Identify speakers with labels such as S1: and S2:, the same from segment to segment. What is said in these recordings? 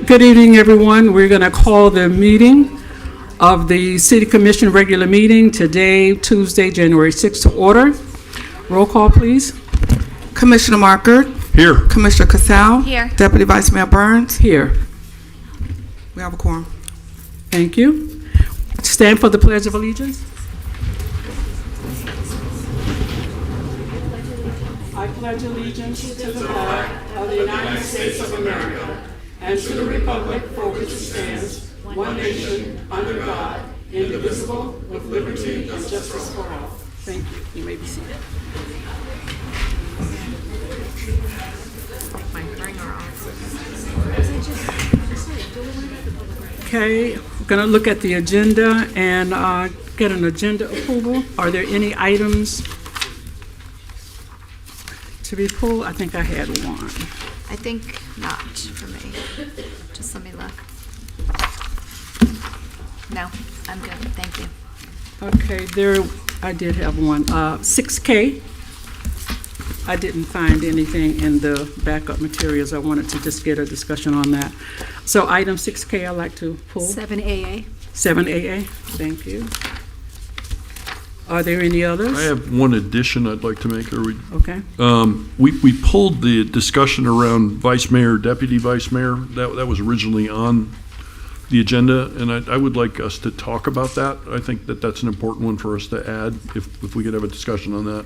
S1: Good evening, everyone. We're going to call the meeting of the City Commission regular meeting today, Tuesday, January 6th, to order. Roll call, please.
S2: Commissioner Markert.
S3: Here.
S2: Commissioner Casal.
S4: Here.
S2: Deputy Vice Mayor Burns.
S1: Here.
S2: We have a quorum.
S1: Thank you. Stand for the Pledge of Allegiance. I pledge allegiance to the flag of the United States of America and to the republic for which it stands, one nation, under God, indivisible, with liberty and justice for all. Thank you. You may be seated. Okay, we're going to look at the agenda and get an agenda approval. Are there any items to be pulled? I think I had one.
S4: I think not for me. Just let me look. No, I'm good. Thank you.
S1: Okay, I did have one. 6K. I didn't find anything in the backup materials. I wanted to just get a discussion on that. So item 6K, I'd like to pull.
S4: 7AA.
S1: 7AA, thank you. Are there any others?
S3: I have one addition I'd like to make.
S1: Okay.
S3: We pulled the discussion around vice mayor, deputy vice mayor. That was originally on the agenda, and I would like us to talk about that. I think that's an important one for us to add, if we could have a discussion on that.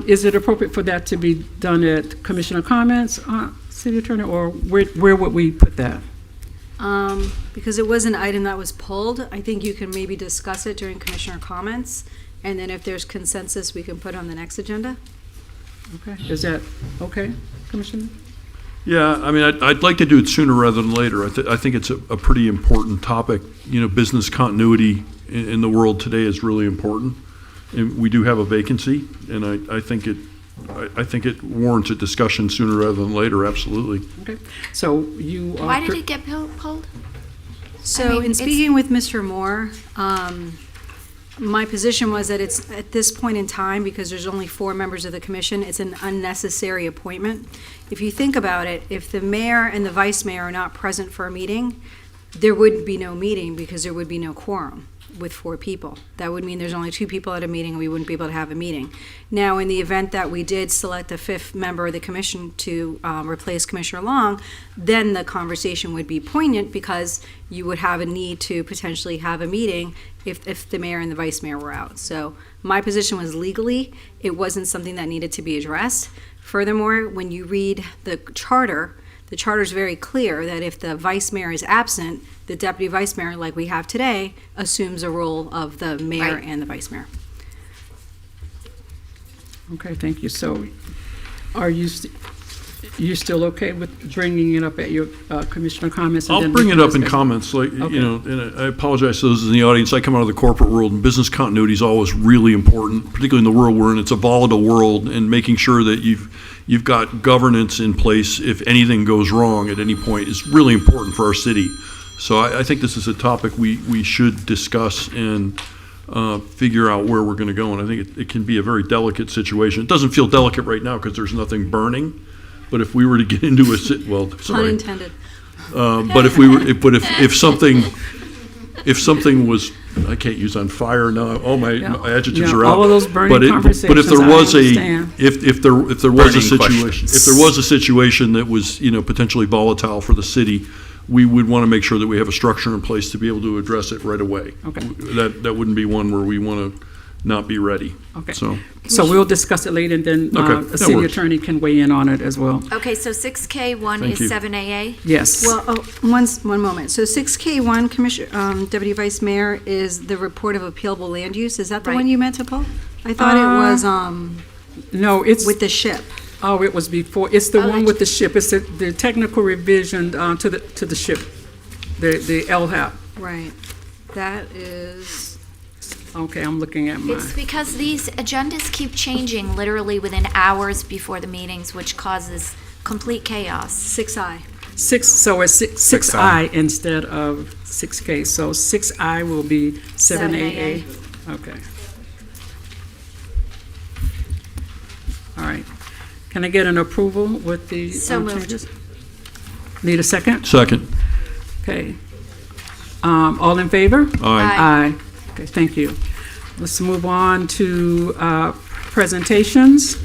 S1: Is it appropriate for that to be done at commissioner comments, city attorney, or where would we put that?
S5: Because it was an item that was pulled, I think you can maybe discuss it during commissioner comments, and then if there's consensus, we can put it on the next agenda.
S1: Okay, is that okay, Commissioner?
S3: Yeah, I mean, I'd like to do it sooner rather than later. I think it's a pretty important topic. You know, business continuity in the world today is really important. And we do have a vacancy, and I think it warrants a discussion sooner rather than later, absolutely.
S1: Okay, so you are...
S4: Why did it get pulled?
S5: So in speaking with Mr. Moore, my position was that it's at this point in time, because there's only 4 members of the commission, it's an unnecessary appointment. If you think about it, if the mayor and the vice mayor are not present for a meeting, there would be no meeting because there would be no quorum with 4 people. That would mean there's only 2 people at a meeting and we wouldn't be able to have a meeting. Now, in the event that we did select a 5th member of the commission to replace Commissioner Long, then the conversation would be poignant because you would have a need to potentially have a meeting if the mayor and the vice mayor were out. So my position was legally, it wasn't something that needed to be addressed. Furthermore, when you read the charter is very clear that if the vice mayor is absent, the deputy vice mayor, like we have today, assumes a role of the mayor
S4: Right.
S5: and the vice mayor.
S1: Okay, thank you. So are you still okay with bringing it up at your commissioner comments?
S3: I'll bring it up in comments, like,
S1: Okay.
S3: you know, and I apologize to those in the audience. I come out of the corporate world, and business continuity is always really important, particularly in the world we're in. It's a volatile world, and making sure that you've got governance in place if anything goes wrong at any point is really important for our city. So I think this is a topic we should discuss and figure out where we're going to go. And I think it can be a very delicate situation. It doesn't feel delicate right now because there's nothing burning. But if we were to get into
S5: Pun intended.
S3: but if something was, I can't use on fire now. All my adjectives are out.
S1: All of those burning conversations.
S3: But if there was
S1: I
S3: if there was a situation, if there was a situation that was, you know, potentially volatile for the city, we would want to make sure that we have a structure in place to be able to address it right away.
S1: Okay.
S3: That wouldn't be one where we want to not be ready.
S1: Okay.
S3: So
S1: we'll discuss it later, and then
S3: Okay,
S1: the
S3: that
S1: city
S3: works.
S1: attorney can weigh in on it as well.
S4: Okay, so 6K1
S3: Thank
S4: is
S3: you.
S4: 7AA?
S1: Yes.
S5: Well, one moment. So 6K1, Commissioner, Deputy Vice Mayor, is the report of appealable land use. Is that the
S4: Right.
S5: one you meant to pull? I thought it was
S1: No, it's...
S5: with the ship.
S1: Oh, it was before. It's the
S4: Oh,
S1: one with the ship. It's the technical revision to the ship, the LHAP.
S5: Right. That is...
S1: Okay, I'm looking at mine.
S4: It's because these agendas keep changing literally within hours before the meetings, which causes complete chaos.
S5: 6I.
S1: So it's 6I instead of 6K. So 6I will be 7AA. Okay. All right. Can I get an approval with the
S4: So moved.
S1: changes? Need a second?
S3: Second.
S1: Okay. All in favor?
S3: Aye.
S1: Aye. Okay, thank you. Let's move on to presentations.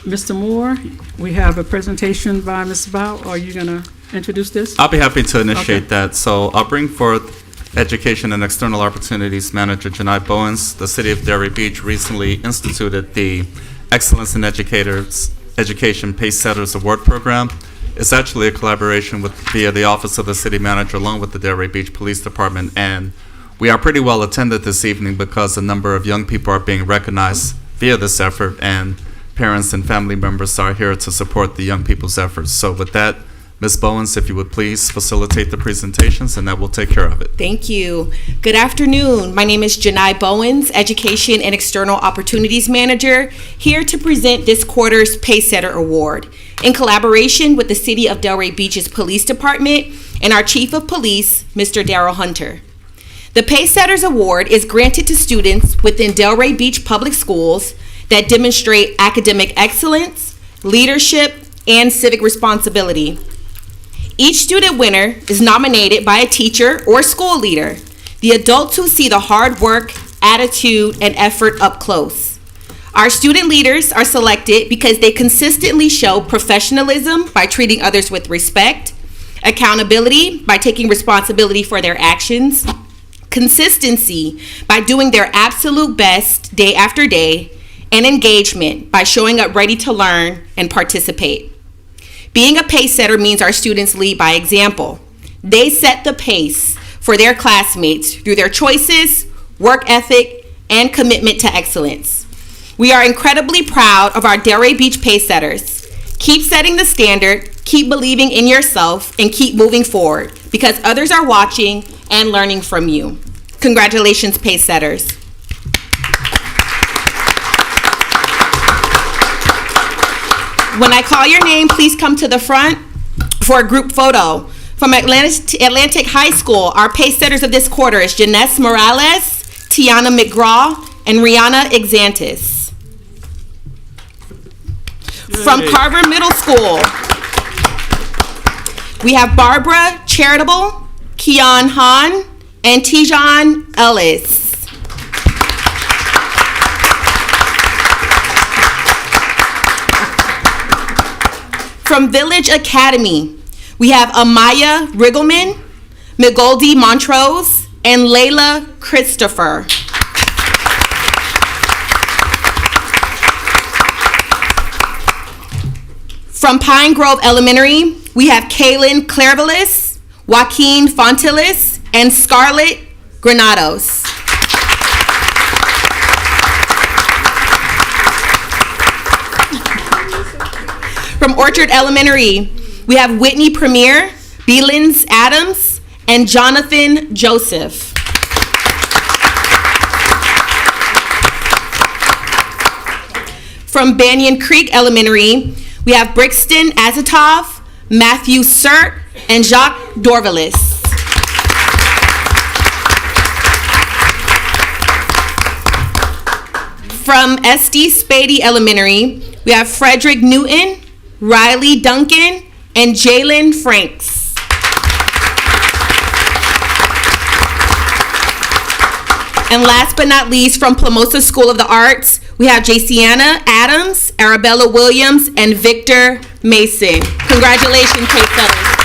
S1: Mr. Moore, we have a presentation by Ms. Bao. Are you going to introduce this?
S6: I'll be happy to initiate
S1: Okay.
S6: that. So I'll bring forth Education and External Opportunities Manager Janai Bowens. The City of Delray Beach recently instituted the Excellence in Education Pace Setters Award Program. It's actually a collaboration via the Office of the City Manager along with the Delray Beach Police Department, and we are pretty well attended this evening because a number of young people are being recognized via this effort, and parents and family members are here to support the young people's efforts. So with that, Ms. Bowens, if you would please facilitate the presentations, and that will take care of it.
S7: Thank you. Good afternoon. My name is Janai Bowens, Education and External Opportunities Manager, here to present this quarter's Pacesetter Award in collaboration with the City of Delray Beach's Police Department and our Chief of Police, Mr. Darrell Hunter. The Pacesetters Award is granted to students within Delray Beach Public Schools that demonstrate academic excellence, leadership, and civic responsibility. Each student winner is nominated by a teacher or school leader, the adults who see the hard work, attitude, and effort up close. Our student leaders are selected because they consistently show professionalism by treating others with respect, accountability by taking responsibility for their actions, consistency by doing their absolute best day after day, and engagement by showing up ready to learn and participate. Being a pace setter means our students lead by example. They set the pace for their classmates through their choices, work ethic, and commitment to excellence. We are incredibly proud of our Delray Beach pace setters. Keep setting the standard, keep believing in yourself, and keep moving forward because others are watching and learning from you. Congratulations, pace setters. When I call your name, please come to the front for a group photo. From Atlantic High School, our pace setters of this quarter is Janess Morales, Tiana McGraw, and Rihanna Exantis. From Carver Middle School, we have Barbara Charitable, Keon Han, and Tijan Ellis. From Village Academy, we have Amaya Riggleman, Migoldi Montrose, and Layla Christopher. From Pine Grove Elementary, we have Kaylin Clairvelis, Joaquin Fontilis, and Scarlett Granados. From Orchard Elementary, we have Whitney Premier, Belins Adams, and Jonathan Joseph. From Banyan Creek Elementary, we have Brixton Azatov, Matthew Sert, and Jacques Dorvalis. From SD Spady Elementary, we have Frederick Newton, Riley Duncan, and Jalen Franks. And last but not least, from Plamosa School of the Arts, we have Jaciana Adams, Arabella Williams, and Victor Mason. Congratulations, pace setters.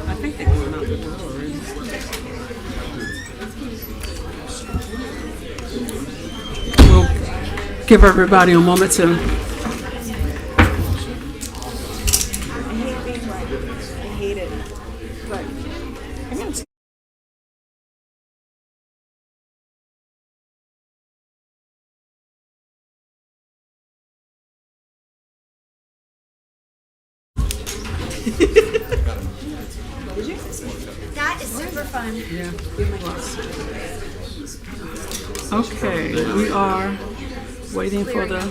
S1: I think they're going out the door already. We'll give everybody a moment to.
S4: That is super fun.
S1: Okay, we are waiting for the.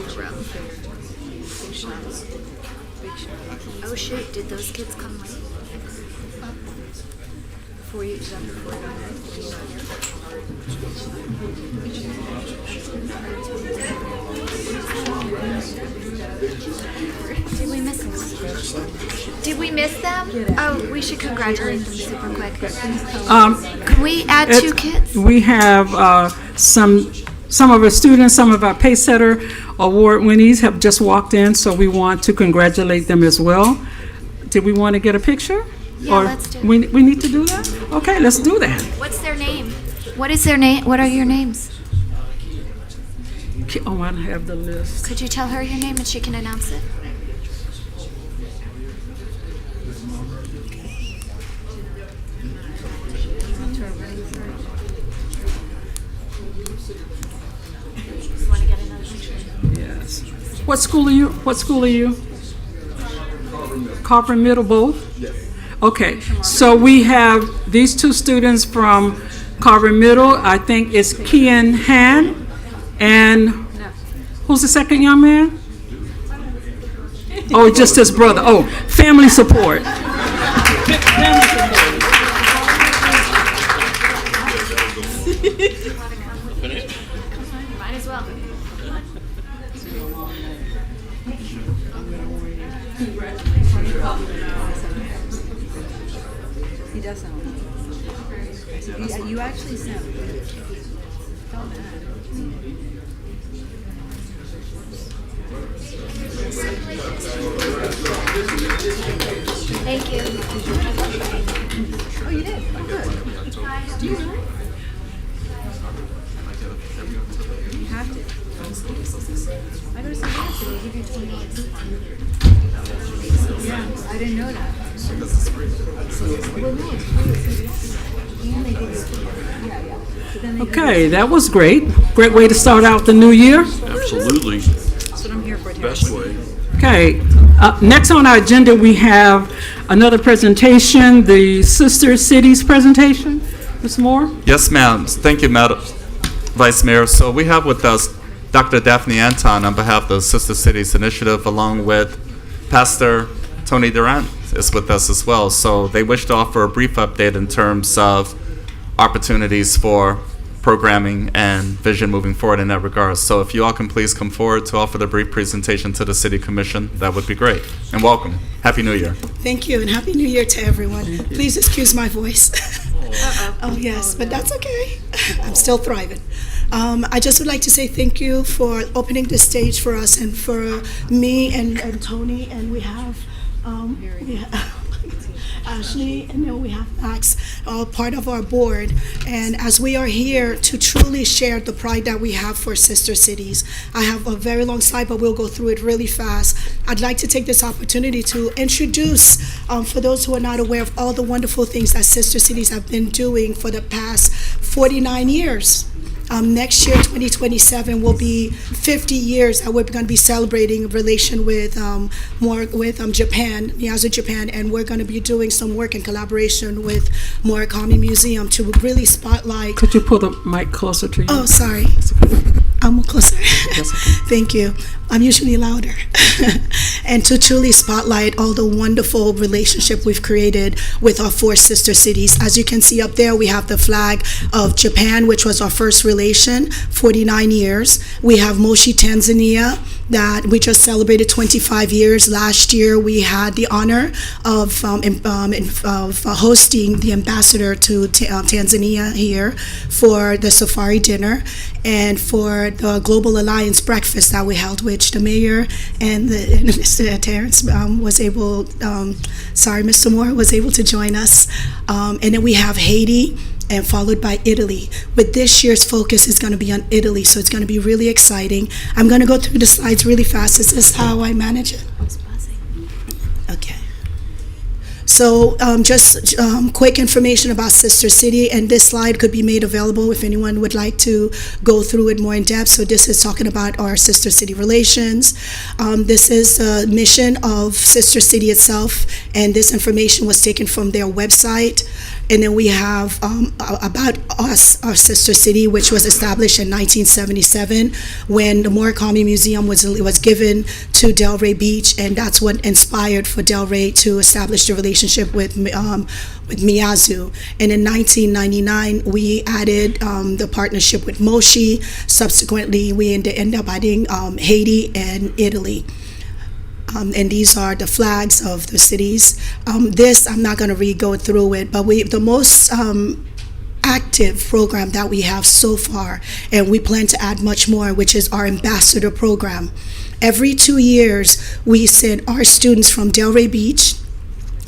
S4: Oh shoot, did those kids come late? Before you, Did we miss them? Did we miss them? Oh, we should congratulate them super quick. Can we add two kids?
S1: We have some of our students, some of our Pacesetter Award winnees have just walked in, so we want to congratulate them as well. Did we want to get a picture?
S4: Yeah,
S1: Or
S4: let's do it.
S1: We need to do that? Okay, let's do that.
S4: What's their name? What is their name? What are your names?
S1: Oh, I don't have the list.
S4: Could you tell her your name and she can announce it? Want to get another picture?
S1: Yes. What school are you? What school are you? Carver Middle, both? Yes. Okay, so we have these two students from Carver Middle. I think it's Kian Han and who's the second young man? Oh, just his brother. Oh, family support.
S4: Might as well.
S5: He does sound. You actually sound.
S4: Thank you.
S5: Oh, you did? Oh, good. Do you know? You have to. I go to some dance and they give you 20 minutes. Yeah, I didn't know that. Well, no, it's free. And they give you, yeah. But then they
S1: Okay, that was great. Great way to start out the new year.
S3: Absolutely.
S5: That's what I'm here for, Terry.
S3: Best way.
S1: Okay, next on our agenda, we have another presentation, the Sister Cities presentation. Ms. Moore?
S6: Yes, ma'am. Thank you, Madam Vice Mayor. So we have with us Dr. Daphne Anton on behalf of the Sister Cities Initiative, along with Pastor Tony Durant is with us as well. So they wish to offer a brief update in terms of opportunities for programming and vision moving forward in that regard. So if you all can please come forward to offer the brief presentation to the City Commission, that would be great. And welcome. Happy New Year.
S8: Thank you, and Happy New Year to everyone. Please excuse my voice. Oh, yes, but that's okay. I'm still thriving. I just would like to say thank you for opening the stage for us and for me and Tony, and we have Ashley, and then we have Max, all part of our board. And as we are here to truly share the pride that we have for Sister Cities, I have a very long slide, but we'll go through it really fast. I'd like to take this opportunity to introduce, for those who are not aware of all the wonderful things that Sister Cities have been doing for the past 49 years. Next year, 2027, will be 50 years that we're going to be celebrating in relation with Japan, Miyazu, Japan, and we're going to be doing some work in collaboration with Murakami Museum to really spotlight.
S1: Could you pull the mic closer to you?
S8: Oh, sorry. I'm closer. Thank you. I'm usually louder. And to truly spotlight all the wonderful relationship we've created with our 4 sister cities. As you can see up there, we have the flag of Japan, which was our first relation, 49 years. We have Moshi, Tanzania, that we just celebrated 25 years. Last year, we had the honor of hosting the ambassador to Tanzania here for the safari dinner and for the Global Alliance breakfast that we held, which the mayor and Mr. Terrence Mr. Moore was able to join us. And then we have Haiti, and followed by Italy. But this year's focus is going to be on Italy, so it's going to be really exciting. I'm going to go through the slides really fast. This is how I manage it. Okay. So just quick information about Sister City, and this slide could be made available if anyone would like to go through it more in depth. So this is talking about our Sister City relations. This is the mission of Sister City itself, and this information was taken from their website. And then we have about us, our sister city, which was established in 1977 when the Murakami Museum was given to Delray Beach, and that's what inspired for Delray to establish the relationship with Miyazu. And in 1999, we added the partnership with Moshi. Subsequently, we ended up adding Haiti and Italy. And these are the flags of the cities. This, I'm not going to go through it, but the most active program that we have so far, and we plan to add much more, which is our ambassador program. Every 2 years, we send our students from Delray Beach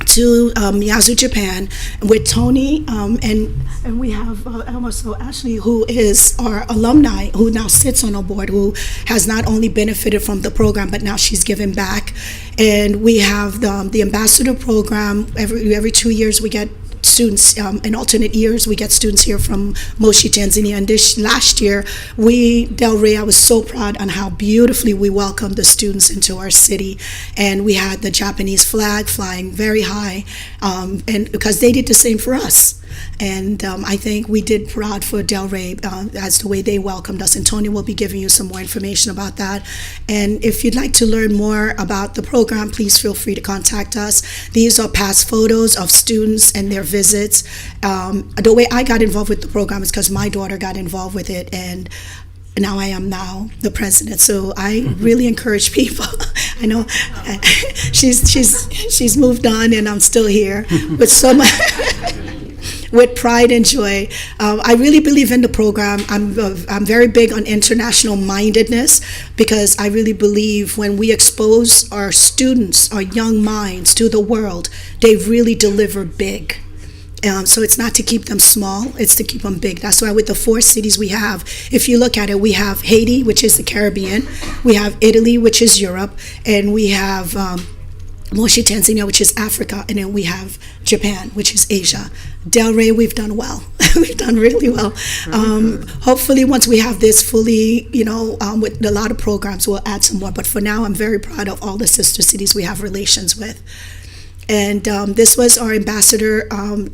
S8: to Miyazu, Japan, with Tony, and we have also Ashley, who is our alumni, who now sits on our board, who has not only benefited from the program, but now she's given back. And we have the ambassador program. Every 2 years, we get students, in alternate years, we get students here from Moshi, Tanzania. And this last year, Delray, I was so proud on how beautifully we welcomed the students into our city. And we had the Japanese flag flying very high, and because they did the same for us. And I think we did proud for Delray as the way they welcomed us. And Tony will be giving you some more information about that. And if you'd like to learn more about the program, please feel free to contact us. These are past photos of students and their visits. The way I got involved with the program is because my daughter got involved with it, and now I am the president. So I really encourage people. I know she's moved on, and I'm still here with so much. With pride and joy. I really believe in the program. I'm very big on international mindedness, because I really believe when we expose our students, our young minds to the world, they really deliver big. So it's not to keep them small, it's to keep them big. That's why with the 4 cities we have, if you look at it, we have Haiti, which is the Caribbean, we have Italy, which is Europe, and we have Moshi, Tanzania, which is Africa, and then we have Japan, which is Asia. Delray, we've done well. We've done really well. Hopefully, once we have this fully, with a lot of programs, we'll add some more. But for now, I'm very proud of all the sister cities we have relations with. And this was our ambassador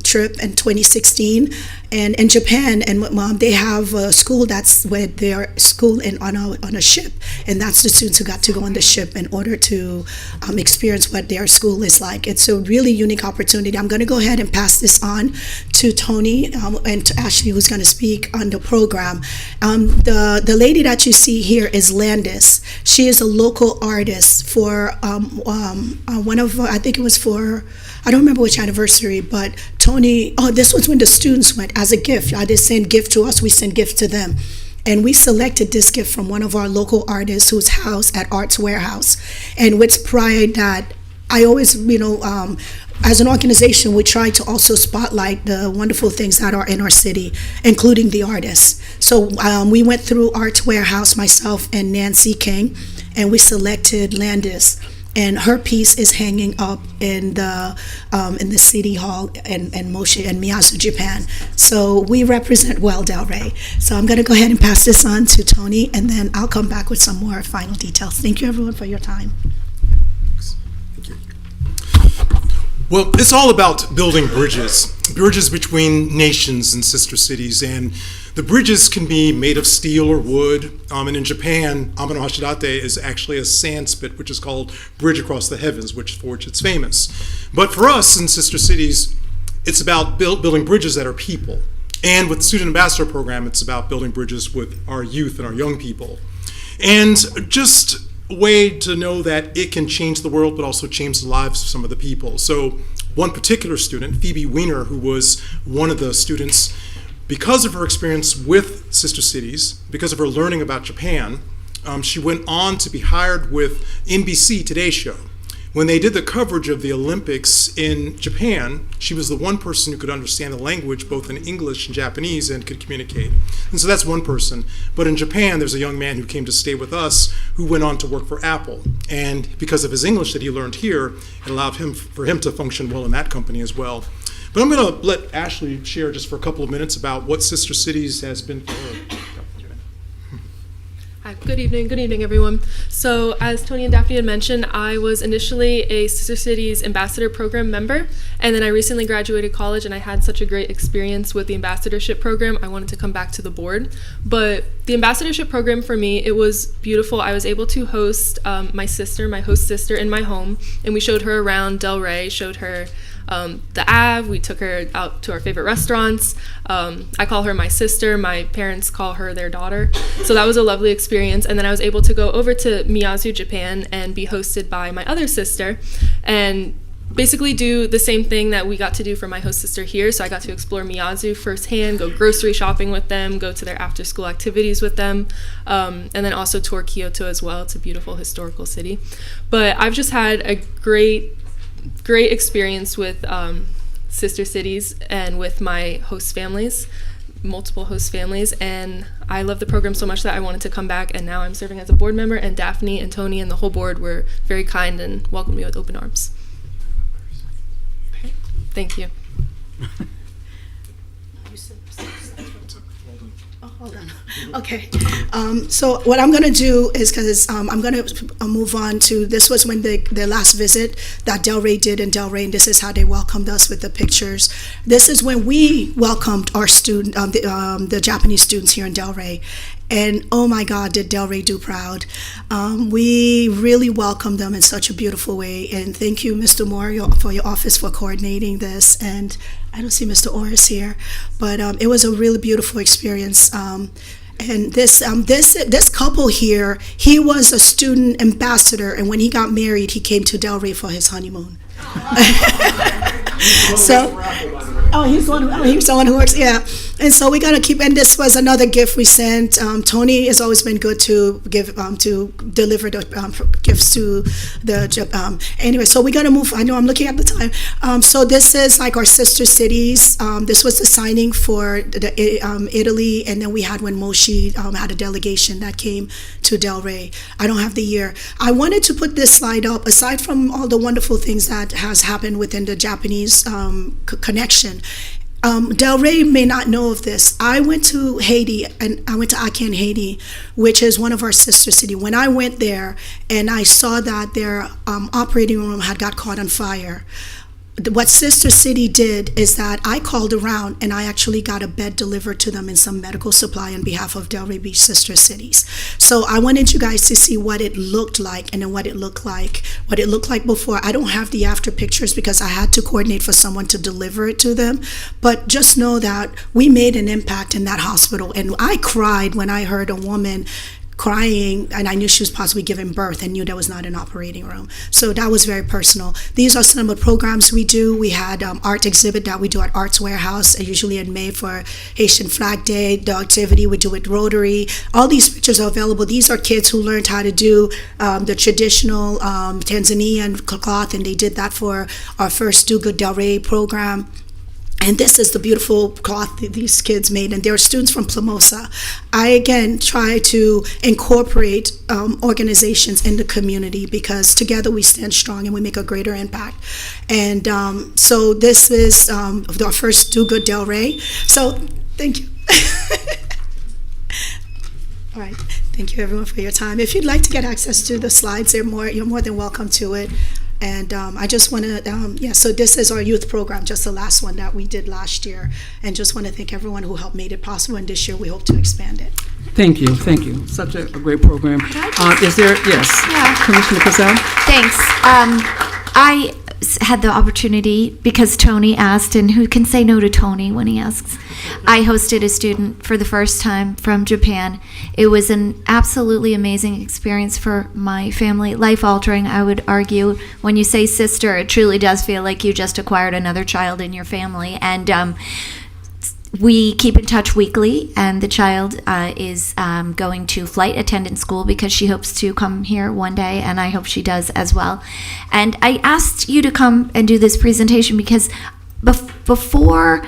S8: trip in 2016. And in Japan, and they have a school that's where their school on a ship, and that's the students who got to go on the ship in order to experience what their school is like. It's a really unique opportunity. I'm going to go ahead and pass this on to Tony and to Ashley, who's going to speak on the program. The lady that you see here is Landis. She is a local artist for one of, I think it was for, I don't remember which anniversary, but Tony, this was when the students went as a gift. They send gift to us, we send gift to them. And we selected this gift from one of our local artists who's housed at Arts Warehouse. And with pride that I always, as an organization, we try to also spotlight the wonderful things that are in our city, including the artists. So we went through Arts Warehouse, myself and Nancy King, and we selected Landis. And her piece is hanging up in the city hall in Moshi and Miyazu, Japan. So we represent well Delray. So I'm going to go ahead and pass this on to Tony, and then I'll come back with some more final details. Thank you, everyone, for your time.
S9: Well, it's all about building bridges between nations and sister cities. And The bridges can be made of steel or wood, and in Japan, Amano Hashidate is actually a sand spit, which is called Bridge Across the Heavens, for which it's famous. But for us in Sister Cities, it's about building bridges that are people. And with the Student Ambassador Program, it's about building bridges with our youth and our young people. And just a way to know that it can change the world, but also change the lives of some of the people. So one particular student, Phoebe Weiner, who was one of the students, because of her experience with Sister Cities, because of her learning about Japan, she went on to be hired with NBC Today Show. When they did the coverage of the Olympics in Japan, she was the one person who could understand the language both in English and Japanese and could communicate. And so that's one person. But in Japan, there's a young man who came to stay with us who went on to work for Apple. And because of his English that he learned here, it allowed for him to function well in that company as well. But I'm going to let Ashley share just for a couple of minutes about what Sister Cities has been for her.
S10: Hi, good evening everyone. So as Tony and Daphne had mentioned, I was initially a Sister Cities Ambassador Program member, and then I recently graduated college and I had such a great experience with the ambassadorship program, I wanted to come back to the board. But the ambassadorship program for me, it was beautiful. I was able to host my host sister in my home, and we showed her around Delray, showed her the Ave. We took her out to our favorite restaurants. I call her my sister. My parents call her their daughter. So that was a lovely experience. And then I was able to go over to Miyazu, Japan, and be hosted by my other sister and basically do the same thing that we got to do for my host sister here. So I got to explore Miyazu firsthand, go grocery shopping with them, go to their after school activities with them, and then also tour Kyoto as well. It's a beautiful historical city. But I've just had a great experience with Sister Cities and with my host families, multiple host families, and I love the program so much that I wanted to come back, and now I'm serving as a board member, and Daphne and Tony and the whole board were very kind and welcomed me with open arms. Thank you.
S8: Hold on. Okay. So what I'm going to do is, because I'm going to move on to, this was when the last visit that Delray did in Delray, and this is how they welcomed us with the pictures. This is when we welcomed our student, the Japanese students here in Delray. And oh my God, did Delray do proud. We really welcomed them in such a beautiful way. And thank you, Mr. Moore, for your office for coordinating this. And I don't see Mr. Orris here, but it was a really beautiful experience. And this couple here, he was a student ambassador, and when he got married, he came to Delray for his honeymoon. He's the one who works, yeah. And so we got to keep, and this was another gift we sent. Tony has always been good to give, to deliver the gifts to the, anyway, so we got to move, I know I'm looking at the time. So this is like our sister cities. This was the signing for the Italy, and then we had when Moshi had a delegation that came to Delray. I don't have the year. I wanted to put this slide up, aside from all the wonderful things that has happened within the Japanese connection. Delray may not know of this. I went to Haiti, and I went to Aken, Haiti, which is one of our sister cities. When I went there and I saw that their operating room had got caught on fire, what Sister City did is that I called around and I actually got a bed delivered to them in some medical supply on behalf of Delray Beach Sister Cities. So I wanted you guys to see what it looked like, and then what it looked like before. I don't have the after pictures because I had to coordinate for someone to deliver it to them. But just know that we made an impact in that hospital. And I cried when I heard a woman crying, and I knew she was possibly giving birth and knew there was not an operating room. So that was very personal. These are some of the programs we do. We had art exhibit that we do at Arts Warehouse, usually in May for Haitian Flag Day. The activity we do at Rotary. All these pictures are available. These are kids who learned how to do the traditional Tanzanian cloth, and they did that for our first Do Good Delray program. And this is the beautiful cloth that these kids made, and they're students from Plamosa. I, again, try to incorporate organizations in the community, because together we stand strong and we make a greater impact. And so this is our first Do Good Delray. So thank you. All right. Thank you, everyone, for your time. If you'd like to get access to the slides, you're more than welcome to it. And I just want to, so this is our youth program, just the last one that we did last year. And just want to thank everyone who helped made it possible. And this year we hope to expand it.
S1: Thank you, thank you. Such a great program. Is there, yes,
S4: Yeah.
S1: Commissioner Casal?
S4: Thanks. I had the opportunity, because Tony asked, and who can say no to Tony when he asks? I hosted a student for the first time from Japan. It was an absolutely amazing experience for my family, life-altering, I would argue. When you say sister, it truly does feel like you just acquired another child in your family. And we keep in touch weekly, and the child is going to flight attendant school because she hopes to come here one day, and I hope she does as well. And I asked you to come and do this presentation because before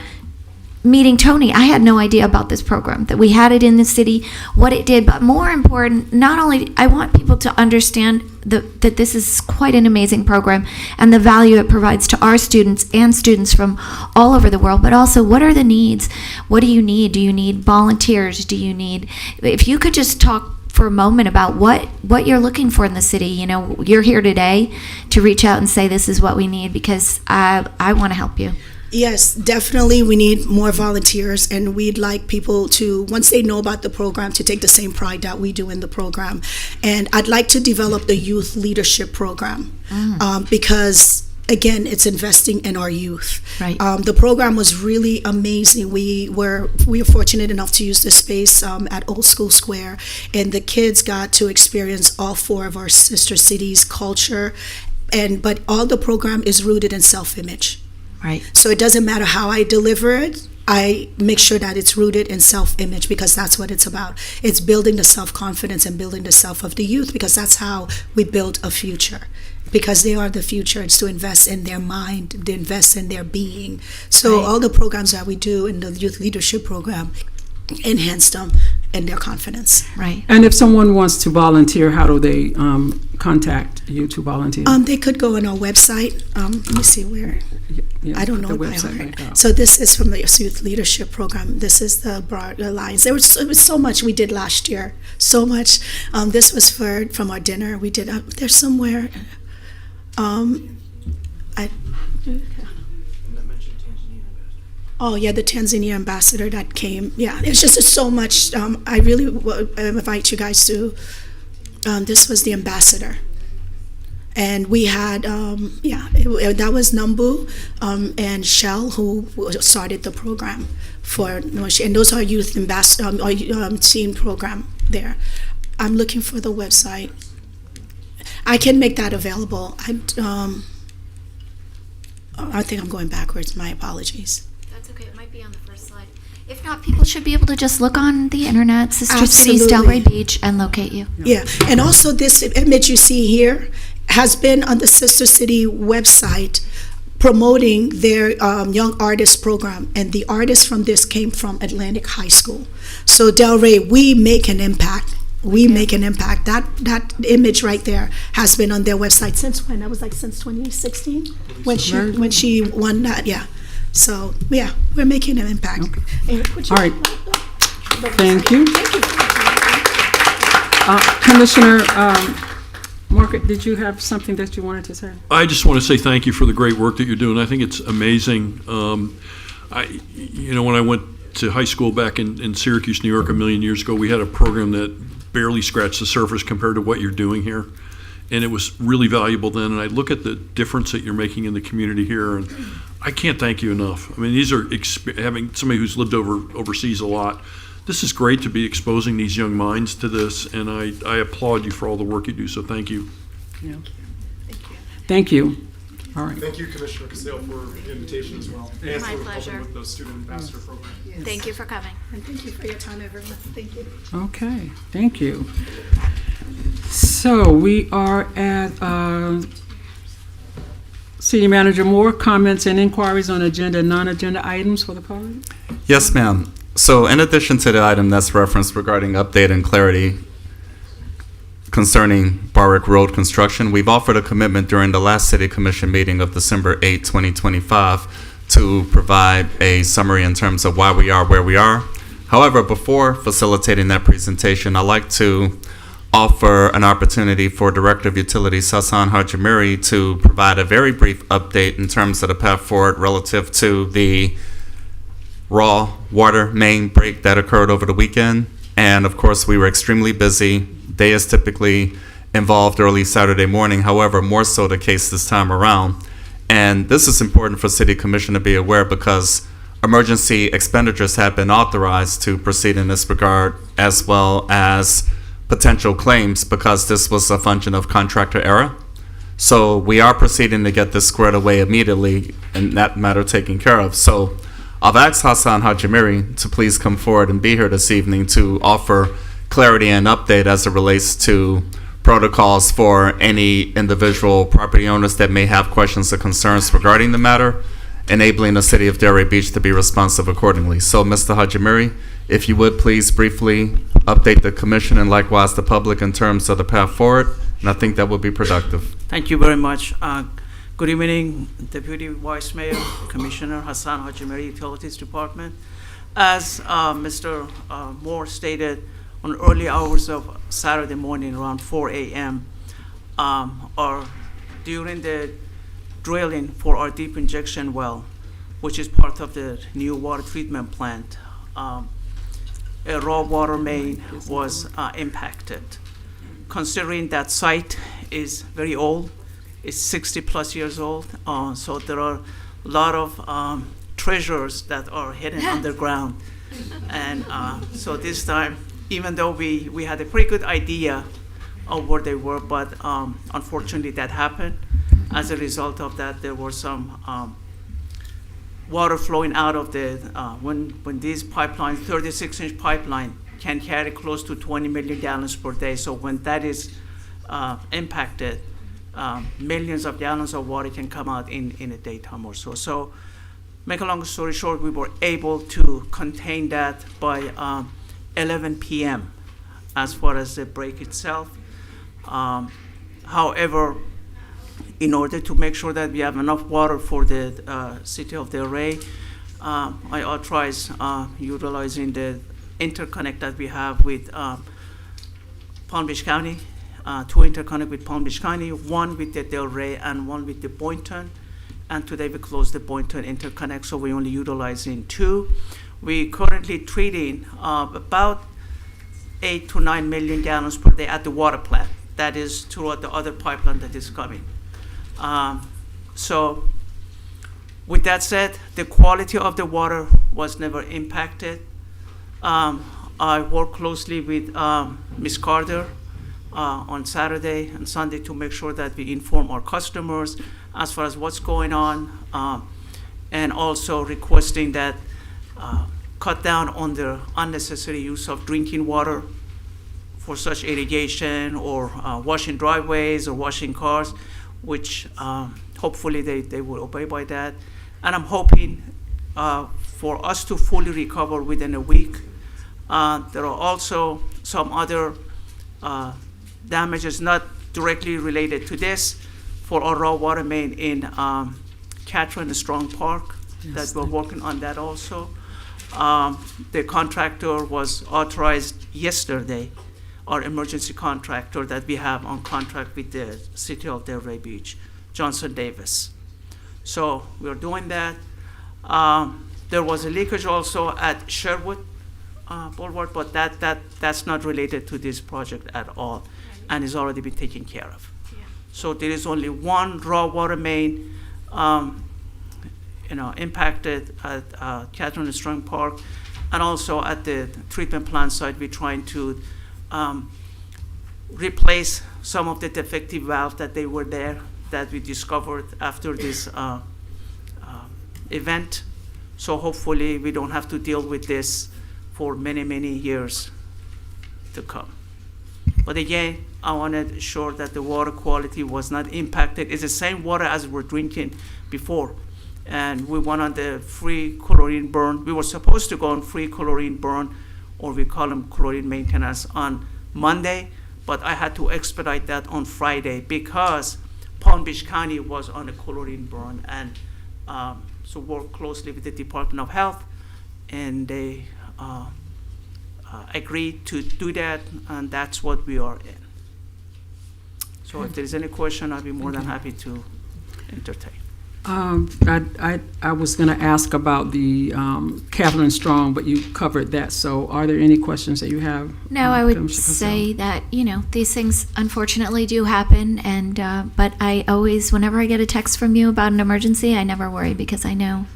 S4: meeting Tony, I had no idea about this program, that we had it in the city, what it did, but more important, not only, I want people to understand that this is quite an amazing program and the value it provides to our students and students from all over the world, but also what are the needs? What do you need? Do you need volunteers? Do you need, if you could just talk for a moment about what you're looking for in the city. You know, you're here today to reach out and say this is what we need, because I want to help you.
S8: Yes, definitely. We need more volunteers, and we'd like people to, once they know about the program, to take the same pride that we do in the program. And I'd like to develop the youth leadership program because, again, it's investing in our youth.
S4: Right.
S8: The program was really amazing. We were fortunate enough to use this space at Old School Square, and the kids got to experience all four of our sister cities' culture. But all the program is rooted in self-image.
S4: Right.
S8: So it doesn't matter how I deliver it, I make sure that it's rooted in self-image, because that's what it's about. It's building the self-confidence and building the self of the youth, because that's how we build a future. Because they are the future. It's to invest in their mind, to invest in their being. So all the programs that we do in the youth leadership program enhance them and their confidence.
S4: Right.
S1: And if someone wants to volunteer, how do they contact you to volunteer?
S8: They could go on our website. Let me see where.
S1: Yeah,
S8: I don't know
S1: the
S8: by
S1: website.
S8: heart. So this is from the youth leadership program. This is the broad lines. It was so much we did last year. So much. This was from our dinner. We did. There's somewhere. Oh yeah, the Tanzania ambassador that came. Yeah, it's just so much. I really invite you guys to. This was the ambassador. And we had, that was Nambu and Shell who started the program and those are youth ambassador, team program there. I'm looking for the website. I can make that available. I think I'm going backwards. My apologies.
S4: That's okay. It might be on the first slide. If not, people should be able to just look on the internet, Sister Cities Delray Beach, and locate you.
S8: Yeah, and also this image you see here has been on the Sister City website promoting their young artist program, and the artists from this came from Atlantic High School. So Delray, we make an impact. We make an impact. That image right there has been on their website since when? That was like since 2016 when she won that. Yeah. So yeah, we're making an impact.
S1: Okay. All right. Thank you. Commissioner Margaret, did you have something that you wanted to say?
S3: I just want to say thank you for the great work that you're doing. I think it's amazing. When I went to high school back in Syracuse, New York, a million years ago, we had a program that barely scratched the surface compared to what you're doing here. And it was really valuable then. And I look at the difference that you're making in the community here, and I can't thank you enough. I mean, these are having somebody who's lived overseas a lot. This is great to be exposing these young minds to this, and I applaud you for all the work you do, so thank you.
S1: Yeah. Thank you. All right.
S9: Thank you, Commissioner Casale, for the invitation as well. And
S4: My
S9: for
S4: pleasure.
S9: helping with the Student Ambassador Program.
S8: Yes.
S4: Thank you for coming.
S8: And thank you for your time, everyone. Thank you.
S1: Okay, thank you. So we are at City Manager Moore, comments and inquiries on agenda and non-agenda items for the public?
S6: Yes, ma'am. So in addition to the item that's referenced regarding update and clarity concerning Barwick Road construction, we've offered a commitment during the last City Commission meeting of December 8, 2025 to provide a summary in terms of why we are where we are. However, before facilitating that presentation, I'd like to offer an opportunity for Director of Utilities Hassan Hajimiri to provide a very brief update in terms of the path forward relative to the raw water main break that occurred over the weekend. And of course, we were extremely busy. Day is typically involved early Saturday morning, however, more so the case this time around. And this is important for City Commission to be aware because emergency expenditures have been authorized to proceed in this regard, as well as potential claims because this was a function of contractor error. So we are proceeding to get this squared away immediately and that matter taken care of. So I've asked Hassan Hajimiri to please come forward and be here this evening to offer clarity and update as it relates to protocols for any individual property owners that may have questions or concerns regarding the matter, enabling the City of Delray Beach to be responsive accordingly. So, Mr. Hajimiri, if you would please briefly update the Commission and likewise the public in terms of the path forward, and I think that would be productive.
S11: Thank you very much. Good evening, Deputy Vice Mayor, Commissioner Hassan Hajimiri, Utilities Department. As Mr. Moore stated, on early hours of Saturday morning around 4 a.m. or during the drilling for our deep injection well, which is part of the new water treatment plant, a raw water main was impacted. Considering that site is very old, it's 60 plus years old, so there are a lot of treasures that are hidden underground. And so this time, even though we had a pretty good idea of where they were, but unfortunately that happened. As a result of that, there was some water flowing out of the, when these pipelines, 36-inch pipeline can carry close to 20 million gallons per day. So when that is impacted, millions of gallons of water can come out in a daytime or so. So make a long story short, we were able to contain that by 11 p.m. as far as the break itself. However, in order to make sure that we have enough water for the City of Delray, I authorize utilizing the interconnect that we have with Palm Beach County, two interconnect with Palm Beach County, one with the Delray and one with the Boynton. And today we closed the Boynton interconnect, so we're only utilizing two. We currently treating about 8 to 9 million gallons per day at the water plant. That is throughout the other pipeline that is coming. So with that said, the quality of the water was never impacted. I worked closely with Ms. Carter on Saturday and Sunday to make sure that we inform our customers as far as what's going on, and also requesting that cut down on the unnecessary use of drinking water for such irrigation or washing driveways or washing cars, which hopefully they will obey by that. And I'm hoping for us to fully recover within a week. There are also some other damages not directly related to this for our raw water main in Catherine Strong Park, that we're working on that also. The contractor was authorized yesterday, our emergency contractor that we have on contract with the City of Delray Beach, Johnson Davis. So we're doing that. There was a leakage also at Sherwood Boulevard, but that's not related to this project at all, and is already been taken care of. Yeah. So there is only one raw water main impacted at Catherine Strong Park, and also at the treatment plant site, we're trying to replace some of the defective valves that they were there that we discovered after this event. So hopefully we don't have to deal with this for many, many years to come. But again, I want to ensure that the water quality was not impacted. It's the same water as we're drinking before. And we went on the free chlorine burn. We were supposed to go on free chlorine burn, or we call them chlorine maintenance, on Monday, but I had to expedite that on Friday because Palm Beach County was on a chlorine burn, and so work closely with the Department of Health, and they agreed to do that, and that's what we are in. So if there's any question, I'll be more than happy to entertain.
S1: I was going to ask about the Catherine Strong, but you covered that. So are there any questions that you have?
S4: No, I would
S1: Commissioner Purcell?
S4: say that, these things unfortunately do happen, and but I always, whenever I get a text from you about an emergency, I never worry because I know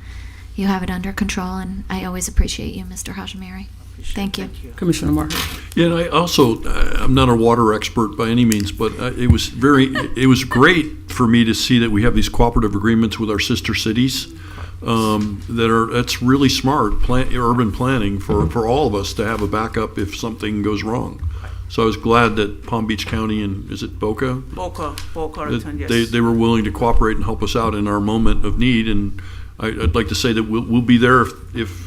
S4: you have it under control, and I always appreciate you, Mr. Hajimiri. Thank you.
S1: Commissioner Martin.
S3: Yeah, and I also, I'm not a water expert by any means, but it was great for me to see that we have these cooperative agreements with our sister cities. That's really smart urban planning for all of us to have a backup if something goes wrong. So I was glad that Palm Beach County and, is it Boca?
S11: Boca
S3: That
S11: Raton, yes.
S3: they were willing to cooperate and help us out in our moment of need. And I'd like to say that we'll be there if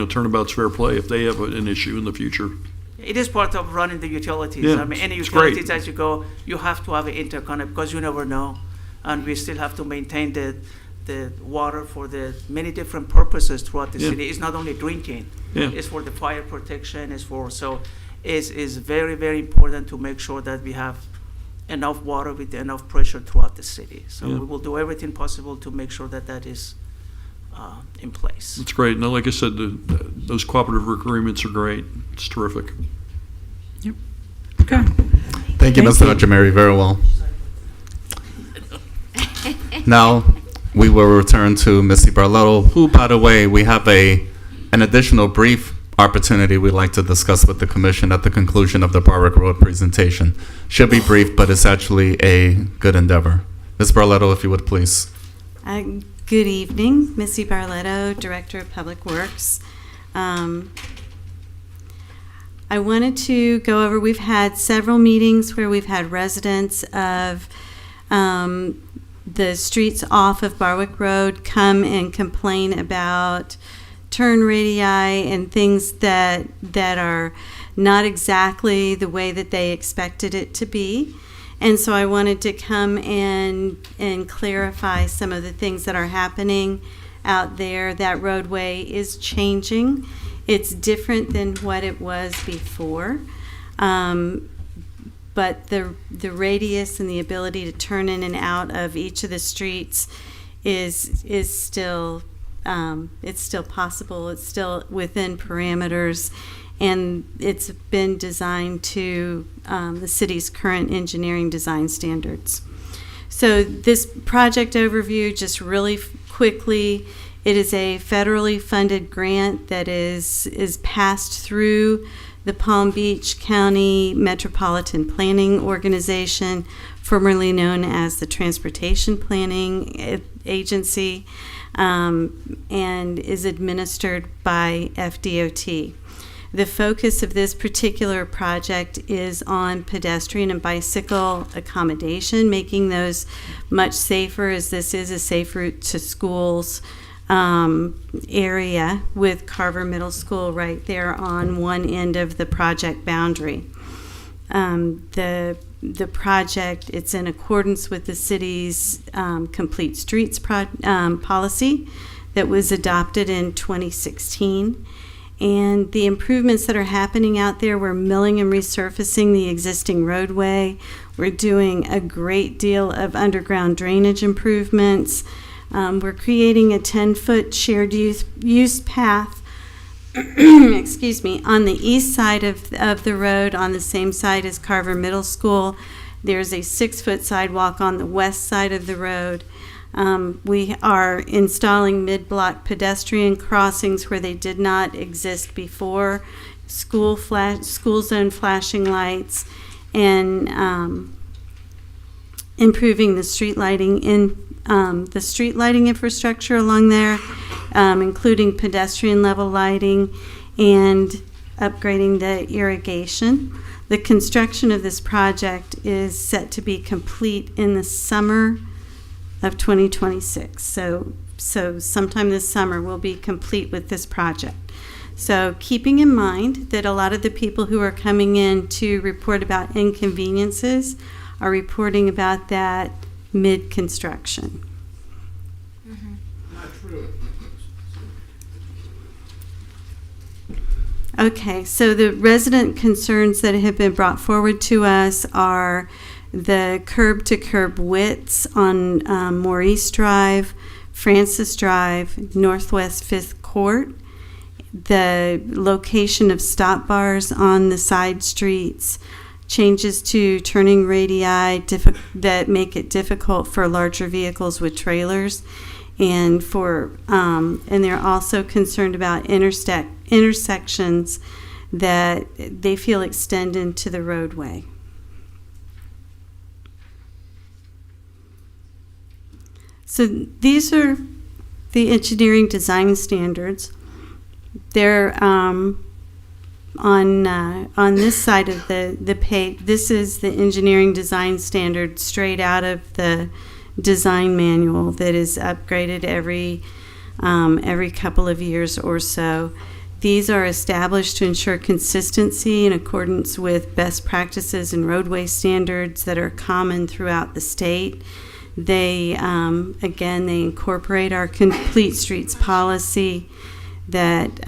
S3: turnabout's fair play, if they have an issue in the future.
S11: It is part of running the utilities.
S3: Yeah,
S11: I mean, any
S3: it's great.
S11: utilities as you go, you have to have an interconnect because you never know. And we still have to maintain the water for the many different purposes throughout the
S3: Yeah.
S11: city. It's not only drinking.
S3: Yeah.
S11: It's for the fire protection. It's very, very important to make sure that we have enough water with enough pressure throughout the city. So
S3: Yeah.
S11: we will do everything possible to make sure that is in place.
S3: It's great. Now, like I said, those cooperative agreements are great. It's terrific.
S1: Okay.
S6: Thank you, Mr. Hajimiri, very well. Now, we will return to Missy Barletto, who, by the way, we have an additional brief opportunity we'd like to discuss with the commission at the conclusion of the Barwick Road presentation. Should be brief, but it's actually a good endeavor. Ms. Barletto, if you would, please.
S12: Good evening, Missy Barletto, Director of Public Works. I wanted to go over, we've had several meetings where we've had residents of the streets off of Barwick Road come and complain about turn radii and things that are not exactly the way that they expected it to be. And so I wanted to come and clarify some of the things that are happening out there. That roadway is changing. It's different than what it was before. But the radius and the ability to turn in and out of each of the streets is still it's still possible. It's still within parameters. And it's been designed to the city's current engineering design standards. So this project overview, just really quickly, it is a federally funded grant that is passed through the Palm Beach County Metropolitan Planning Organization, formerly known as the Transportation Planning Agency, and is administered by FDOT. The focus of this particular project is on pedestrian and bicycle accommodation, making those much safer, as this is a safe route to schools area with Carver Middle School right there on one end of the project boundary. The project, it's in accordance with the city's Complete Streets policy that was adopted in 2016. And the improvements that are happening out there, we're milling and resurfacing the existing roadway. We're doing a great deal of underground drainage improvements. We're creating a 10-foot shared use path excuse me, on the east side of the road, on the same side as Carver Middle School. There's a 6-foot sidewalk on the west side of the road. We are installing mid-block pedestrian crossings where they did not exist before, school zone flashing lights, and improving the street lighting infrastructure along there, including pedestrian level lighting and upgrading the irrigation. The construction of this project is set to be complete in the summer of 2026. So sometime this summer we'll be complete with this project. So keeping in mind that a lot of the people who are coming in to report about inconveniences are reporting about that mid-construction.
S9: Not true.
S12: Okay, so the resident concerns that have been brought forward to us are the curb-to-curb widths on Maurice Drive, Francis Drive, Northwest 5th Court, the location of stop bars on the side streets, changes to turning radii that make it difficult for larger vehicles with trailers, and they're also concerned about intersections that they feel extend into the roadway. So these are the engineering design standards. They're on this side of the page. This is the engineering design standard straight out of the design manual that is upgraded every couple of years or so. These are established to ensure consistency in accordance with best practices and roadway standards that are common throughout the state. They incorporate our Complete Streets policy that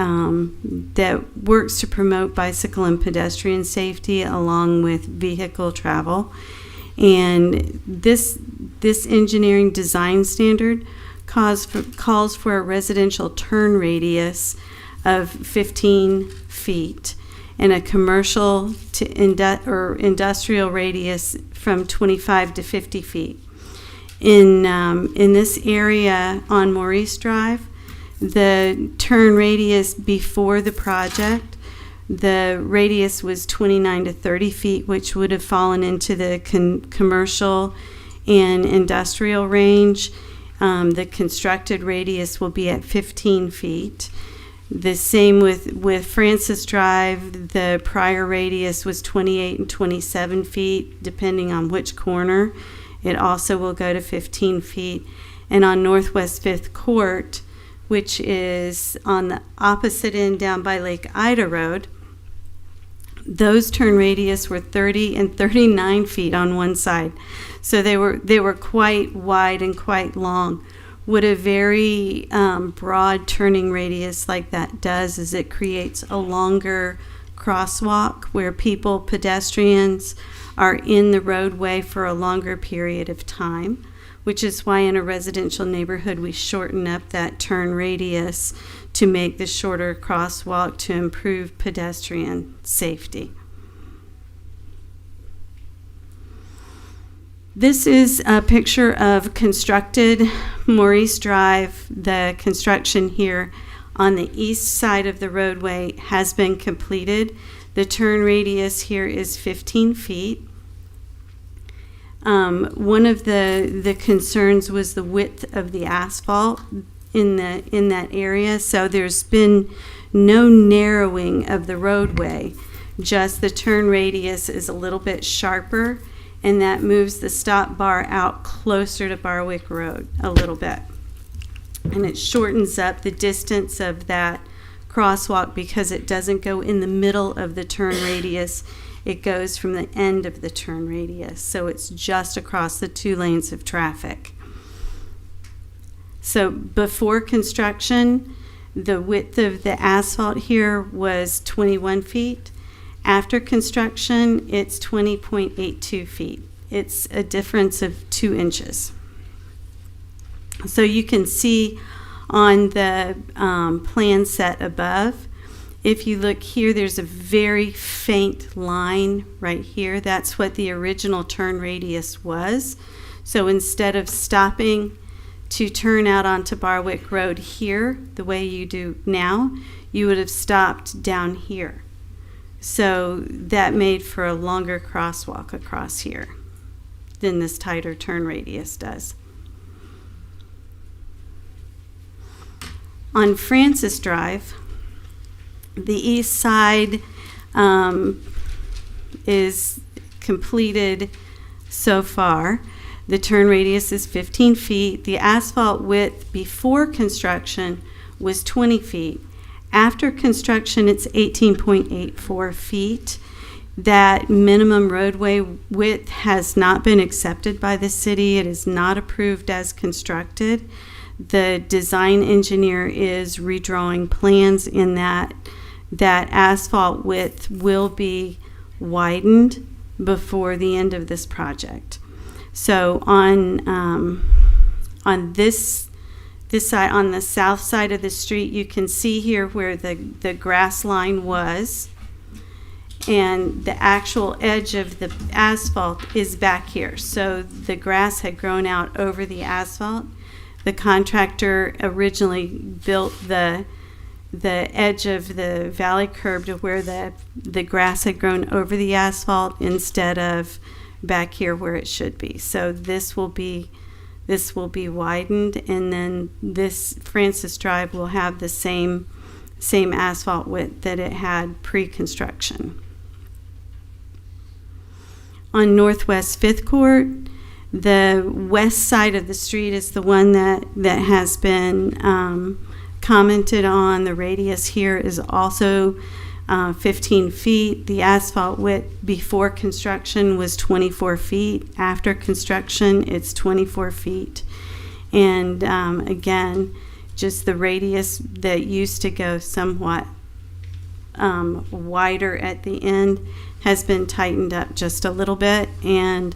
S12: works to promote bicycle and pedestrian safety along with vehicle travel. And this engineering design standard calls for a residential turn radius of 15 feet and a commercial to industrial radius from 25 to 50 feet. In this area on Maurice Drive, the turn radius before the project, the radius was 29 to 30 feet, which would have fallen into the commercial and industrial range. The constructed radius will be at 15 feet. The same with Francis Drive. The prior radius was 28 and 27 feet, depending on which corner. It also will go to 15 feet. And on Northwest 5th Court, which is on the opposite end down by Lake Ida Road, those turn radius were 30 and 39 feet on one side. So they were quite wide and quite long. What a very broad turning radius like that does is it creates a longer crosswalk where pedestrians are in the roadway for a longer period of time, which is why in a residential neighborhood we shorten up that turn radius to make the shorter crosswalk to improve pedestrian safety. This is a picture of constructed Maurice Drive. The construction here on the east side of the roadway has been completed. The turn radius here is 15 feet. One of the concerns was the width of the asphalt in that area. So there's been no narrowing of the roadway, just the turn radius is a little bit sharper, and that moves the stop bar out closer to Barwick Road a little bit. And it shortens up the distance of that crosswalk because it doesn't go in the middle of the turn radius. It goes from the end of the turn radius. So it's just across the 2 lanes of traffic. So before construction, the width of the asphalt here was 21 feet. After construction, it's 20.82 feet. It's a difference of 2 inches. So you can see on the plan set above, if you look here, there's a very faint line right here. That's what the original turn radius was. So instead of stopping to turn out onto Barwick Road here, the way you do now, you would have stopped down here. So that made for a longer crosswalk across here than this tighter turn radius does. On Francis Drive, the east side is completed so far. The turn radius is 15 feet. The asphalt width before construction was 20 feet. After construction, it's 18.84 feet. That minimum roadway width has not been accepted by the city. It is not approved as constructed. The design engineer is redrawing plans in that that asphalt width will be widened before the end of this project. So on this side, on the south side of the street, you can see here where the grass line was, and the actual edge of the asphalt is back here. So the grass had grown out over the asphalt. The contractor originally built the edge of the valley curb to where the grass had grown over the asphalt instead of back here where it should be. So this will be widened, and then this Francis Drive will have the same asphalt width that it had pre-construction. On Northwest 5th Court, the west side of the street is the one that has been commented on. The radius here is also 15 feet. The asphalt width before construction was 24 feet. After construction, it's 24 feet. And again, just the radius that used to go somewhat wider at the end has been tightened up just a little bit, and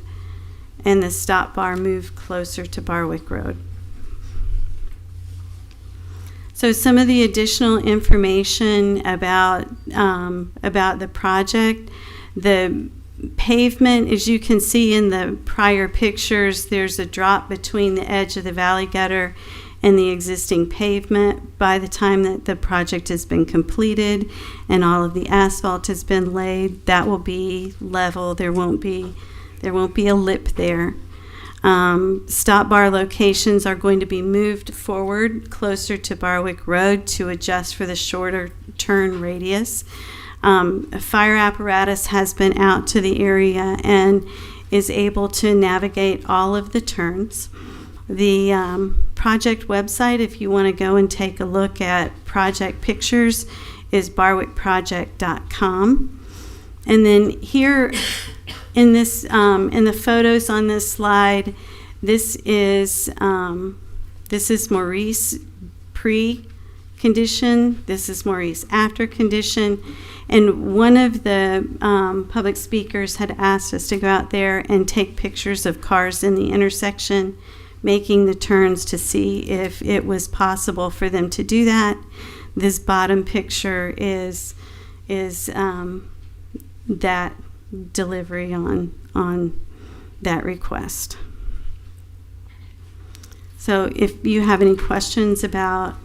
S12: the stop bar moved closer to Barwick Road. So some of the additional information about the project, the pavement, as you can see in the prior pictures, there's a drop between the edge of the valley gutter and the existing pavement. By the time that the project has been completed and all of the asphalt has been laid, that will be level. There won't be a lip there. Stop bar locations are going to be moved forward closer to Barwick Road to adjust for the shorter turn radius. A fire apparatus has been out to the area and is able to navigate all of the turns. The project website, if you want to go and take a look at project pictures, is barwickproject.com. And then here in this in the photos on this slide, this is Maurice pre-condition. This is Maurice after condition. And one of the public speakers had asked us to go out there and take pictures of cars in the intersection, making the turns to see if it was possible for them to do that. This bottom picture is that delivery on that request. So if you have any questions about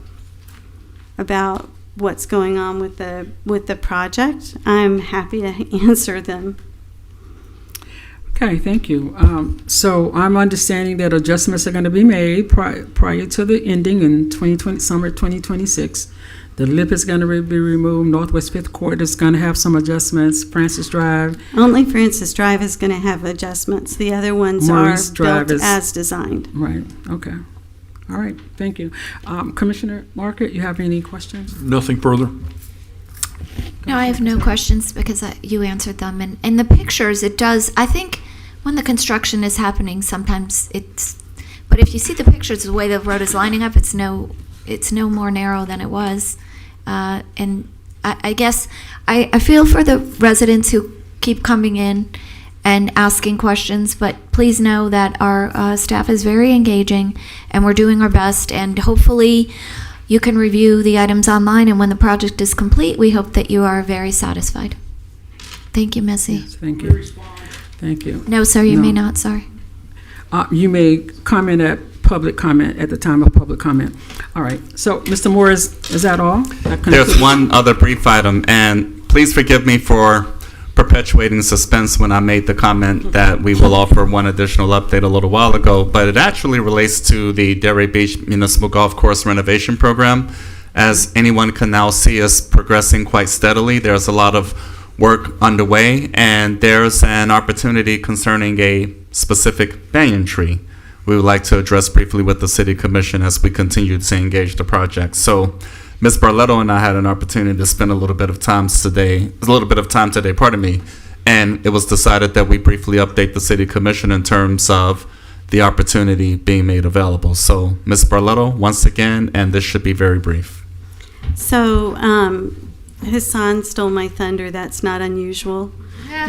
S12: what's going on with the project, I'm happy to answer them.
S13: Okay, thank you. So I'm understanding that adjustments are going to be made prior to the ending in summer 2026. The lip is going to be removed. Northwest 5th Court is going to have some adjustments. Francis Drive.
S12: Only Francis Drive is going to have adjustments. The other ones
S13: Maurice
S12: are
S13: Drive
S12: built as designed.
S13: Right, okay. All right, thank you. Commissioner Market, you have any questions?
S3: Nothing further.
S4: No, I have no questions because you answered them. And in the pictures, it does, I think when the construction is happening, sometimes but if you see the pictures, the way the road is lining up, it's no more narrow than it was. And I guess I feel for the residents who keep coming in and asking questions, but please know that our staff is very engaging and we're doing our best, and hopefully you can review the items online, and when the project is complete, we hope that you are very satisfied. Thank you, Missy.
S13: Yes, thank you. Thank you.
S4: No, sir, you may not, sorry.
S13: You may comment at public comment at the time of public comment. All right, so Mr. Moore, is that all?
S6: There's one other brief item, and please forgive me for perpetuating suspense when I made the comment that we will offer one additional update a little while ago, but it actually relates to the Delray Beach Municipal Golf Course renovation program. As anyone can now see us progressing quite steadily, there's a lot of work underway, and there's an opportunity concerning a specific banyan tree we would like to address briefly with the City Commission as we continue to engage the project. So Ms. Barletto and I had an opportunity to spend a little bit of time today, and it was decided that we briefly update the City Commission in terms of the opportunity being made available. So Ms. Barletto, once again, and this should be very brief.
S12: So Hassan stole my thunder. That's not unusual.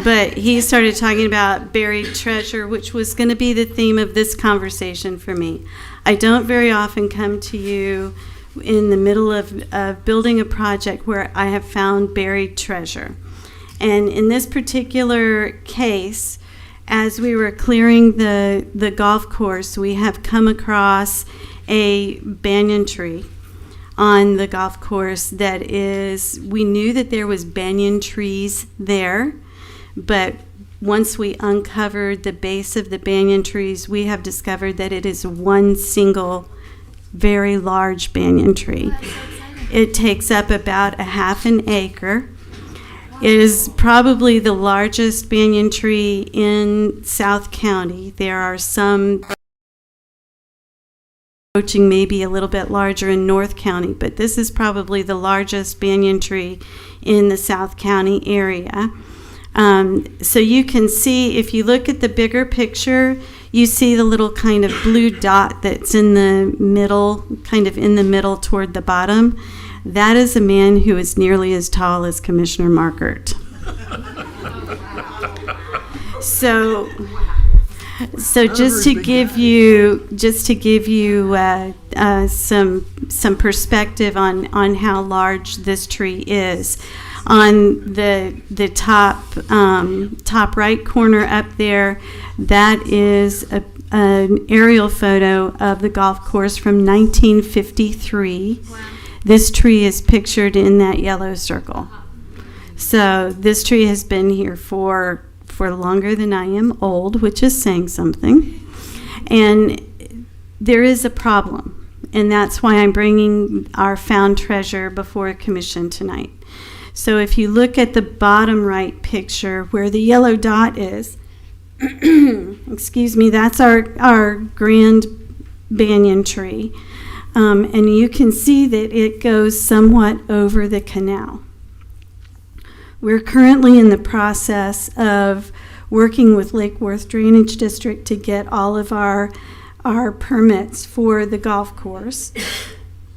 S12: But he started talking about buried treasure, which was going to be the theme of this conversation for me. I don't very often come to you in the middle of building a project where I have found buried treasure. And in this particular case, as we were clearing the golf course, we have come across a banyan tree on the golf course that is, we knew that there was banyan trees there, but once we uncovered the base of the banyan trees, we have discovered that it is one single very large banyan tree. It takes up about a half an acre. It is probably the largest banyan tree in South County. There are some approaching maybe a little bit larger in North County, but this is probably the largest banyan tree in the South County area. So you can see, if you look at the bigger picture, you see the little kind of blue dot that's in the middle, kind of in the middle toward the bottom. That is a man who is nearly as tall as Commissioner Markert. So just to give you some perspective on how large this tree is. On the top right corner up there, that is an aerial photo of the golf course from 1953. Wow. This tree is pictured in that yellow circle. So this tree has been here for longer than I am old, which is saying something. And there is a problem, and that's why I'm bringing our found treasure before a commission tonight. So if you look at the bottom right picture where the yellow dot is, excuse me, that's our grand banyan tree. And you can see that it goes somewhat over the canal. We're currently in the process of working with Lake Worth Drainage District to get all of our permits for the golf course.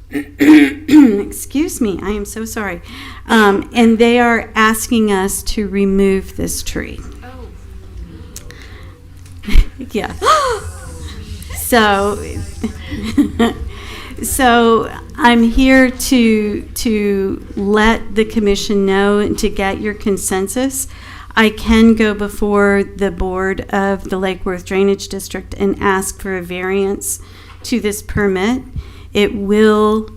S12: Excuse me, I am so sorry. And they are asking us to remove this tree. Oh. Yeah. So I'm here to let the commission know and to get your consensus. I can go before the board of the Lake Worth Drainage District and ask for a variance to this permit. It will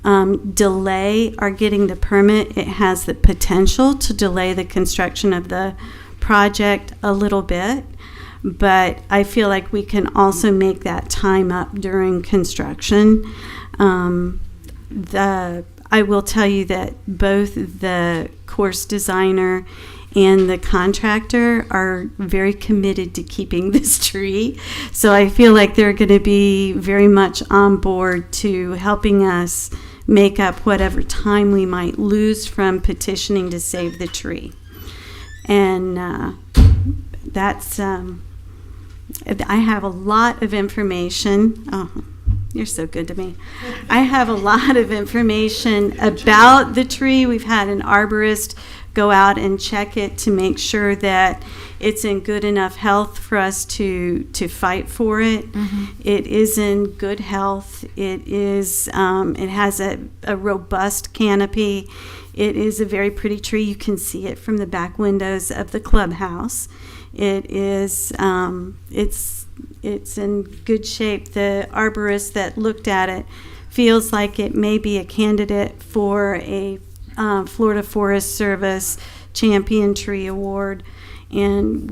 S12: delay our getting the permit. It has the potential to delay the construction of the project a little bit, but I feel like we can also make that time up during construction. I will tell you that both the course designer and the contractor are very committed to keeping this tree. So I feel like they're going to be very much on board to helping us make up whatever time we might lose from petitioning to save the tree. And that's, I have a lot of information. Oh, you're so good to me. I have a lot of information about the tree. We've had an arborist go out and check it to make sure that it's in good enough health for us to fight for it. Mm-hmm. It is in good health. It is. It has a robust canopy. It is a very pretty tree. You can see it from the back windows of the clubhouse. It is. It's in good shape. The arborist that looked at it feels like it may be a candidate for a Florida Forest Service Champion Tree Award. And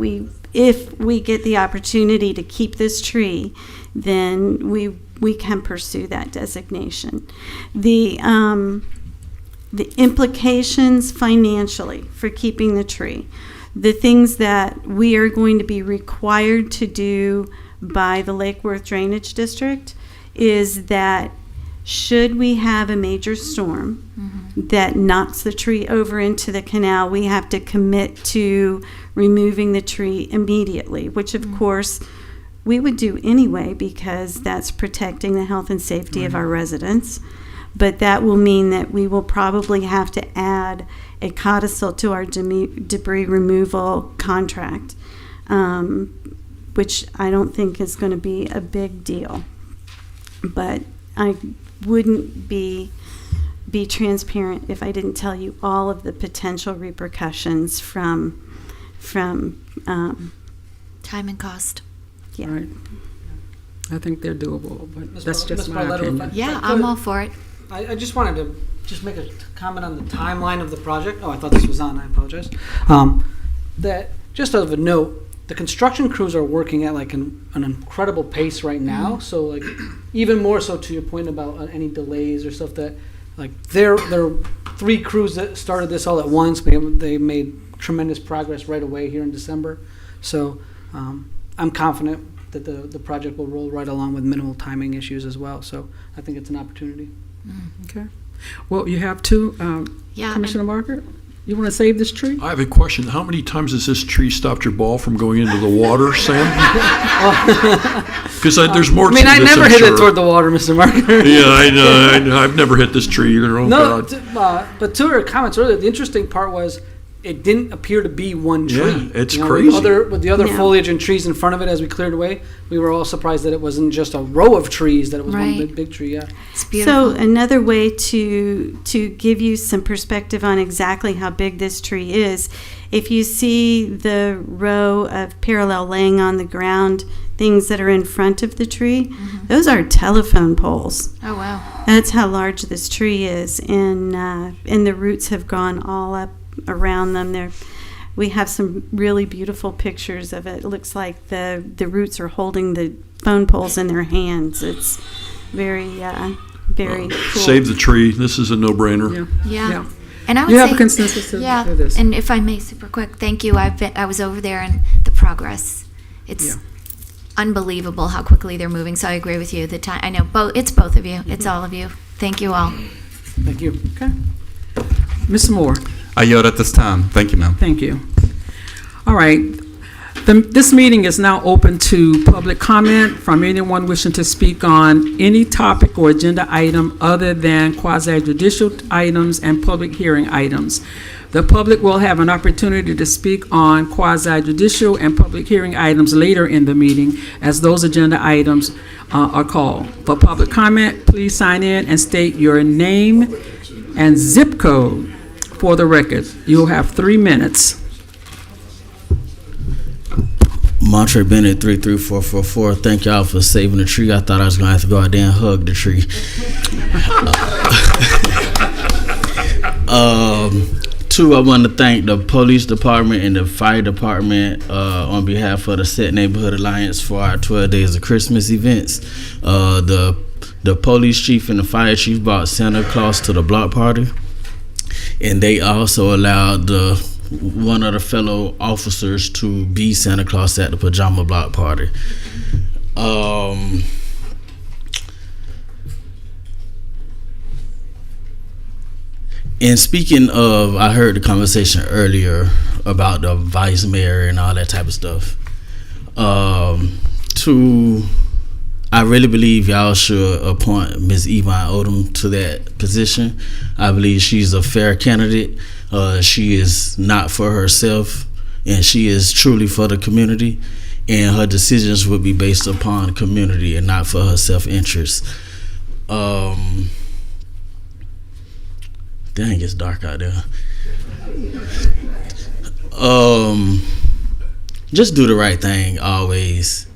S12: if we get the opportunity to keep this tree, then we can pursue that designation. The implications financially for keeping the tree, the things that we are going to be required to do by the Lake Worth Drainage District is that should we have a major storm that knocks the tree over into the canal, we have to commit to removing the tree immediately, which of course we would do anyway because that's protecting the health and safety of our residents. but that will mean that we will probably have to add a codicil to our debris removal contract, which I don't think is going to be a big deal. But I wouldn't be transparent if I didn't tell you all of the potential repercussions from
S4: Time and cost.
S12: yeah.
S13: Right. I think they're doable, but
S14: Ms.
S13: that's just
S14: Ms.
S13: my
S14: Barletto,
S13: opinion.
S4: Yeah, I'm all for it.
S14: I just wanted to just make a comment on the timeline of the project. Oh, I thought this was on. I apologize. That just as a note, the construction crews are working at like an incredible pace right now. So like even more so to your point about any delays or stuff that like there are 3 crews that started this all at once. They made tremendous progress right away here in December. So I'm confident that the project will roll right along with minimal timing issues as well. So I think it's an opportunity.
S13: Okay. Well, you have two,
S4: Yeah,
S13: Commissioner Margaret? You want to save this tree?
S3: I have a question. How many times has this tree stopped your ball from going into the water, Sam? Because there's more to this,
S14: I never
S3: I'm
S14: hit
S3: sure.
S14: it toward the water, Mr. Marker.
S3: Yeah, I know. I've never hit this tree either. Oh,
S14: No,
S3: God.
S14: but to her comments earlier, the interesting part was it didn't appear to be one tree.
S3: Yeah, it's
S14: You know,
S3: crazy.
S14: With the other
S12: Yeah.
S14: foliage and trees in front of it as we cleared away, we were all surprised that it wasn't just a row of trees, that it was
S4: Right.
S14: one big tree, yeah.
S4: It's beautiful.
S12: So another way to give you some perspective on exactly how big this tree is, if you see the row of parallel laying on the ground things that are in front of the tree, those are telephone poles.
S4: Oh, wow.
S12: That's how large this tree is, and the roots have gone all up around them. We have some really beautiful pictures of it. It looks like the roots are holding the phone poles in their hands. It's very cool.
S3: Save the tree. This is a no-brainer.
S4: Yeah.
S13: Yeah.
S4: And I would
S13: You
S4: say,
S13: have a consensus to
S4: yeah,
S13: do this?
S4: and if I may, super quick, thank you. I was over there, and the progress, it's
S13: Yeah.
S4: unbelievable how quickly they're moving. So I agree with you. The time, I know it's both of you. It's all of you. Thank you all.
S14: Thank you.
S13: Okay. Ms. Moore?
S6: I yield at this time. Thank you, ma'am.
S13: Thank you. All right. This meeting is now open to public comment from anyone wishing to speak on any topic or agenda item other than quasi-judicial items and public hearing items. The public will have an opportunity to speak on quasi-judicial and public hearing items later in the meeting as those agenda items are called. For public comment, please sign in and state your name and zip code for the record. You'll have 3 minutes.
S15: Montre Bennett 33444. Thank y'all for saving the tree. I thought I was gonna have to go out there and hug the tree. Two, I want to thank the police department and the fire department on behalf of the Set Neighborhood Alliance for our 12 Days of Christmas events. The police chief and the fire chief brought Santa Claus to the block party, and they also allowed one of the fellow officers to be Santa Claus at the pajama block party. And speaking of, I heard the conversation earlier about the vice mayor and all that type of stuff. I really believe y'all should appoint Ms. Yvonne Odom to that position. I believe she's a fair candidate. She is not for herself, and she is truly for the community, and her decisions will be based upon the community and not for her self-interest. Dang, it's dark out there. Just do the right thing always.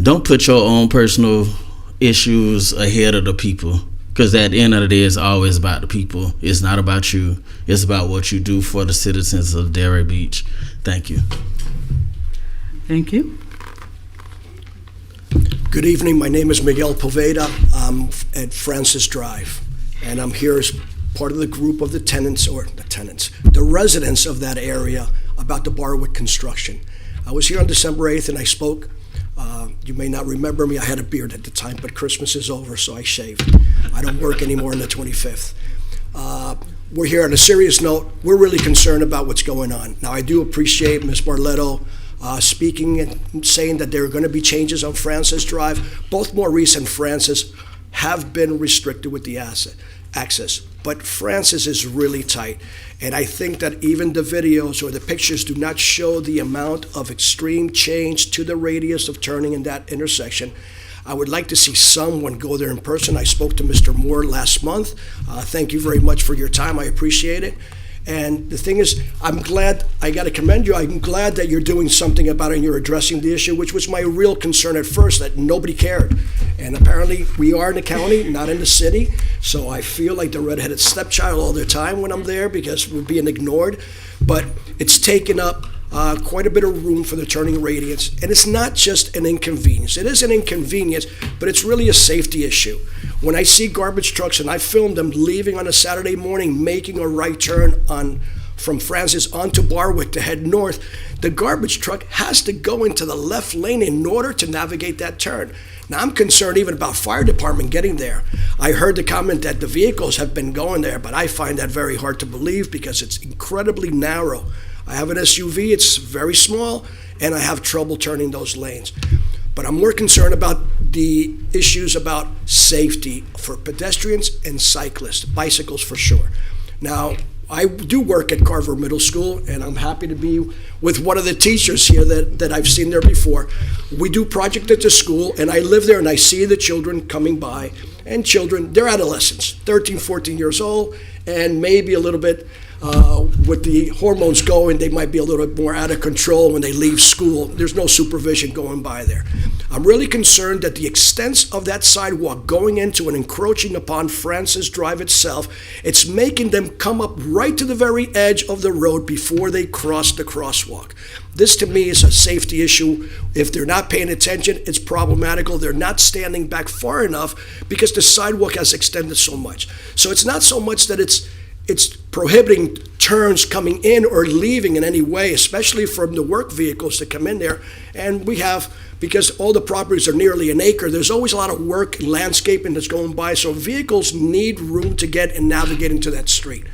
S15: Don't put your own personal issues ahead of the people, because at the end of the day, it's always about the people. It's not about you. It's about what you do for the citizens of Delray Beach. Thank you.
S13: Thank you.
S16: Good evening. My name is Miguel Poveda. I'm at Francis Drive, and I'm here as part of the group of the residents of that area about the Barwood construction. I was here on December 8th, and I spoke. You may not remember me. I had a beard at the time, but Christmas is over, so I shaved. I don't work anymore on the 25th. We're here on a serious note. We're really concerned about what's going on. Now, I do appreciate Ms. Barletto speaking and saying that there are going to be changes on Francis Drive. Both Maurice and Francis have been restricted with the access. But Francis is really tight. And I think that even the videos or the pictures do not show the amount of extreme change to the radius of turning in that intersection. I would like to see someone go there in person. I spoke to Mr. Moore last month. Thank you very much for your time. I appreciate it. And the thing is, I'm glad, I got to commend you. I'm glad that you're doing something about it and you're addressing the issue, which was my real concern at first, that nobody cared. And apparently we are in the county, not in the city. So I feel like the redheaded stepchild all the time when I'm there because we're being ignored. But it's taken up quite a bit of room for the turning radius. And it's not just an inconvenience. It is an inconvenience, but it's really a safety issue. When I see garbage trucks, and I filmed them leaving on a Saturday morning, making a right turn from Francis onto Barwick to head north, the garbage truck has to go into the left lane in order to navigate that turn. Now, I'm concerned even about fire department getting there. I heard the comment that the vehicles have been going there, but I find that very hard to believe because it's incredibly narrow. I have an SUV, it's very small, and I have trouble turning those lanes. But I'm more concerned about the issues about safety for pedestrians and cyclists, bicycles for sure. Now, I do work at Carver Middle School, and I'm happy to be with one of the teachers here that I've seen there before. We do project at the school, and I live there, and I see the children coming by. And children, they're adolescents, 13, 14 years old, and maybe a little bit with the hormones going, they might be a little bit more out of control when they leave school. There's no supervision going by there. I'm really concerned that the extent of that sidewalk going into and encroaching upon Francis Drive itself, it's making them come up right to the very edge of the road before they cross the crosswalk. This to me is a safety issue. If they're not paying attention, it's problematical. They're not standing back far enough because the sidewalk has extended so much. So it's not so much that it's prohibiting turns coming in or leaving in any way, especially from the work vehicles that come in there. And we have, because all the properties are nearly an acre, there's always a lot of work and landscaping that's going by, so vehicles need room to get and navigate into that street.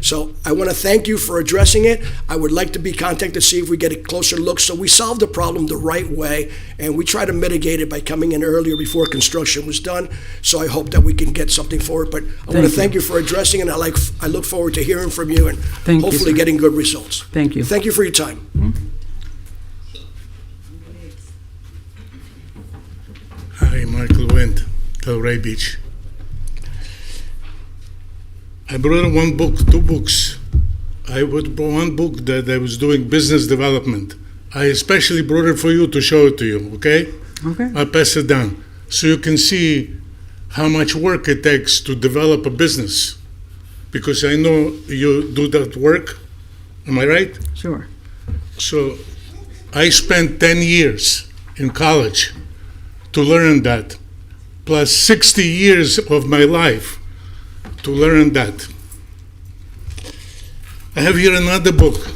S16: So I want to thank you for addressing it. I would like to be contacted to see if we get a closer look so we solve the problem the right way, and we try to mitigate it by coming in earlier before construction was done. So I hope that we can get something forward. But I want to thank you for addressing it. I look forward to hearing from you and hopefully getting good results.
S13: Thank you.
S16: Thank you for your time.
S17: Hi, Michael Wendt, Delray Beach. I brought two books. I brought one book that I was doing business development. I especially brought it for you to show it to you, okay?
S13: Okay.
S17: I'll pass it down so you can see how much work it takes to develop a business. Because I know you do that work. Am I right?
S13: Sure.
S17: So I spent 10 years in college to learn that, plus 60 years of my life to learn that. I have here another book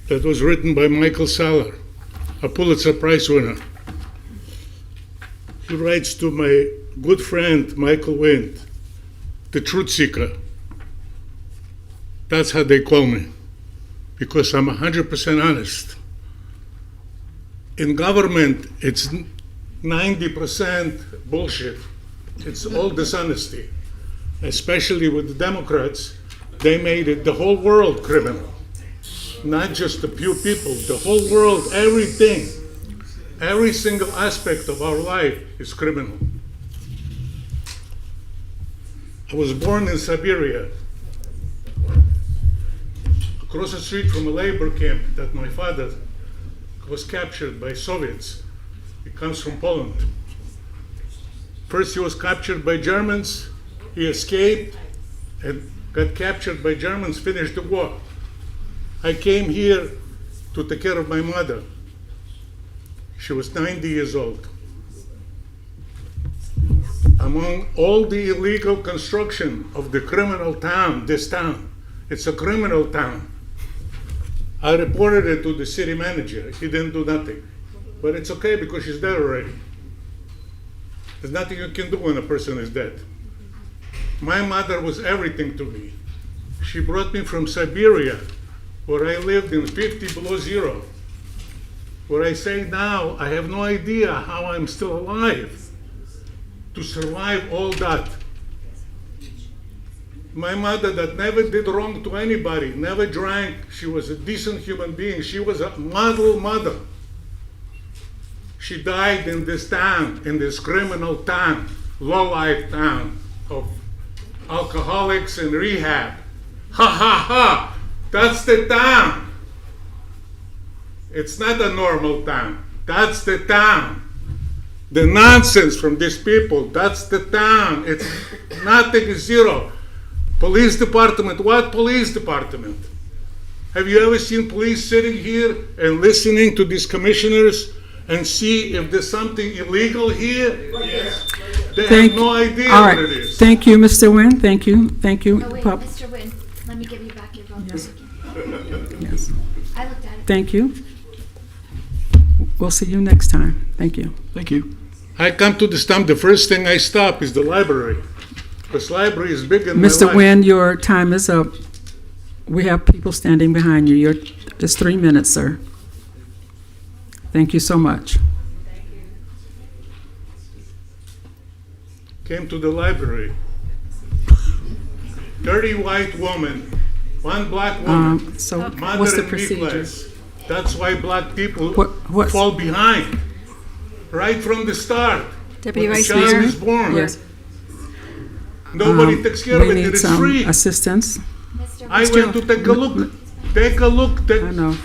S17: that was written by Michael Saller, a Pulitzer Prize winner. He writes to my good friend Michael Wendt, the truth seeker. That's how they call me, because I'm 100% honest. In government, it's 90% bullshit. It's all dishonesty. Especially with the Democrats, they made it the whole world criminal. Not just a few people, the whole world, everything. Every single aspect of our life is criminal. I was born in Siberia, across the street from a labor camp that my father was captured by Soviets. He comes from Poland. First he was captured by Germans. He escaped and got captured by Germans, finished the war. I came here to take care of my mother. She was 90 years old. Among all the illegal construction of the criminal town, this town, it's a criminal town. I reported it to the city manager. He didn't do nothing. But it's okay because she's dead already. There's nothing you can do when a person is dead. My mother was everything to me. She brought me from Siberia, where I lived in 50 below zero, where I say now, I have no idea how I'm still alive. to survive all that. My mother that never did wrong to anybody, never drank. She was a decent human being. She was a model mother. She died in this town, in this criminal town, low-life town of alcoholics and rehab. Ha ha ha! That's the town. It's not a normal town. That's the town. The nonsense from these people, that's the town. It's nothing is zero. Police department, what police department? Have you ever seen police sitting here and listening to these commissioners and see if there's something illegal here? Yes. They have no idea
S13: All
S17: what
S13: right.
S17: it is.
S13: Thank you, Mr. Nguyen. Thank you. Thank you.
S4: Oh, wait,
S13: Pub-
S4: Mr. Nguyen, let me give you back your vote.
S13: Yes.
S4: Yes. I looked at it.
S13: Thank you. We'll see you next time. Thank you.
S3: Thank you.
S17: I come to this town, the first thing I stop is the library. This library is big in my
S13: Mr.
S17: life.
S13: Nguyen, your time is up. We have people standing behind you. You're just 3 minutes, sir. Thank you so much.
S17: Came to the library. 30 white women, 1 black woman.
S13: So
S17: mother
S13: what's the
S17: and me
S13: procedure?
S17: class. That's why black people
S13: what's-
S17: fall behind. Right from the start.
S5: Deputy
S17: When the
S5: Vice
S17: child
S5: Mayor?
S17: is born.
S13: Yes.
S17: Nobody takes care of
S13: We
S17: it.
S13: need
S17: It is
S13: some
S17: free.
S13: assistance.
S17: I went to take a look. Take a look.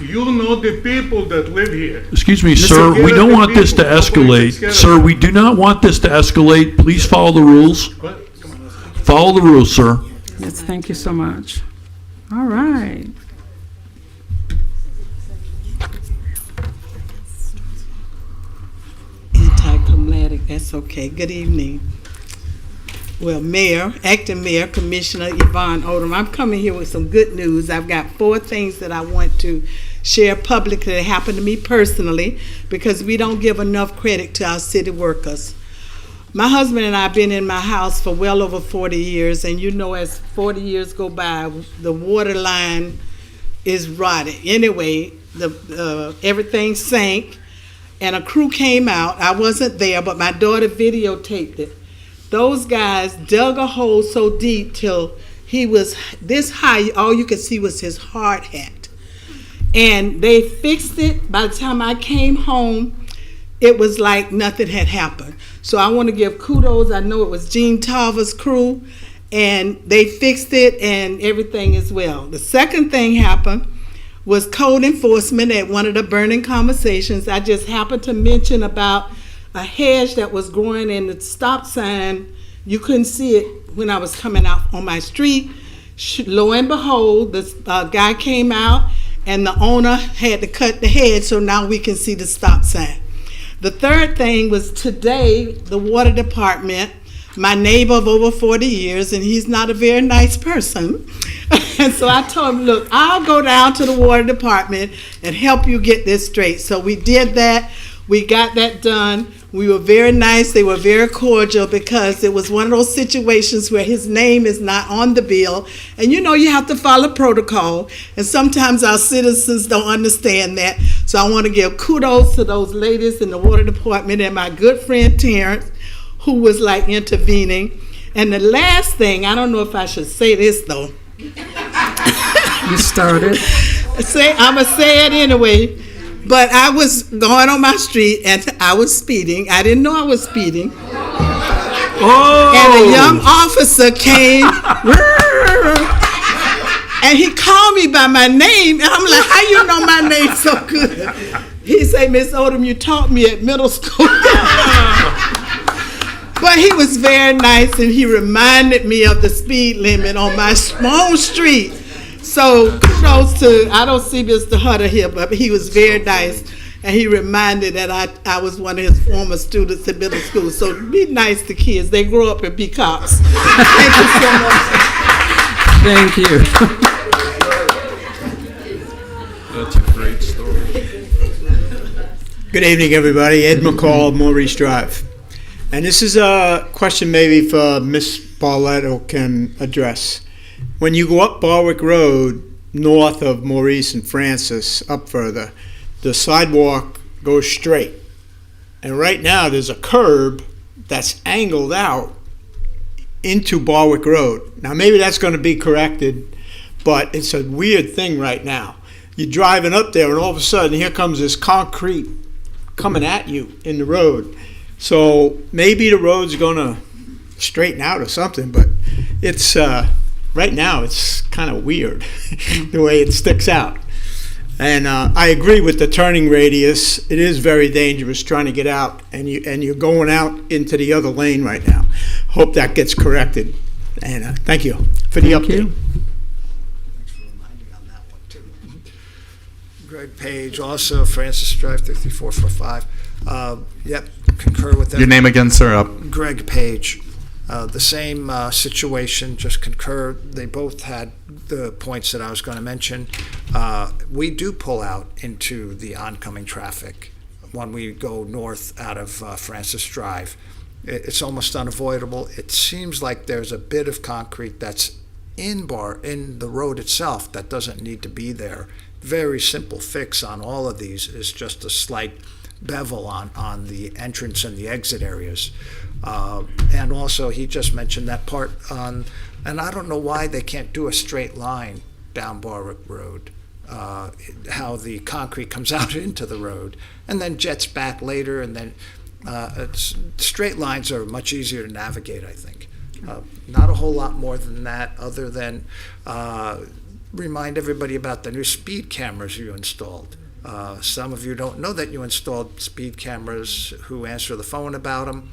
S17: You know the people that live here.
S3: Excuse me,
S17: Mr.
S3: sir, we
S17: Get
S3: don't
S17: the
S3: want this to
S17: people. Nobody takes care
S3: escalate.
S17: of
S3: Sir,
S17: it.
S3: we do not want this to escalate. Please follow the rules. Follow the rules, sir.
S13: Yes, thank you so much. All right.
S18: Anticlimactic, that's okay. Good evening. Well, Mayor, Acting Mayor, Commissioner Yvonne Odom, I'm coming here with some good news. I've got 4 things that I want to share publicly that happened to me personally because we don't give enough credit to our city workers. My husband and I have been in my house for well over 40 years, and you know as 40 years go by, the water line is rotted. Anyway, everything sank, and a crew came out. I wasn't there, but my daughter videotaped it. Those guys dug a hole so deep till he was this high, all you could see was his hard hat. And they fixed it. By the time I came home, it was like nothing had happened. So I want to give kudos. I know it was Gene Tarver's crew, and they fixed it, and everything is well. The second thing happened was code enforcement at one of the burning conversations. I just happened to mention about a hedge that was growing in the stop sign. You couldn't see it when I was coming out on my street. Lo and behold, this guy came out, and the owner had to cut the hedge, so now we can see the stop sign. The third thing was today, the water department, my neighbor of over 40 years, and he's not a very nice person. And so I told him, look, I'll go down to the water department and help you get this straight. So we did that. We got that done. We were very nice. They were very cordial because it was one of those situations where his name is not on the bill. And you know you have to follow protocol. And sometimes our citizens don't understand that. So I want to give kudos to those ladies in the water department and my good friend Terrence, who was like intervening. And the last thing, I don't know if I should say this though.
S13: You started.
S18: I'm going to say it anyway. But I was going on my street and I was speeding. I didn't know I was speeding.
S3: Oh!
S18: And a young officer came and he called me by my name. And I'm like, how you know my name so good? He said, Miss Odom, you taught me at middle school. But he was very nice and he reminded me of the speed limit on my own street. So kudos to, I don't see Mr. Hutter here, but he was very nice. And he reminded that I was one of his former students at middle school. So be nice to kids. They grow up and be cops. Thank you so much.
S13: Thank you.
S3: That's a great story.
S19: Good evening, everybody. Ed McCall, Maurice Drive. And this is a question maybe for Ms. Barletto can address. When you go up Barwick Road, north of Maurice and Francis, up further, the sidewalk goes straight. And right now there's a curb that's angled out into Barwick Road. Now, maybe that's going to be corrected, but it's a weird thing right now. You're driving up there, and all of a sudden, here comes this concrete coming at you in the road. So maybe the road's going to straighten out or something, but it's right now it's kind of weird the way it sticks out. And I agree with the turning radius. It is very dangerous trying to get out, and you're going out into the other lane right now. Hope that gets corrected. And thank you for the update.
S20: Greg Page, also Francis Drive 3445. Yep, concur with them.
S6: Your name again, sir?
S20: Greg Page. The same situation, just concur. They both had the points that I was going to mention. We do pull out into the oncoming traffic when we go north out of Francis Drive. It's almost unavoidable. It seems like there's a bit of concrete that's in the road itself that doesn't need to be there. Very simple fix on all of these is just a slight bevel on the entrance and the exit areas. And also, he just mentioned that part on, and I don't know why they can't do a straight line down Barwick Road, how the concrete comes out into the road and then jets back later, and then straight lines are much easier to navigate, I think. Not a whole lot more than that, other than remind everybody about the new speed cameras you installed. Some of you don't know that you installed speed cameras who answer the phone about them.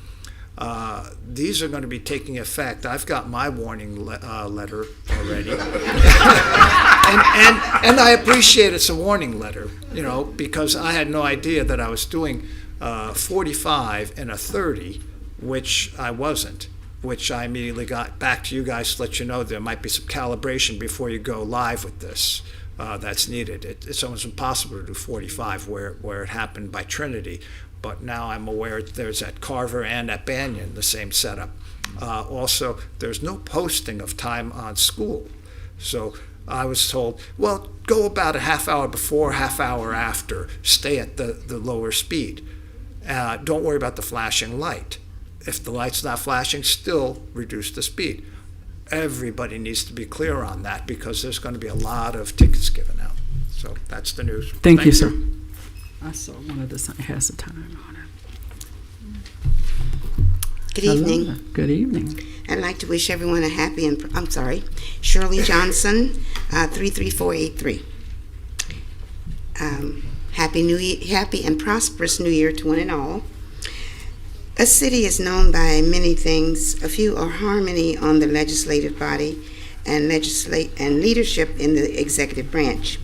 S20: These are going to be taking effect. I've got my warning letter already. and I appreciate it's a warning letter, because I had no idea that I was doing 45 and a 30, which I wasn't, which I immediately got back to you guys to let you know there might be some calibration before you go live with this. That's needed. It's almost impossible to do 45 where it happened by Trinity. But now I'm aware there's at Carver and at Banyan the same setup. Also, there's no posting of time on school. So I was told, well, go about a half hour before, half hour after. Stay at the lower speed. Don't worry about the flashing light. If the light's not flashing, still reduce the speed. Everybody needs to be clear on that because there's going to be a lot of tickets given out. So that's the news.
S13: Thank you, sir. I saw one of the signs has the time on it.
S21: Good evening.
S13: Good evening.
S21: I'd like to wish everyone a happy and, Shirley Johnson, 33483. Happy and prosperous New Year to one and all. A city is known by many things. A few are harmony on the legislative body and leadership in the executive branch.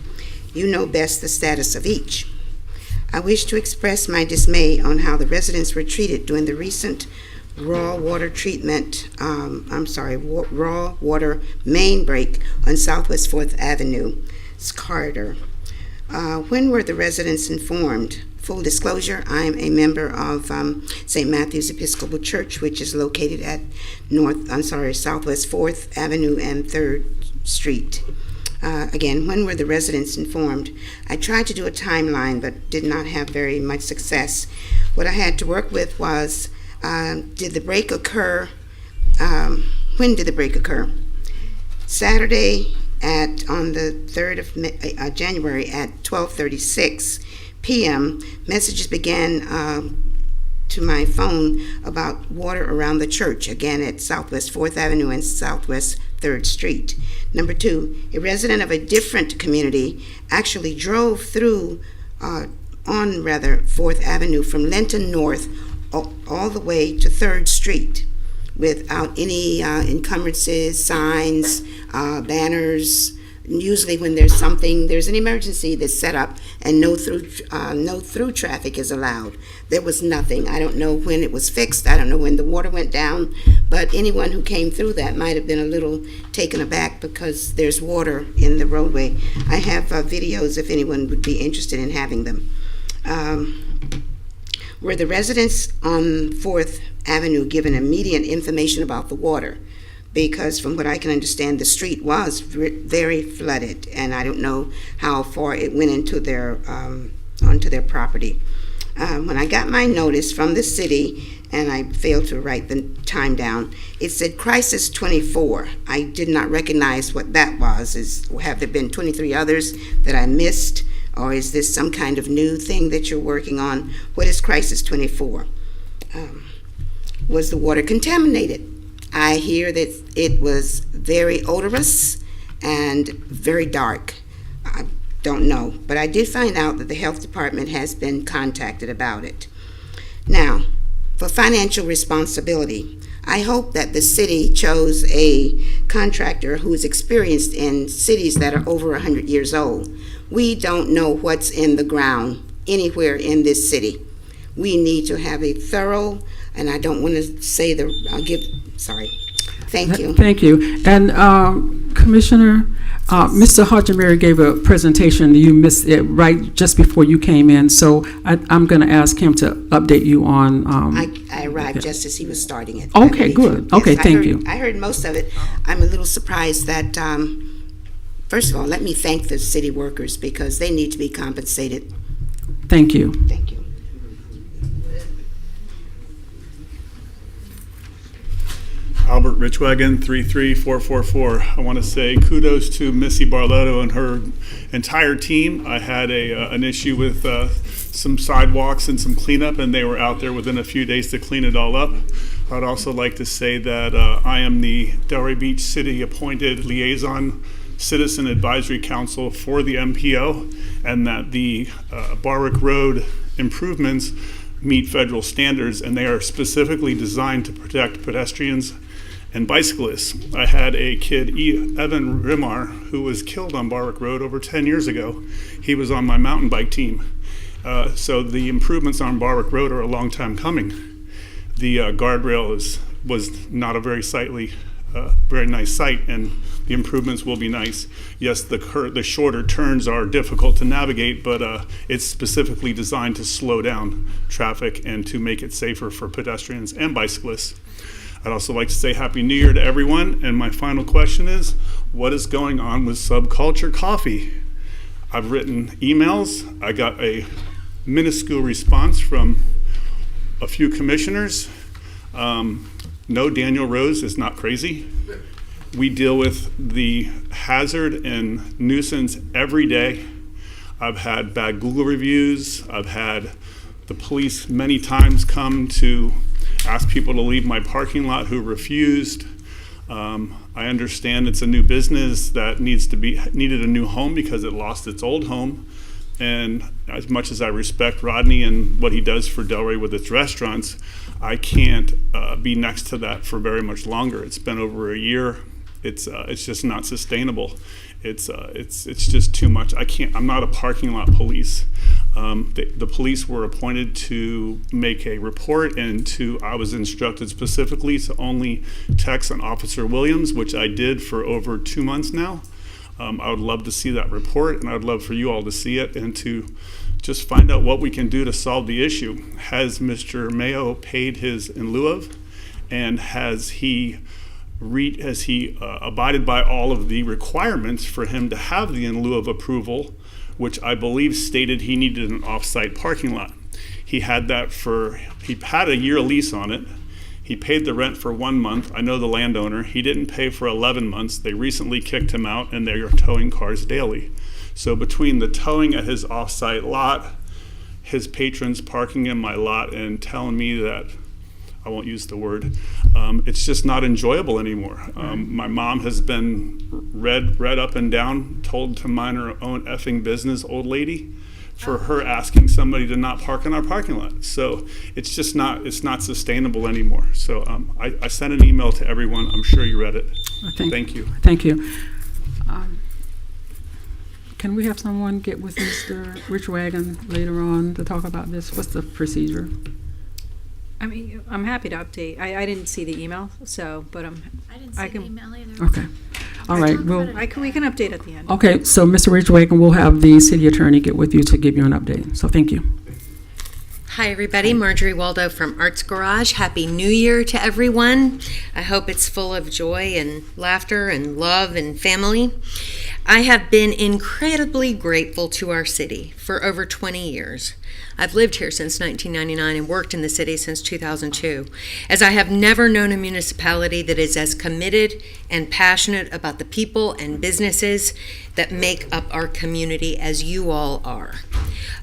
S21: You know best the status of each. I wish to express my dismay on how the residents were treated during the recent raw water main break on Southwest 4th Avenue corridor. When were the residents informed? Full disclosure, I'm a member of St. Matthew's Episcopal Church, which is located at Southwest 4th Avenue and 3rd Street. Again, when were the residents informed? I tried to do a timeline, but did not have very much success. What I had to work with was, did the break occur? When did the break occur? Saturday on the 3rd of January at 12:36 p.m., messages began to my phone about water around the church, again at Southwest 4th Avenue and Southwest 3rd Street. Number 2, a resident of a different community actually drove through on 4th Avenue from Linton North all the way to 3rd Street without any encumbrances, signs, banners. Usually when there's an emergency that's set up and no through traffic is allowed. There was nothing. I don't know when it was fixed. I don't know when the water went down, but anyone who came through that might have been a little taken aback because there's water in the roadway. I have videos if anyone would be interested in having them. Were the residents on 4th Avenue given immediate information about the water? Because from what I can understand, the street was very flooded, and I don't know how far it went into onto their property. When I got my notice from the city, and I failed to write the time down, it said Crisis 24. I did not recognize what that was. Have there been 23 others that I missed, or is this some kind of new thing that you're working on? What is Crisis 24? Was the water contaminated? I hear that it was very odorous and very dark. I don't know, but I did find out that the health department has been contacted about it. Now, for financial responsibility, I hope that the city chose a contractor who is experienced in cities that are over 100 years old. We don't know what's in the ground anywhere in this city. We need to have a thorough, and I don't want to say thank you.
S13: Thank you. And Commissioner, Mr. Hajimiri gave a presentation. You missed it right just before you came in, so I'm going to ask him to update you on.
S21: I arrived just as he was starting it.
S13: Okay, good.
S21: Yes,
S13: okay, thank you.
S21: I heard most of it. I'm a little surprised that, first of all, let me thank the city workers because they need to be compensated.
S13: Thank you.
S21: Thank you.
S2: Albert Richwagon, 33444. I want to say kudos to Missy Barletto and her entire team. I had an issue with some sidewalks and some cleanup, and they were out there within a few days to clean it all up. I'd also like to say that I am the Delray Beach City appointed liaison Citizen Advisory Council for the MPO, and that the Barwick Road improvements meet federal standards, and they are specifically designed to protect pedestrians and bicyclists. I had a kid, Evan Rimar, who was killed on Barwick Road over 10 years ago. He was on my mountain bike team. So the improvements on Barwick Road are a long time coming. The guardrail was not a very very nice site, and the improvements will be nice. Yes, the shorter turns are difficult to navigate, but it's specifically designed to slow down traffic and to make it safer for pedestrians and bicyclists. I'd also like to say Happy New Year to everyone, and my final question is, what is going on with Subculture Coffee? I've written emails. I got a minuscule response from a few commissioners. No, Daniel Rose is not crazy. We deal with the hazard and nuisance every day. I've had bad Google reviews. I've had the police many times come to ask people to leave my parking lot who refused. I understand it's a new business that needed a new home because it lost its old home. And as much as I respect Rodney and what he does for Delray with its restaurants, I can't be next to that for very much longer. It's been over a year. It's just not sustainable. It's just too much. I'm not a parking lot police. The police were appointed to make a report, and I was instructed specifically to only text on Officer Williams, which I did for over 2 months now. I would love to see that report, and I would love for you all to see it and to just find out what we can do to solve the issue. Has Mr. Mayo paid his in lieu of, and has he abided by all of the requirements for him to have the in lieu of approval, which I believe stated he needed an off-site parking lot. He had a year lease on it. He paid the rent for 1 month. I know the landowner. He didn't pay for 11 months. They recently kicked him out, and they are towing cars daily. So between the towing at his off-site lot, his patrons parking in my lot, and telling me that, I won't use the word, it's just not enjoyable anymore. My mom has been read up and down, told to mind her own effing business, old lady, for her asking somebody to not park in our parking lot. So it's just not sustainable anymore. So I sent an email to everyone. I'm sure you read it. Thank you.
S13: Thank you. Can we have someone get with Mr. Richwagon later on to talk about this? What's the procedure?
S5: I mean, I'm happy to update. I didn't see the email, but
S4: I didn't see the email either.
S13: Okay. All right.
S5: We can update at the end.
S13: Okay. So, Mr. Richwagon, we'll have the city attorney get with you to give you an update. So, thank you.
S22: Hi, everybody. Marjorie Waldo from Arts Garage. Happy New Year to everyone. I hope it's full of joy and laughter and love and family. I have been incredibly grateful to our city for over 20 years. I've lived here since 1999 and worked in the city since 2002, as I have never known a municipality that is as committed and passionate about the people and businesses that make up our community as you all are.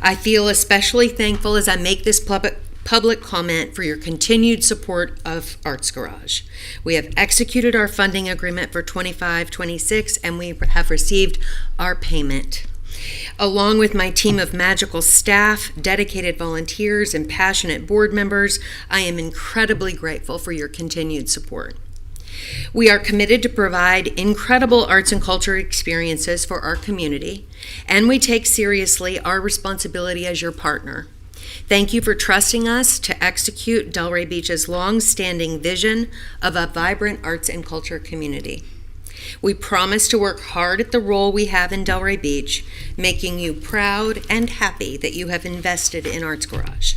S22: I feel especially thankful as I make this public comment for your continued support of Arts Garage. We have executed our funding agreement for 25-26 and we have received our payment. Along with my team of magical staff, dedicated volunteers, and passionate board members, I am incredibly grateful for your continued support. We are committed to provide incredible arts and culture experiences for our community, and we take seriously our responsibility as your partner. Thank you for trusting us to execute Delray Beach's long-standing vision of a vibrant arts and culture community. We promise to work hard at the role we have in Delray Beach, making you proud and happy that you have invested in Arts Garage.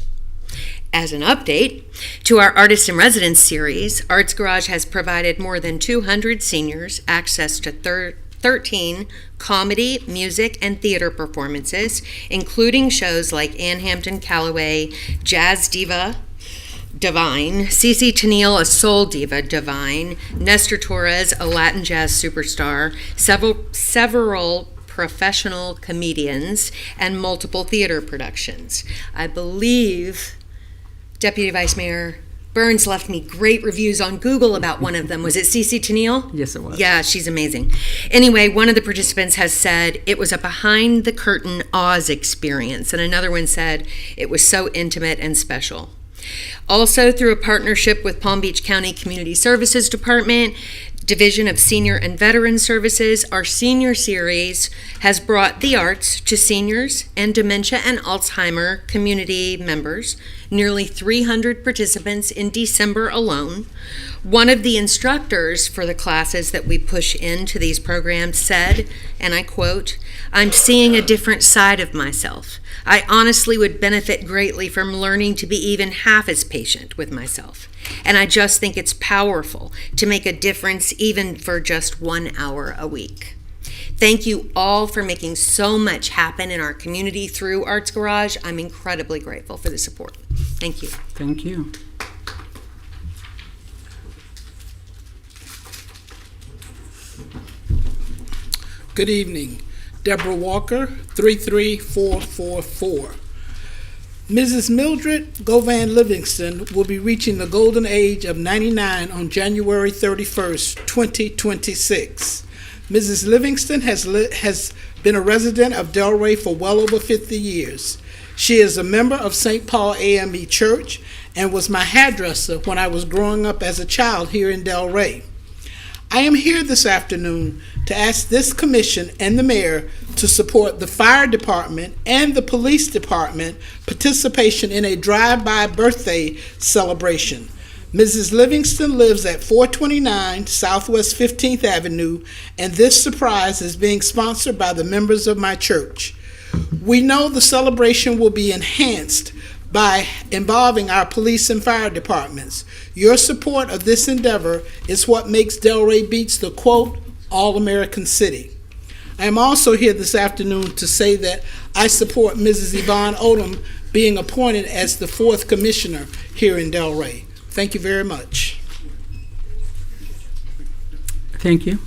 S22: As an update to our Artist in Residence series, Arts Garage has provided more than 200 seniors access to 13 comedy, music, and theater performances, including shows like Ann Hampton Callaway, Jazz Diva Divine, Cece Tennille, a soul diva divine, Nestor Torres, a Latin jazz superstar, several professional comedians, and multiple theater productions. I believe Deputy Vice Mayor Burns left me great reviews on Google about one of them. Was it Cece Tennille?
S13: Yes, it was.
S22: Yeah, she's amazing. Anyway, one of the participants has said it was a behind-the-curtain Oz experience, and another one said it was so intimate and special. Also, through a partnership with Palm Beach County Community Services Department, Division of Senior and Veteran Services, our senior series has brought the arts to seniors and dementia and Alzheimer community members, nearly 300 participants in December alone. One of the instructors for the classes that we push into these programs said, and I quote, "I'm seeing a different side of myself. I honestly would benefit greatly from learning to be even half as patient with myself. And I just think it's powerful to make a difference even for just 1 hour a week." Thank you all for making so much happen in our community through Arts Garage. I'm incredibly grateful for the support. Thank you.
S13: Thank you.
S7: Good evening. Deborah Walker, 33444. Mrs. Mildred Govan Livingston will be reaching the golden age of 99 on January 31st, 2026. Mrs. Livingston has been a resident of Delray for well over 50 years. She is a member of St. Paul AME Church and was my hairdresser when I was growing up as a child here in Delray. I am here this afternoon to ask this commission and the mayor to support the fire department and the police department participation in a drive-by birthday celebration. Mrs. Livingston lives at 429 Southwest 15th Avenue, and this surprise is being sponsored by the members of my church. We know the celebration will be enhanced by involving our police and fire departments. Your support of this endeavor is what makes Delray Beach the, quote, all-American city. I am also here this afternoon to say that I support Mrs. Yvonne Odom being appointed as the 4th commissioner here in Delray. Thank you very much.
S13: Thank you.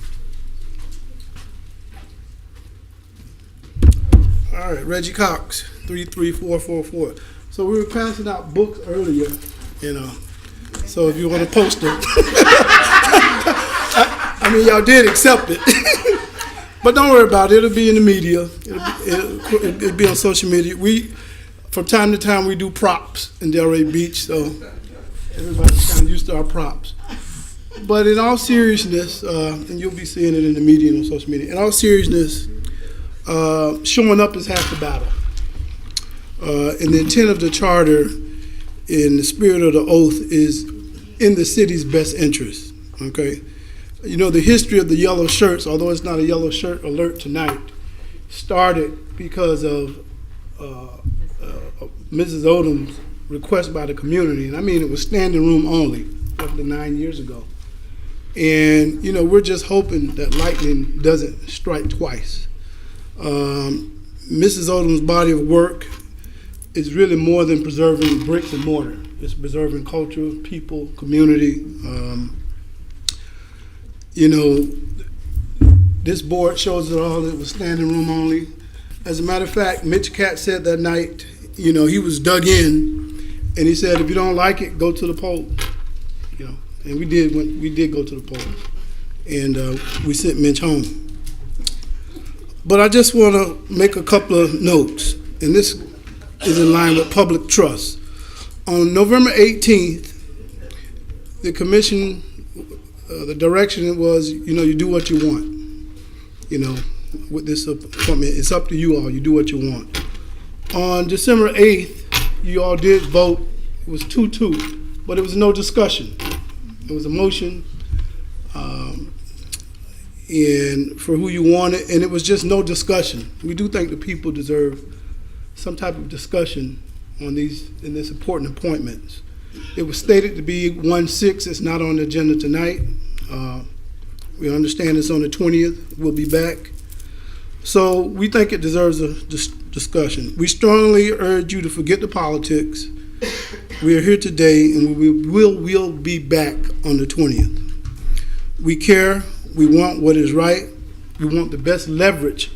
S10: All right, Reggie Cox, 33444. So we were passing out books earlier, so if you want to post them. I mean, y'all did accept it. But don't worry about it. It'll be in the media. It'll be on social media. From time to time, we do props in Delray Beach, so everybody's kind of used to our props. But in all seriousness, and you'll be seeing it in the media and on social media, in all seriousness, showing up is half the battle. And the intent of the charter, in the spirit of the oath, is in the city's best interest, okay? You know, the history of the yellow shirts, although it's not a yellow shirt alert tonight, started because of Mrs. Odom's request by the community. And I mean, it was standing room only, roughly 9 years ago. And, you know, we're just hoping that lightning doesn't strike twice. Mrs. Odom's body of work is really more than preserving bricks and mortar. It's preserving culture, people, community. You know, this board shows it all. It was standing room only. As a matter of fact, Mitch Katz said that night, you know, he was dug in, and he said, if you don't like it, go to the polls. You know, and we did go to the polls, and we sent Mitch home. But I just want to make a couple of notes, and this is in line with public trust. On November 18th, the commission, the direction was, you know, you do what you want. You know, with this appointment, it's up to you all. You do what you want. On December 8th, you all did vote. It was 2-2, but it was no discussion. It was a motion and for who you wanted, and it was just no discussion. We do think the people deserve some type of discussion on these in this important appointments. It was stated to be 1-6. It's not on the agenda tonight. We understand it's on the 20th. We'll be back. So we think it deserves a discussion. We strongly urge you to forget the politics. We are here today, and we will be back on the 20th. We care. We want what is right. We want the best leverage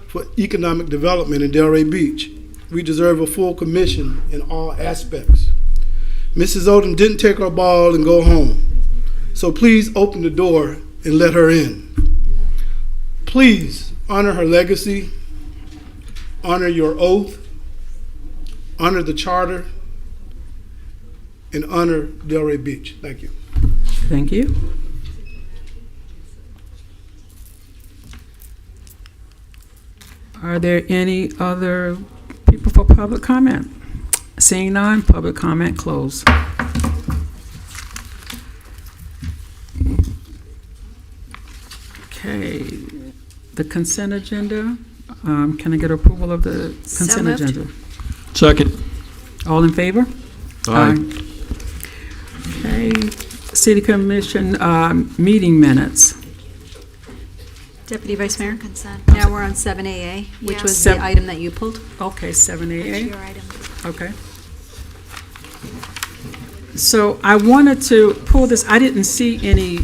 S10: for economic development in Delray Beach. We deserve a full commission in all aspects. Mrs. Odom didn't take her ball and go home. So please open the door and let her in. Please honor her legacy, honor your oath, honor the charter, and honor Delray Beach. Thank you.
S13: Thank you. Are there any other people for public comment? Seeing none, public comment closed. Okay, the consent agenda. Can I get approval of the consent
S4: moved.
S13: agenda?
S3: Second.
S13: All in favor?
S3: Aye.
S13: Okay, City Commission meeting minutes.
S5: Deputy Vice Mayor?
S4: Consent.
S5: Now we're on 7AA, which
S4: Yeah.
S5: was the item that you pulled.
S13: Okay, 7AA.
S4: That's your item.
S13: Okay. So I wanted to pull this, I didn't see any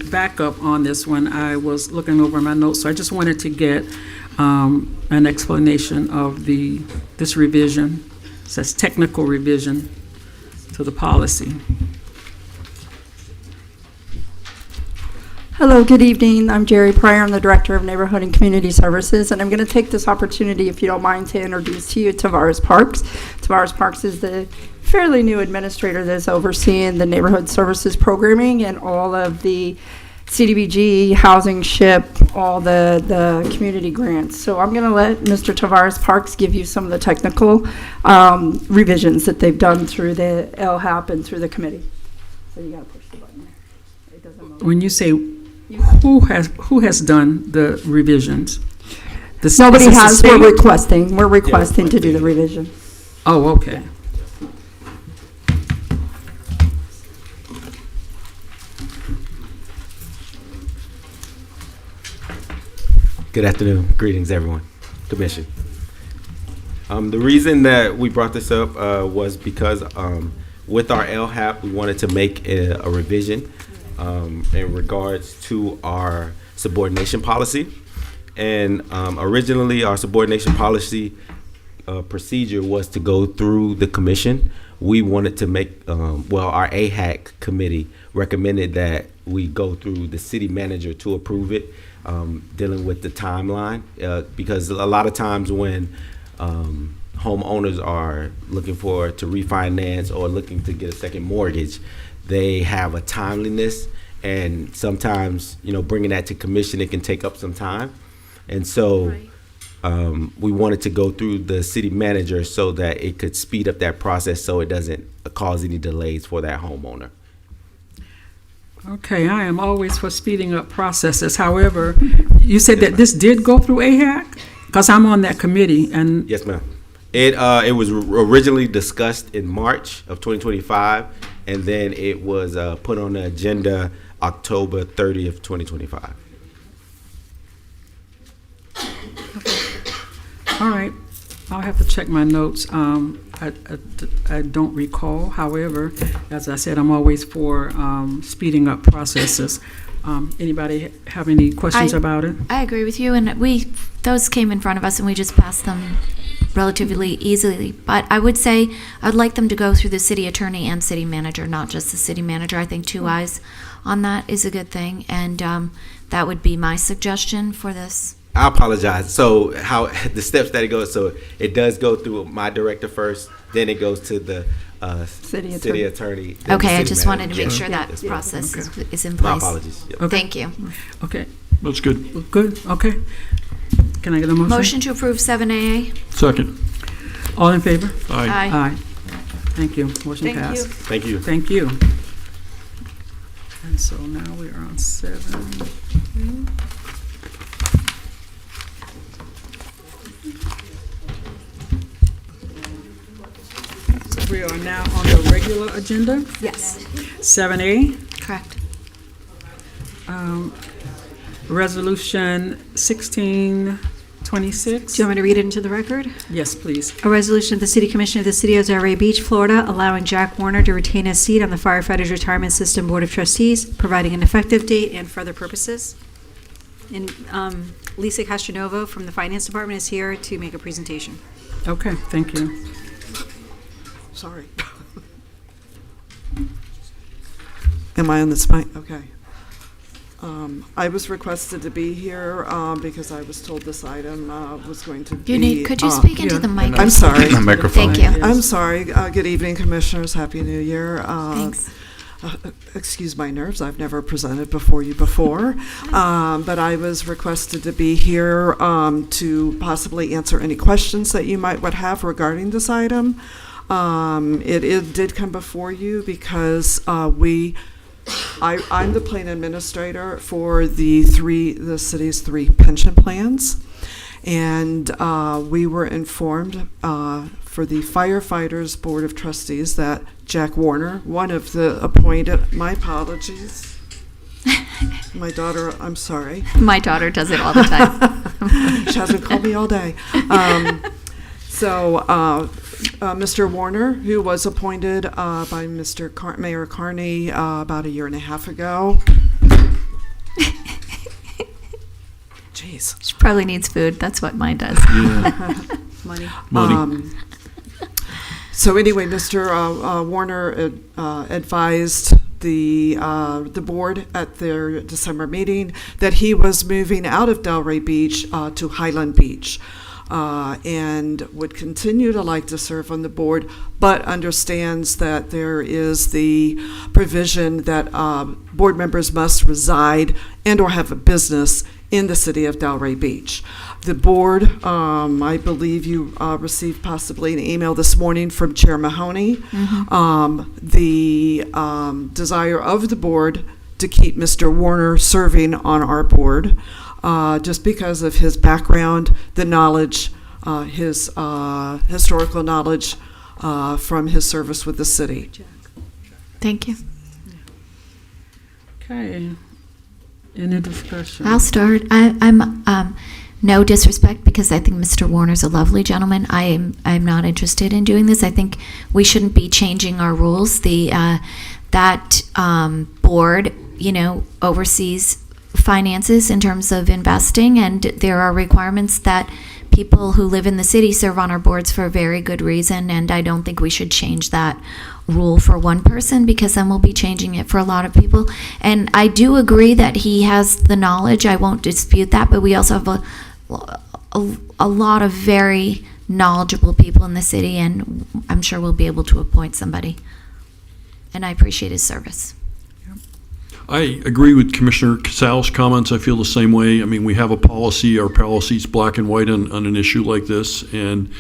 S13: backup on this when I was looking over my notes, so I just wanted to get an explanation of this revision. It says technical revision to the policy.
S8: Hello, good evening. I'm Jerry Pryor. I'm the Director of Neighborhood and Community Services, and I'm going to take this opportunity, if you don't mind, to introduce to you Tavares Parks. Tavares Parks is the fairly new administrator that's overseeing the neighborhood services programming and all of the CDBG, housing, SHIP, all the community grants. So I'm going to let Mr. Tavares Parks give you some of the technical revisions that they've done through the LHAP and through the committee. So you got to push the button there. It doesn't move.
S13: When you say who has done the revisions?
S8: Nobody
S13: is this the
S8: has.
S13: state?
S8: We're requesting to do the revision.
S13: Oh, okay.
S11: Good afternoon. Greetings, everyone. Commission. The reason that we brought this up was because with our LHAP, we wanted to make a revision in regards to our subordination policy. And originally, our subordination policy procedure was to go through the commission. We wanted to make, our AHAC committee recommended that we go through the city manager to approve it. Dealing with the timeline, because a lot of times when homeowners are looking to refinance or looking to get a second mortgage, they have a timeliness, and sometimes bringing that to commission, it can take up some time, and so we wanted to go through the city manager so that it could speed up that process so it doesn't cause any delays for that homeowner.
S13: Okay, I am always for speeding up processes. However, you said that this did go through AHAC? Because I'm on that committee, and
S11: Yes, ma'am. It was originally discussed in March of 2025, and then it was put on the agenda October 30th, 2025.
S13: All right, I'll have to check my notes. I don't recall. However, as I said, I'm always for speeding up processes. Anybody have any questions about it?
S4: I agree with you, and those came in front of us, and we just passed them relatively easily. But I would say I'd like them to go through the city attorney and city manager, not just the city manager. I think two eyes on that is a good thing, and that would be my suggestion for this.
S11: I apologize. So how the steps that it goes, so it does go through my director first, then it goes to the city attorney. then the
S4: Okay, I
S11: city
S4: just wanted to
S11: manager.
S4: make sure that
S11: Yes, ma'am.
S4: process is in
S11: My
S4: place.
S11: apologies. Yep.
S13: Okay.
S4: Thank you.
S13: Okay,
S3: That's good.
S13: good, okay. Can I get a motion?
S4: Motion to approve 7AA.
S3: Second.
S13: All in favor?
S3: Aye.
S13: Aye. Thank you. Motion
S4: Thank
S13: passed.
S4: you.
S11: Thank you.
S13: Thank you. And so now we are on 7. We are now on the regular agenda,
S4: Yes.
S13: 7A.
S4: Correct.
S13: Resolution 1626.
S5: Do you want me to read it into the record?
S13: Yes, please.
S5: A resolution of the City Commission of the City of Delray Beach, Florida, allowing Jack Warner to retain his seat on the Firefighters Retirement System Board of Trustees, providing an effective date and further purposes. And Lisa Castronova from the Finance Department is here to make a presentation.
S13: Okay, thank you.
S1: Sorry. Am I on this mic? Okay. I was requested to be here because I was told this item was going to be.
S4: Could you speak into the mic?
S1: I'm sorry.
S6: The microphone.
S4: Thank you.
S1: I'm sorry. Good evening, Commissioners. Happy New Year.
S4: Thanks.
S1: Excuse my nerves. I've never presented before you before. But I was requested to be here to possibly answer any questions that you would have regarding this item. It did come before you because I'm the plan administrator for the city's 3 pension plans. And we were informed for the Firefighters Board of Trustees that Jack Warner, one of the appointed, my apologies. My daughter, I'm sorry.
S4: My daughter does it all the time.
S1: She hasn't called me all day. Mr. Warner, who was appointed by Mayor Carney about 1.5 years ago. Jeez.
S4: She probably needs food. That's what mine does.
S3: Yeah.
S1: Money. So anyway, Mr. Warner advised the board at their December meeting that he was moving out of Delray Beach to Highland Beach. And would continue to like to serve on the board, but understands that there is the provision that board members must reside and or have a business in the city of Delray Beach. The board, I believe you received possibly an email this morning from Chair Mahoney. The desire of the board to keep Mr. Warner serving on our board. Just because of his background, the knowledge, his historical knowledge from his service with the city.
S4: Thank you.
S13: Okay. Any discussion?
S4: I'll start. I'm no disrespect because I think Mr. Warner's a lovely gentleman. I'm not interested in doing this. I think we shouldn't be changing our rules. That board, oversees finances in terms of investing, and there are requirements that people who live in the city serve on our boards for a very good reason, and I don't think we should change that rule for one person because then we'll be changing it for a lot of people. And I do agree that he has the knowledge. I won't dispute that, but we also have a lot of very knowledgeable people in the city, and I'm sure we'll be able to appoint somebody. And I appreciate his service.
S3: I agree with Commissioner Casal's comments. I feel the same way. I mean, we have a policy. Our policy's black and white on an issue like this, and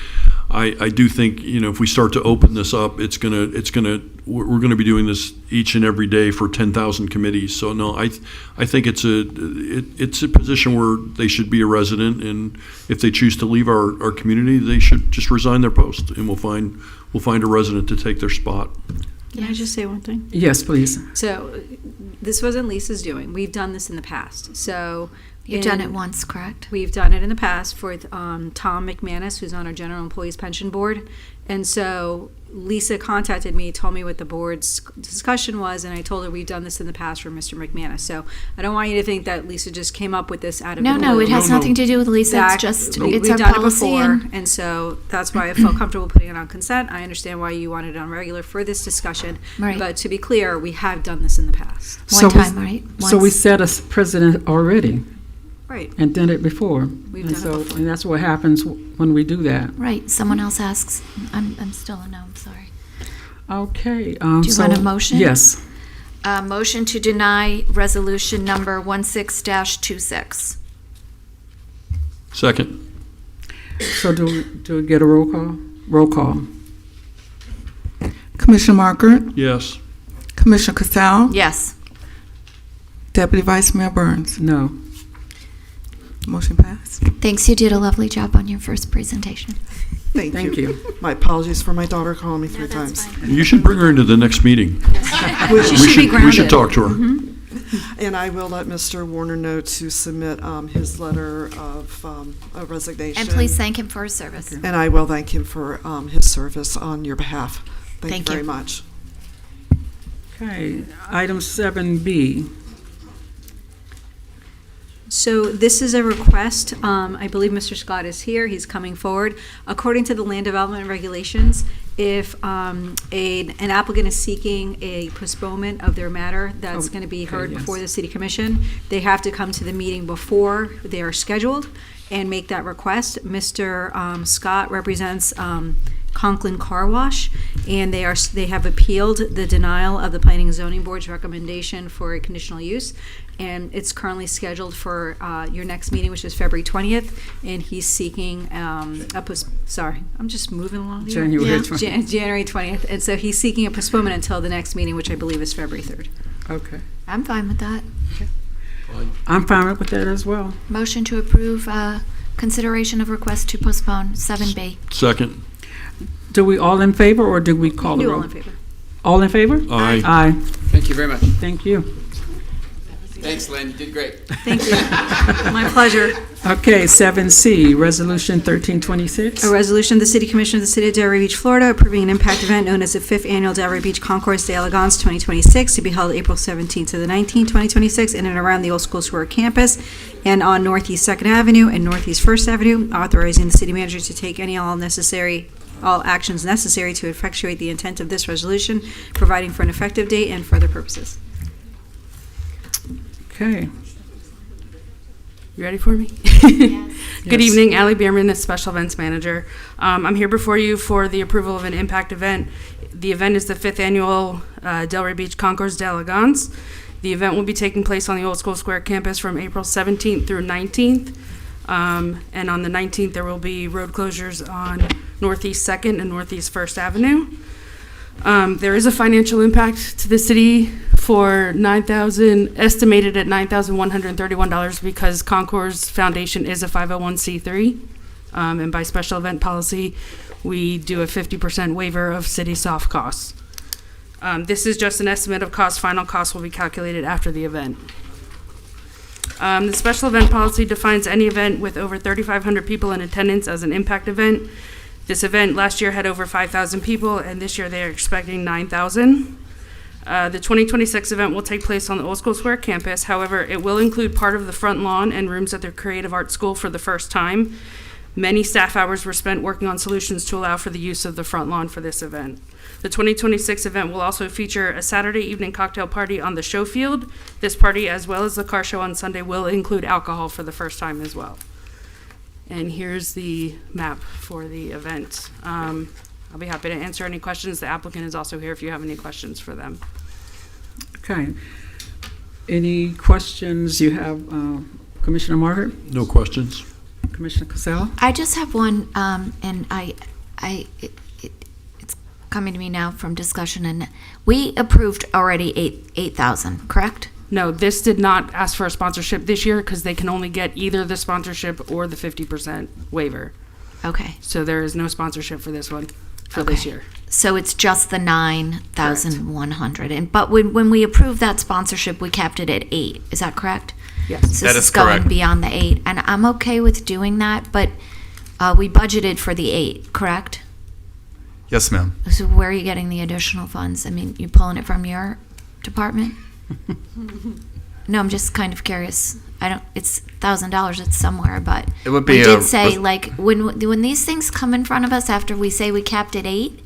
S3: I do think if we start to open this up, we're gonna be doing this each and every day for 10,000 committees. So no, I think it's a position where they should be a resident, and if they choose to leave our community, they should just resign their post, and we'll find a resident to take their spot.
S5: Can I just say one thing?
S13: Yes, please.
S5: So, this wasn't Lisa's doing. We've done this in the past. So,
S4: You've done it once, correct?
S5: We've done it in the past for Tom McManus, who's on our General Employees Pension Board. And so Lisa contacted me, told me what the board's discussion was, and I told her we've done this in the past for Mr. McManus. So I don't want you to think that Lisa just came up with this out of the blue.
S4: No, it has nothing to do with Lisa. It's just, it's our
S5: done
S4: policy.
S5: It before, and so that's why I felt comfortable putting it on consent. I understand why you wanted it on regular for this discussion.
S4: Right.
S5: But to be clear, we have done this in the past.
S4: One time, right?
S13: So we
S4: Once.
S13: set a precedent already.
S5: Right.
S13: And done it before.
S5: We've
S13: And
S5: done
S13: so,
S5: it before.
S13: and that's what happens when we do that.
S4: Right, someone else asks. I'm still a no, I'm sorry.
S13: Okay.
S4: Do you want a motion?
S13: Yes.
S4: Motion to deny resolution number 16-26.
S3: Second.
S13: So do we get a roll call? Roll call.
S9: Commissioner Margaret,
S3: Yes.
S9: Commissioner Casal,
S4: Yes.
S9: Deputy Vice Mayor Burns.
S13: No.
S9: Motion passed.
S4: Thanks, you did a lovely job on your first presentation.
S1: Thank you. My apologies for my daughter calling me 3 times.
S3: You should bring her into the next meeting.
S1: She
S5: should be
S3: We
S5: grounded.
S3: should talk to her.
S1: And I will let Mr. Warner know to submit his letter of resignation.
S4: And please thank him for his service.
S1: And I will thank him for his service on your behalf. Thank
S4: Thank
S1: you very
S4: you.
S1: much.
S13: Okay. Item 7B.
S5: So this is a request. I believe Mr. Scott is here. He's coming forward. According to the land development regulations, if an applicant is seeking a postponement of their matter that's going to be heard
S13: yes.
S5: before the city commission, they have to come to the meeting before they are scheduled and make that request. Mr. Scott represents Conklin Car Wash, and they have appealed the denial of the Planning and Zoning Board's recommendation for a conditional use, and it's currently scheduled for your next meeting, which is February 20th, and he's seeking sorry, I'm just moving along here.
S13: January 20th.
S5: January 20th, and so he's seeking a postponement until the next meeting, which I believe is February 3rd.
S13: Okay.
S4: I'm fine with that.
S13: I'm fine with that as well.
S4: Motion to approve consideration of request to postpone 7B.
S3: Second.
S13: Do we all in favor, or do we call the
S5: Do
S13: roll?
S5: all in favor.
S13: All in favor?
S3: Aye.
S13: Aye.
S12: Thank you very much.
S13: Thank you.
S12: Thanks, Lynn. You did great.
S5: Thank you. My pleasure.
S13: Okay, 7C, Resolution 1326.
S5: A resolution of the City Commission of the City of Delray Beach, Florida, approving an impact event known as the 5th Annual Delray Beach Concours de Elegance 2026 to be held April 17th to the 19th, 2026, in and around the Old School Square campus and on Northeast 2nd Avenue and Northeast 1st Avenue, authorizing the city manager to take all actions necessary to effectuate the intent of this resolution, providing for an effective date and for other purposes.
S13: Okay.
S23: You ready for me? Good evening, Allie Bierman, the Special Events Manager. I'm here before you for the approval of an impact event. The event is the 5th Annual Delray Beach Concours de Elegance. The event will be taking place on the Old School Square campus from April 17th through 19th. And on the 19th, there will be road closures on Northeast 2nd and Northeast 1st Avenue. There is a financial impact to the city for estimated at $9,131 because Concours Foundation is a 501c3. And by special event policy, we do a 50% waiver of city soft costs. This is just an estimate of cost. Final costs will be calculated after the event. The special event policy defines any event with over 3,500 people in attendance as an impact event. This event last year had over 5,000 people, and this year they are expecting 9,000. The 2026 event will take place on the Old School Square campus. However, it will include part of the front lawn and rooms at their Creative Arts School for the first time. Many staff hours were spent working on solutions to allow for the use of the front lawn for this event. The 2026 event will also feature a Saturday evening cocktail party on the show field. This party, as well as the car show on Sunday, will include alcohol for the first time as well. And here's the map for the event. I'll be happy to answer any questions. The applicant is also here if you have any questions for them.
S13: Okay. Any questions you have, Commissioner Margaret?
S3: No questions.
S13: Commissioner Casella?
S4: I just have one, and it's coming to me now from discussion, and we approved already 8,000, correct?
S23: No, this did not ask for a sponsorship this year because they can only get either the sponsorship or the 50% waiver.
S4: Okay.
S23: So there is no sponsorship for this one for this year.
S4: So it's just the 9,100. And but when we approved that sponsorship, we kept it at 8. Is that correct?
S13: Yes.
S4: So
S6: That
S4: this
S6: is
S4: is going
S6: correct.
S4: beyond the 8, and I'm okay with doing that. But we budgeted for the 8, correct?
S6: Yes, ma'am.
S4: So where are you getting the additional funds? I mean, you pulling it from your department? No, I'm just kind of curious. It's $1,000. It's somewhere, but
S6: It would be
S4: we
S6: a-
S4: did say like when these things come in front of us after we say we capped at 8,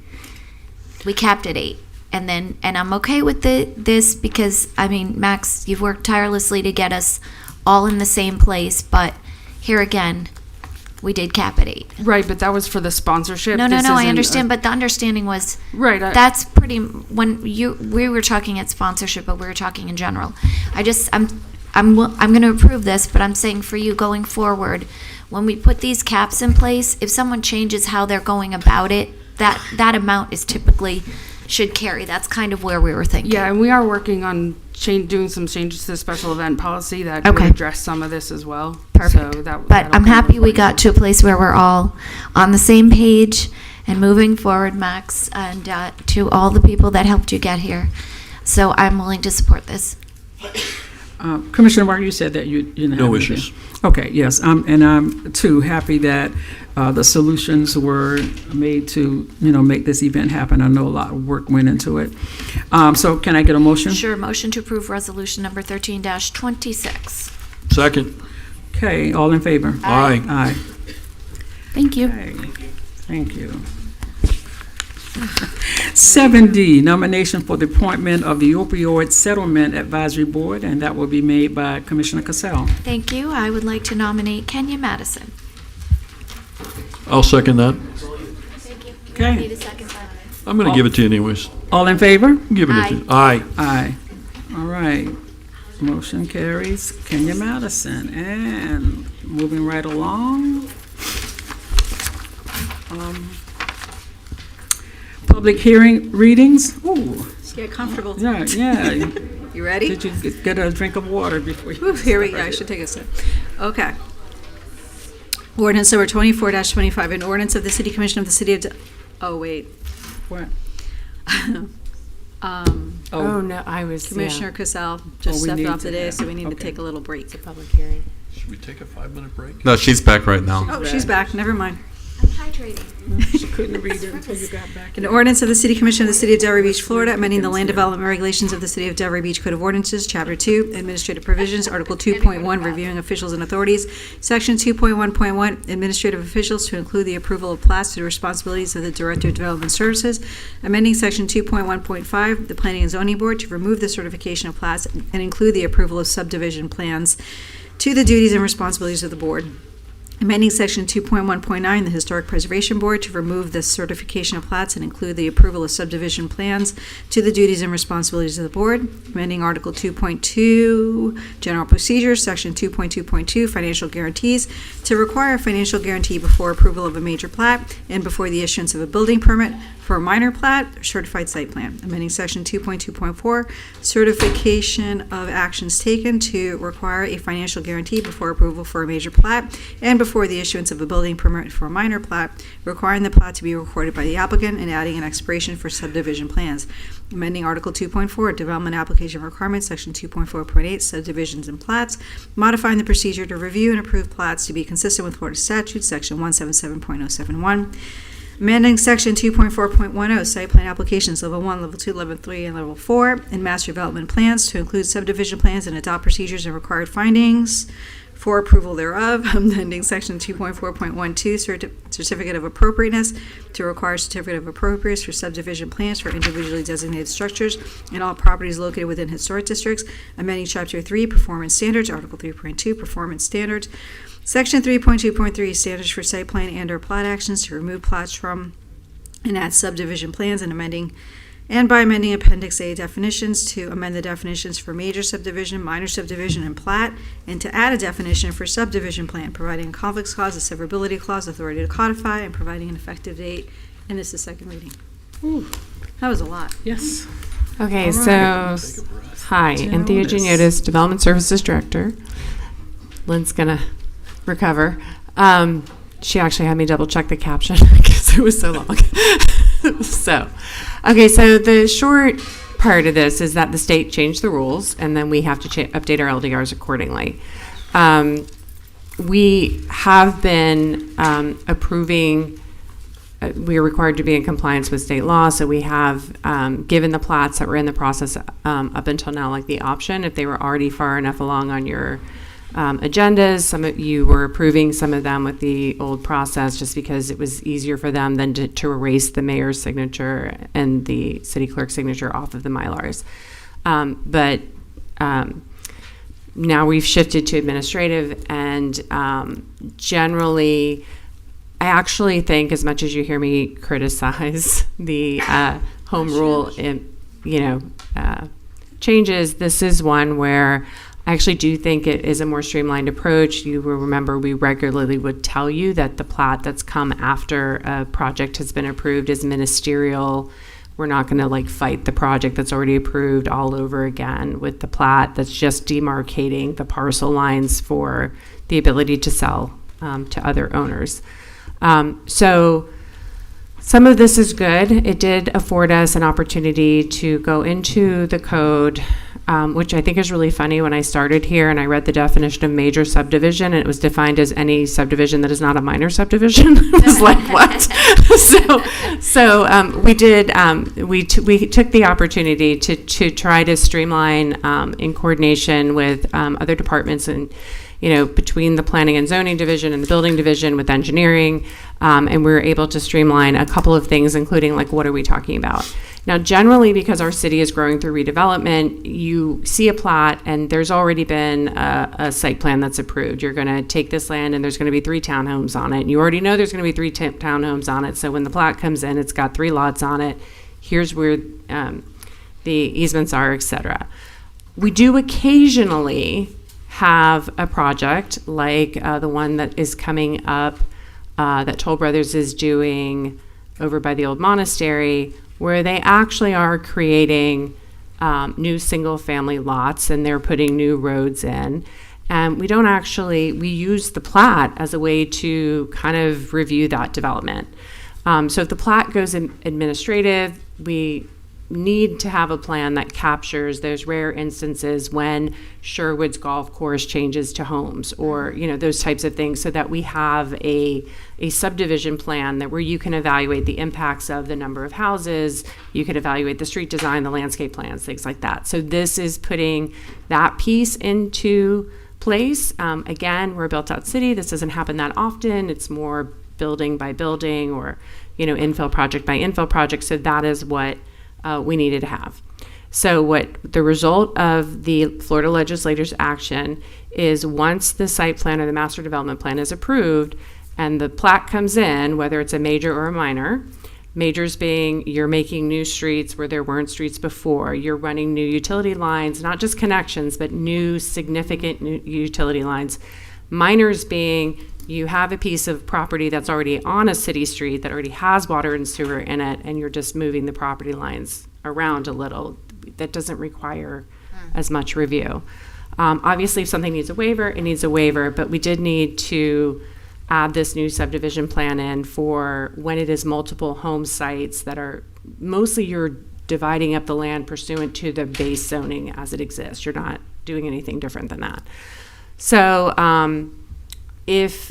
S4: we capped at 8, and I'm okay with this because I mean, Max, you've worked tirelessly to get us all in the same place, but here again, we did cap at 8.
S23: Right, but that was for the sponsorship.
S4: No,
S23: This
S4: I
S23: isn't
S4: understand,
S23: a-
S4: but the understanding was
S23: Right,
S4: that's pretty we were talking at sponsorship, but we were talking in general. I'm going to approve this, but I'm saying for you going forward, when we put these caps in place, if someone changes how they're going about it, that amount is typically should carry. That's kind of where we were thinking.
S23: Yeah, and we are working on doing some changes to the special event policy that could
S4: Okay.
S23: address some of this as well.
S4: Perfect.
S23: So that,
S4: But
S23: that'll
S4: I'm
S23: come
S4: happy we
S23: before you.
S4: got to a place where we're all on the same page and moving forward, Max, and to all the people that helped you get here. So I'm willing to support this.
S13: Commissioner Walker, you said that you didn't
S3: No
S13: have
S3: issues.
S13: anything. Okay, yes, and I'm too happy that the solutions were made to, make this event happen. I know a lot of work went into it. So can I get a motion?
S4: Sure, motion to approve resolution number 13-26.
S3: Second.
S13: Okay, all in favor?
S3: Aye.
S13: Aye.
S4: Thank you.
S13: Okay, thank you. 7D, nomination for the appointment of the Opioid Settlement Advisory Board, and that will be made by Commissioner Cassell.
S4: Thank you. I would like to nominate Kenya Madison.
S3: I'll second that.
S13: Okay.
S4: Need a second.
S3: I'm going to give it to you anyways.
S13: All in favor?
S3: I'm giving it to you. Aye.
S13: Aye. All right. Motion carries. Kenya Madison. And moving right along. Public hearing readings. Ooh.
S5: Get comfortable.
S13: Yeah, yeah.
S5: You ready?
S13: Did you get a drink of water before you?
S5: Ooh, here we go. I should take a sip. Okay. Ordinance number 24-25, an ordinance of the City Commission of the City of. Oh wait.
S13: What?
S14: Oh, no, I was,
S5: Commissioner Cassell just
S13: we
S5: stepped
S13: need
S5: off
S13: to
S5: today,
S13: have-
S5: so we need to
S13: okay.
S5: take a little break.
S14: It's a public hearing.
S3: Should we take a 5-minute break?
S6: No, she's back right now.
S5: Oh, she's back. Never mind.
S4: I'm hydrating.
S13: She couldn't read it until you got back.
S5: An ordinance of the City Commission of the City of Delray Beach, Florida, amending the land development regulations of the City of Delray Beach Code of Ordinances, Chapter 2, Administrative Provisions, Article 2.1, Reviewing Officials and Authorities, Section 2.1.1, Administrative Officials to include the approval of plats to the responsibilities of the Director of Development Services, amending Section 2.1.5, the Planning and Zoning Board to remove the certification of plats and include the approval of subdivision plans to the duties and responsibilities of the board. Amending Section 2.1.9, the Historic Preservation Board to remove the certification of plats and include the approval of subdivision plans to the duties and responsibilities of the board. Amending Article 2.2, General Procedures, Section 2.2.2, Financial Guarantees to require a financial guarantee before approval of a major plat and before the issuance of a building permit for a minor plat or certified site plan. Amending Section 2.2.4, certification of actions taken to require a financial guarantee before approval for a major plat and before the issuance of a building permit for a minor plat, requiring the plat to be recorded by the applicant and adding an expiration for subdivision plans. Amending Article 2.4, Development Application Requirements, Section 2.4.8, Subdivisions and Plats, modifying the procedure to review and approve plats to be consistent with Florida statute, Section 177.071. Amending Section 2.4.10, Site Plan Applications, Level 1, Level 2, Level 3, and Level 4, and Master Development Plans to include subdivision plans and adopt procedures and required findings for approval thereof. Amending Section 2.4.12, Certificate of Appropriateness to require Certificate of Appropriateness for subdivision plans for individually designated structures and all properties located within historic districts. Amending Chapter 3, Performance Standards, Article 3.2, Performance Standards. Section 3.2.3, Standards for Site Plan and/or Plat Actions to remove plats from and add subdivision plans, and by amending Appendix A definitions to amend the definitions for major subdivision, minor subdivision, and plat, and to add a definition for subdivision plan, providing a conflicts clause, a severability clause, authority to codify, and providing an effective date. And this is second reading.
S13: Ooh.
S5: That was a lot.
S13: Yes.
S14: Okay,
S13: All
S14: so,
S13: right.
S14: hi, Anthea Geniotis, Development Services Director. Lynn's gonna recover. She actually had me double check the caption because it was so long. So, okay, so the short part of this is that the state changed the rules, and then we have to update our LDRs accordingly. We have been approving. We are required to be in compliance with state law, so we have given the plats that were in the process up until now, like the option, if they were already far enough along on your agendas. Some of you were approving some of them with the old process just because it was easier for them than to erase the mayor's signature and the city clerk's signature off of the Mylars. But now we've shifted to administrative, and generally, I actually think, as much as you hear me criticize the home rule, changes, this is one where I actually do think it is a more streamlined approach. You will remember we regularly would tell you that the plat that's come after a project has been approved is ministerial. We're not going to fight the project that's already approved all over again with the plat that's just demarcating the parcel lines for the ability to sell to other owners. So some of this is good. It did afford us an opportunity to go into the code, which I think is really funny. When I started here and I read the definition of major subdivision, and it was defined as any subdivision that is not a minor subdivision. It was like, what? So we did. We took the opportunity to try to streamline in coordination with other departments and, between the planning and zoning division and the building division with engineering, and we were able to streamline a couple of things, including what are we talking about? Now, generally, because our city is growing through redevelopment, you see a plat and there's already been a site plan that's approved. You're going to take this land and there's going to be 3 townhomes on it. And you already know there's going to be 3 townhomes on it. So when the plat comes in, it's got 3 lots on it. Here's where the easements are, etc. We do occasionally have a project like the one that is coming up that Toll Brothers is doing over by the old monastery, where they actually are creating new single-family lots and they're putting new roads in. And we use the plat as a way to kind of review that development. So if the plat goes in administrative, we need to have a plan that captures those rare instances when Sherwood's golf course changes to homes, or those types of things, so that we have a subdivision plan where you can evaluate the impacts of the number of houses, you can evaluate the street design, the landscape plans, things like that. So this is putting that piece into place. Again, we're a built-out city. This doesn't happen that often. It's more building by building, or infill project by infill project. So that is what we needed to have. So what the result of the Florida legislature's action is, once the site plan or the master development plan is approved and the plat comes in, whether it's a major or a minor, majors being you're making new streets where there weren't streets before, you're running new utility lines, not just connections, but new significant new utility lines. Minors being you have a piece of property that's already on a city street that already has water and sewer in it, and you're just moving the property lines around a little. That doesn't require as much review. Obviously, if something needs a waiver, it needs a waiver, but we did need to add this new subdivision plan in for when it is multiple home sites that are mostly you're dividing up the land pursuant to the base zoning as it exists. You're not doing anything different than that. So if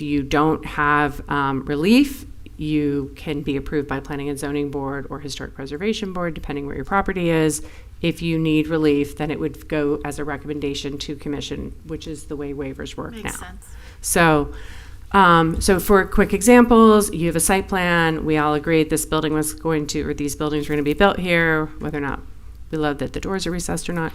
S14: you don't have relief, you can be approved by Planning and Zoning Board or Historic Preservation Board, depending where your property is. If you need relief, then it would go as a recommendation to commission, which is the way waivers work now.
S4: Makes sense.
S14: So for quick examples, you have a site plan. We all agreed this building was going to, or these buildings were going to be built here, whether or not we love that the doors are recessed or not.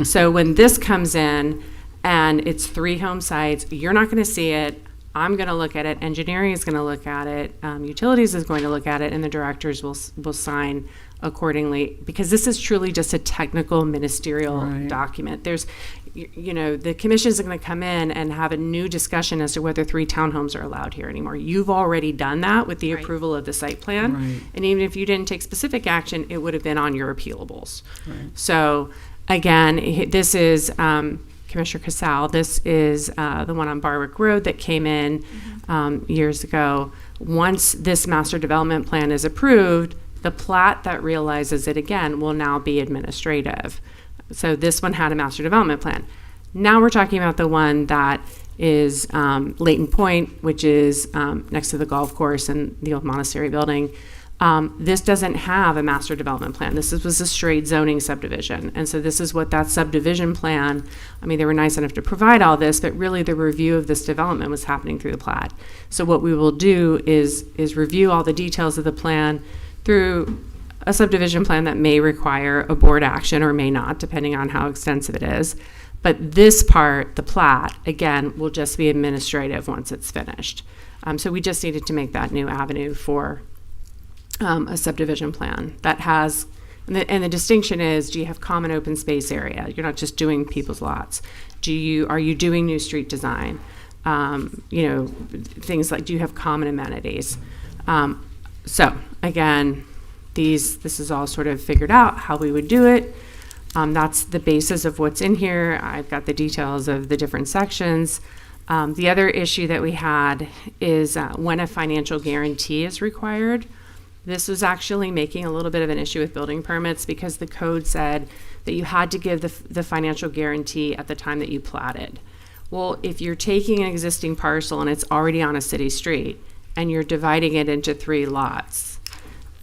S14: So when this comes in and it's 3 home sites, you're not going to see it. I'm going to look at it. Engineering is going to look at it. Utilities is going to look at it, and the directors will sign accordingly, because this is truly just a technical ministerial document. There's, the commission is going to come in and have a new discussion as to whether 3 townhomes are allowed here anymore. You've already done that with the approval of the site plan, and even if you didn't take specific action, it would have been on your appealables. So again, this is Commissioner Casal. This is the one on Barwick Road that came in years ago. Once this master development plan is approved, the plat that realizes it again will now be administrative. So this one had a master development plan. Now we're talking about the one that is Leighton Point, which is next to the golf course and the old monastery building. This doesn't have a master development plan. This was a straight zoning subdivision. And so this is what that subdivision plan, I mean, they were nice enough to provide all this, but really the review of this development was happening through the plat. So what we will do is review all the details of the plan through a subdivision plan that may require a board action or may not, depending on how extensive it is. But this part, the plat, again, will just be administrative once it's finished. So we just needed to make that new avenue for a subdivision plan that has, and the distinction is, do you have common open space area? You're not just doing people's lots. Are you doing new street design? Things like, do you have common amenities? So again, this is all sort of figured out how we would do it. That's the basis of what's in here. I've got the details of the different sections. The other issue that we had is when a financial guarantee is required. This was actually making a little bit of an issue with building permits because the code said that you had to give the financial guarantee at the time that you platted. Well, if you're taking an existing parcel and it's already on a city street and you're dividing it into 3 lots,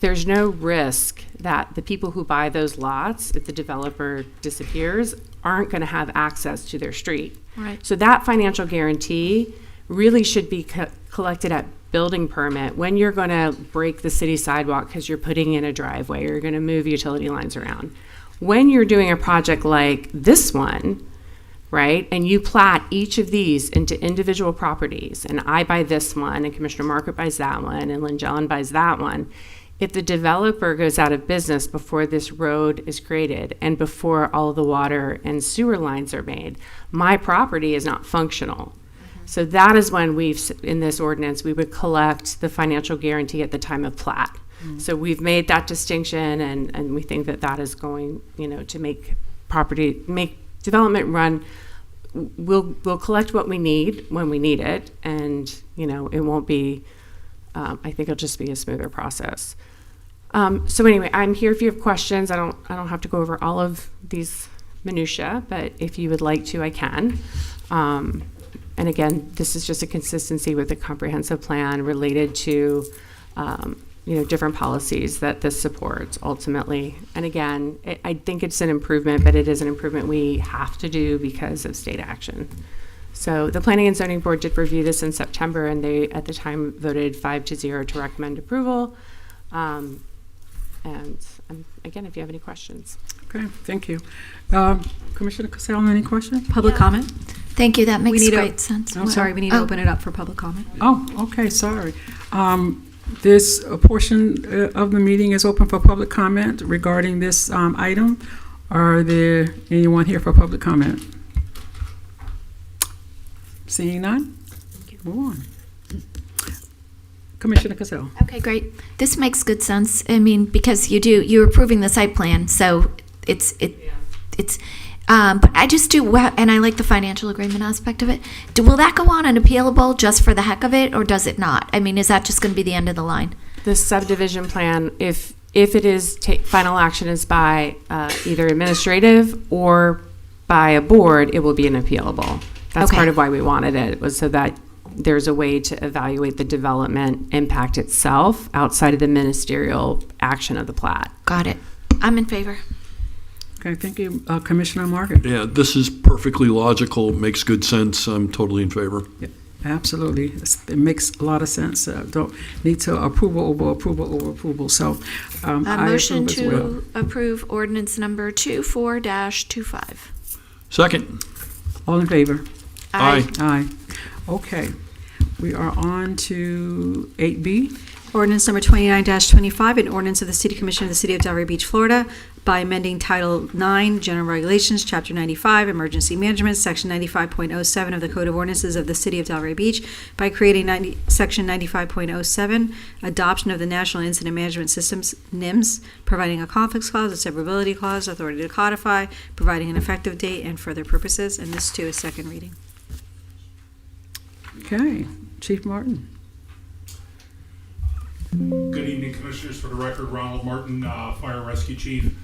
S14: there's no risk that the people who buy those lots, if the developer disappears, aren't going to have access to their street.
S4: Right.
S14: So that financial guarantee really should be collected at building permit when you're going to break the city sidewalk because you're putting in a driveway or you're going to move utility lines around. When you're doing a project like this one, right, and you plat each of these into individual properties, and I buy this one, and Commissioner Market buys that one, and Lynn Jellin buys that one, if the developer goes out of business before this road is created and before all the water and sewer lines are made, my property is not functional. So that is when in this ordinance, we would collect the financial guarantee at the time of plat. So we've made that distinction, and we think that is going, to make development run. We'll collect what we need when we need it, and it won't be. I think it'll just be a smoother process. So anyway, I'm here if you have questions. I don't have to go over all of these minutia, but if you would like to, I can. And again, this is just a consistency with the comprehensive plan related to, different policies that this supports ultimately. And again, I think it's an improvement, but it is an improvement we have to do because of state action. So the Planning and Zoning Board did review this in September, and they, at the time, voted 5-0 to recommend approval. Again, if you have any questions.
S13: Okay, thank you. Commissioner Casal, any questions?
S5: Public comment?
S4: Thank you, that makes great sense.
S5: I'm sorry, we need to open it up for public comment.
S13: Oh, okay, sorry. This portion of the meeting is open for public comment regarding this item. Are there anyone here for public comment? Seeing none? Move on. Commissioner Casal.
S4: Okay, great. This makes good sense. I mean, because you're approving the site plan, so it's but I just do, and I like the financial agreement aspect of it. Will that go on and appealable just for the heck of it, or does it not? I mean, is that just going to be the end of the line?
S14: The subdivision plan, if it is, final action is by either administrative or by a board, it will be an appealable. That's part of why we wanted it, was so that there's a way to evaluate the development impact itself outside of the ministerial action of the plat.
S4: Got it. I'm in favor.
S13: Okay, thank you. Commissioner Margaret.
S3: Yeah, this is perfectly logical, makes good sense. I'm totally in favor.
S13: Yeah, absolutely. It makes a lot of sense. Don't need to approval over approval over approval. So
S4: A motion to approve ordinance number 24-25.
S3: Second.
S13: All in favor?
S3: Aye.
S13: Aye. Okay. We are on to 8B.
S5: Ordinance number 29-25, an ordinance of the City Commission of the City of Delray Beach, Florida, by amending Title 9, General Regulations, Chapter 95, Emergency Management, Section 95.07 of the Code of Ordinances of the City of Delray Beach, by creating Section 95.07, Adoption of the National Incident Management Systems, NIMS, providing a conflicts clause, a severability clause, authority to codify, providing an effective date, and further purposes. And this, too, is second reading.
S13: Okay, Chief Martin.
S15: Good evening, Commissioners. For the record, Ronald Martin, Fire and Rescue Chief.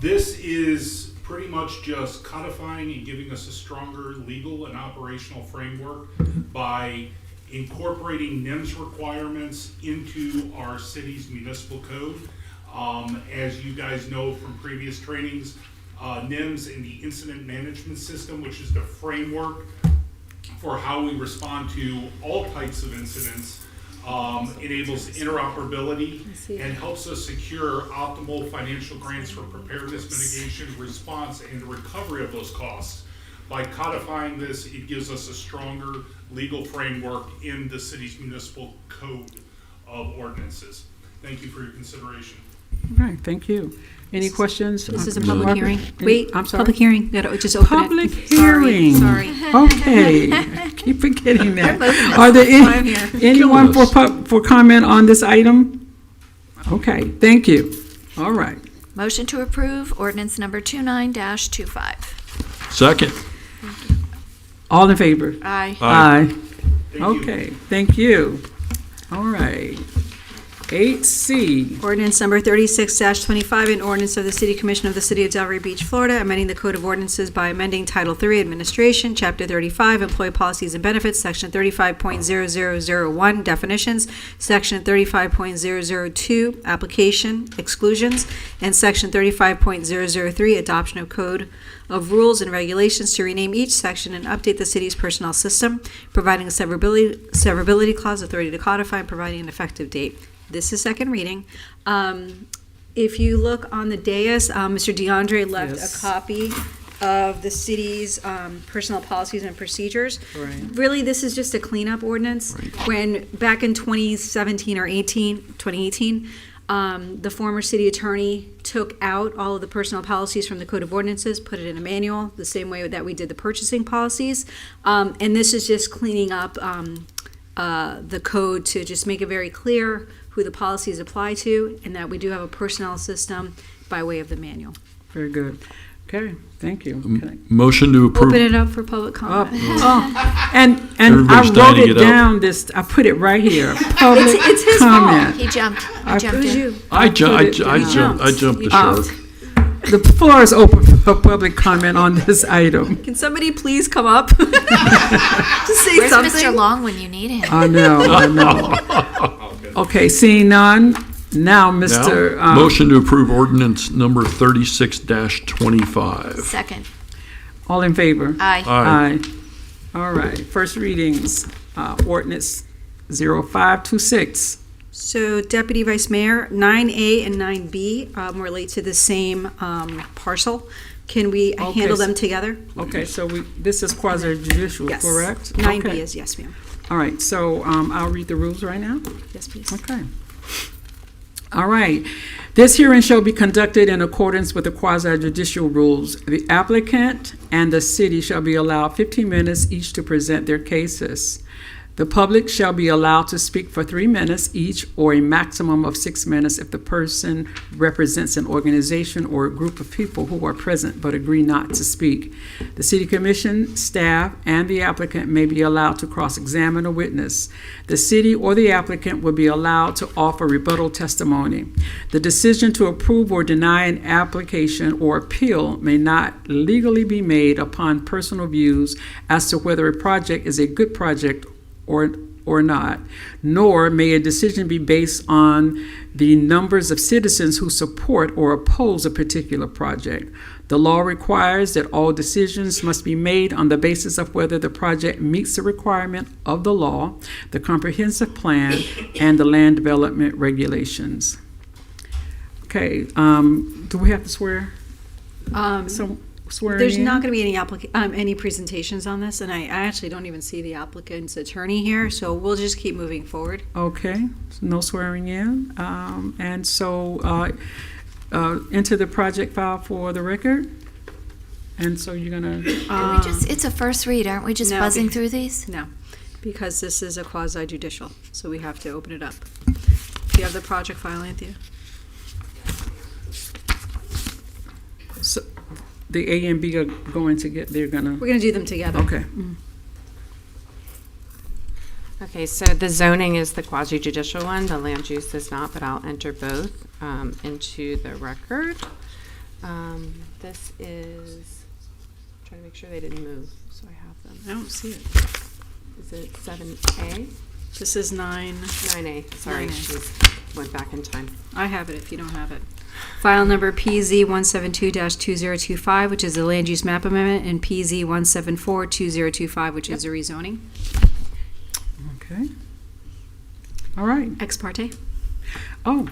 S15: This is pretty much just codifying and giving us a stronger legal and operational framework by incorporating NIMS requirements into our city's municipal code. As you guys know from previous trainings, NIMS and the Incident Management System, which is the framework for how we respond to all types of incidents, enables interoperability and helps us secure optimal financial grants for preparedness, mitigation, response, and recovery of those costs. By codifying this, it gives us a stronger legal framework in the city's municipal code of ordinances. Thank you for your consideration.
S13: All right, thank you. Any questions?
S5: This is a public hearing. Wait,
S13: I'm sorry.
S5: public hearing. Gotta just open
S13: Public
S5: it.
S13: hearing.
S5: Sorry.
S13: Okay, keep forgetting that.
S5: Both of us.
S13: Are there
S5: I'm here.
S13: anyone for comment on this item? Okay, thank you. All right.
S4: Motion to approve ordinance number 29-25.
S3: Second.
S13: All in favor?
S4: Aye.
S13: Aye.
S15: Thank you.
S13: Okay, thank you. All right. 8C.
S5: Ordinance number 36-25, an ordinance of the City Commission of the City of Delray Beach, Florida, amending the Code of Ordinances by amending Title 3, Administration, Chapter 35, Employee Policies and Benefits, Section 35.0001, Definitions, Section 35.002, Application, Exclusions, and Section 35.003, Adoption of Code of Rules and Regulations to rename each section and update the city's personnel system, providing a severability clause, authority to codify, and providing an effective date. This is second reading. If you look on the dais, Mr. DeAndre left
S13: Yes.
S5: a copy of the city's personnel policies and procedures.
S13: Right.
S5: Really, this is just a cleanup ordinance. When back in 2017 or 2018, the former city attorney took out all of the personnel policies from the Code of Ordinances, put it in a manual, the same way that we did the purchasing policies. And this is just cleaning up the code to just make it very clear who the policies apply to, and that we do have a personnel system by way of the manual.
S13: Very good. Okay, thank you. Okay.
S3: Motion to approve.
S5: Open it up for public comment.
S13: And
S3: Everybody's
S13: I
S3: dying
S13: wrote
S3: to
S13: it
S3: get up.
S13: down. I put it right here. Public
S5: It's his
S13: comment.
S4: He jumped.
S13: I
S4: He jumped
S5: Who's
S4: in.
S5: you?
S3: I
S13: put it down.
S3: jumped the shark.
S13: The floor is open for public comment on this item.
S5: Can somebody please come up to say
S4: Where's
S5: something?
S4: Mr. Long when you need him?
S13: I know. Okay, seeing none. Now, Mr.
S3: Now, motion to approve ordinance number 36-25.
S4: Second.
S13: All in favor?
S4: Aye.
S3: Aye.
S13: All right, first readings, ordinance 0526.
S5: So Deputy Vice Mayor, 9A and 9B relate to the same parcel. Can we
S13: Okay,
S5: handle
S13: so-
S5: them together?
S13: Okay, so this is quasi judicial,
S5: Yes.
S13: correct?
S5: 9B
S13: Okay.
S5: is yes, ma'am.
S13: All right, so I'll read the rules right now.
S5: Yes, please.
S13: Okay. All right. This hearing shall be conducted in accordance with the quasi-judicial rules. The applicant and the city shall be allowed 15 minutes each to present their cases. The public shall be allowed to speak for 3 minutes each, or a maximum of 6 minutes if the person represents an organization or a group of people who are present but agree not to speak. The city commission, staff, and the applicant may be allowed to cross-examine a witness. The city or the applicant will be allowed to offer rebuttal testimony. The decision to approve or deny an application or appeal may not legally be made upon personal views as to whether a project is a good project or not, nor may a decision be based on the numbers of citizens who support or oppose a particular project. The law requires that all decisions must be made on the basis of whether the project meets the requirement of the law, the comprehensive plan, and the land development regulations. Okay, do we have to swear? swearing
S5: There's
S13: in?
S5: not going to be any presentations on this, and I actually don't even see the applicant's attorney here, so we'll just keep moving forward.
S13: Okay, so no swearing in. And so enter the project file for the record. And so you're gonna.
S4: It's a first read, aren't we just
S5: No,
S4: buzzing through these?
S5: No, because this is a quasi judicial, so we have to open it up. Do you have the project file, Anthea?
S13: So the A and B are going to get. They're gonna.
S5: We're going to do them together.
S13: Okay.
S14: Okay, so the zoning is the quasi-judicial one, the land use is not, but I'll enter both into the record. This is, trying to make sure they didn't move, so I have them.
S5: I don't see it.
S14: Is it 7A?
S5: This is
S14: 9A, sorry,
S5: 9A.
S14: she's went back in time.
S5: I have it if you don't have it. File number PZ172-2025, which is the land use map amendment, and PZ174-2025, which is a rezoning.
S13: Okay. All right.
S5: Ex parte?
S13: Oh.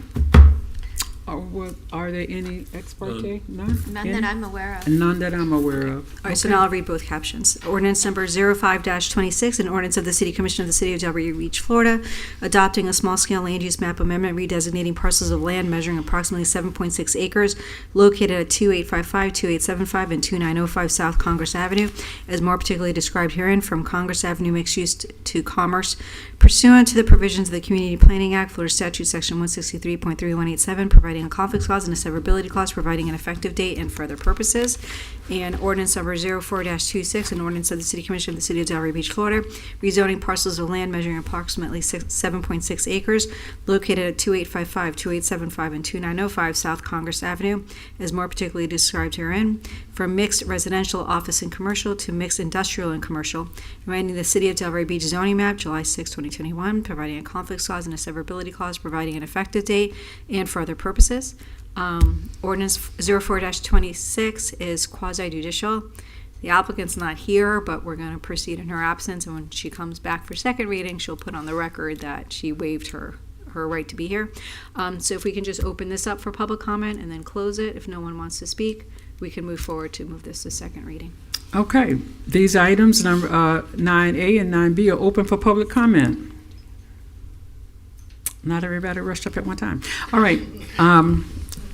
S13: Are there any ex parte? None?
S4: None that I'm aware of.
S13: None that I'm aware of.
S5: All right, so now I'll read both captions. Ordinance number 05-26, an ordinance of the City Commission of the City of Delray Beach, Florida, adopting a small-scale land use map amendment redesignating parcels of land measuring approximately 7.6 acres located at 2855, 2875, and 2905 South Congress Avenue, as more particularly described herein, from Congress Avenue mixed use to commerce, pursuant to the provisions of the Community Planning Act, Florida Statute Section 163.3187, providing a conflict clause and a severability clause, providing an effective date and further purposes. And ordinance number 04-26, an ordinance of the City Commission of the City of Delray Beach, Florida, rezoning parcels of land measuring approximately 7.6 acres located at 2855, 2875, and 2905 South Congress Avenue, as more particularly described herein, from mixed residential, office, and commercial to mixed industrial and commercial, amending the City of Delray Beach zoning map, July 6, 2021, providing a conflict clause and a severability clause, providing an effective date and for other purposes. Ordinance 04-26 is quasi-judicial. The applicant's not here, but we're going to proceed in her absence, and when she comes back for second reading, she'll put on the record that she waived her right to be here. So if we can just open this up for public comment and then close it, if no one wants to speak, we can move forward to move this to second reading.
S13: Okay. These items, number 9A and 9B, are open for public comment. Not everybody rushed up at one time. All right.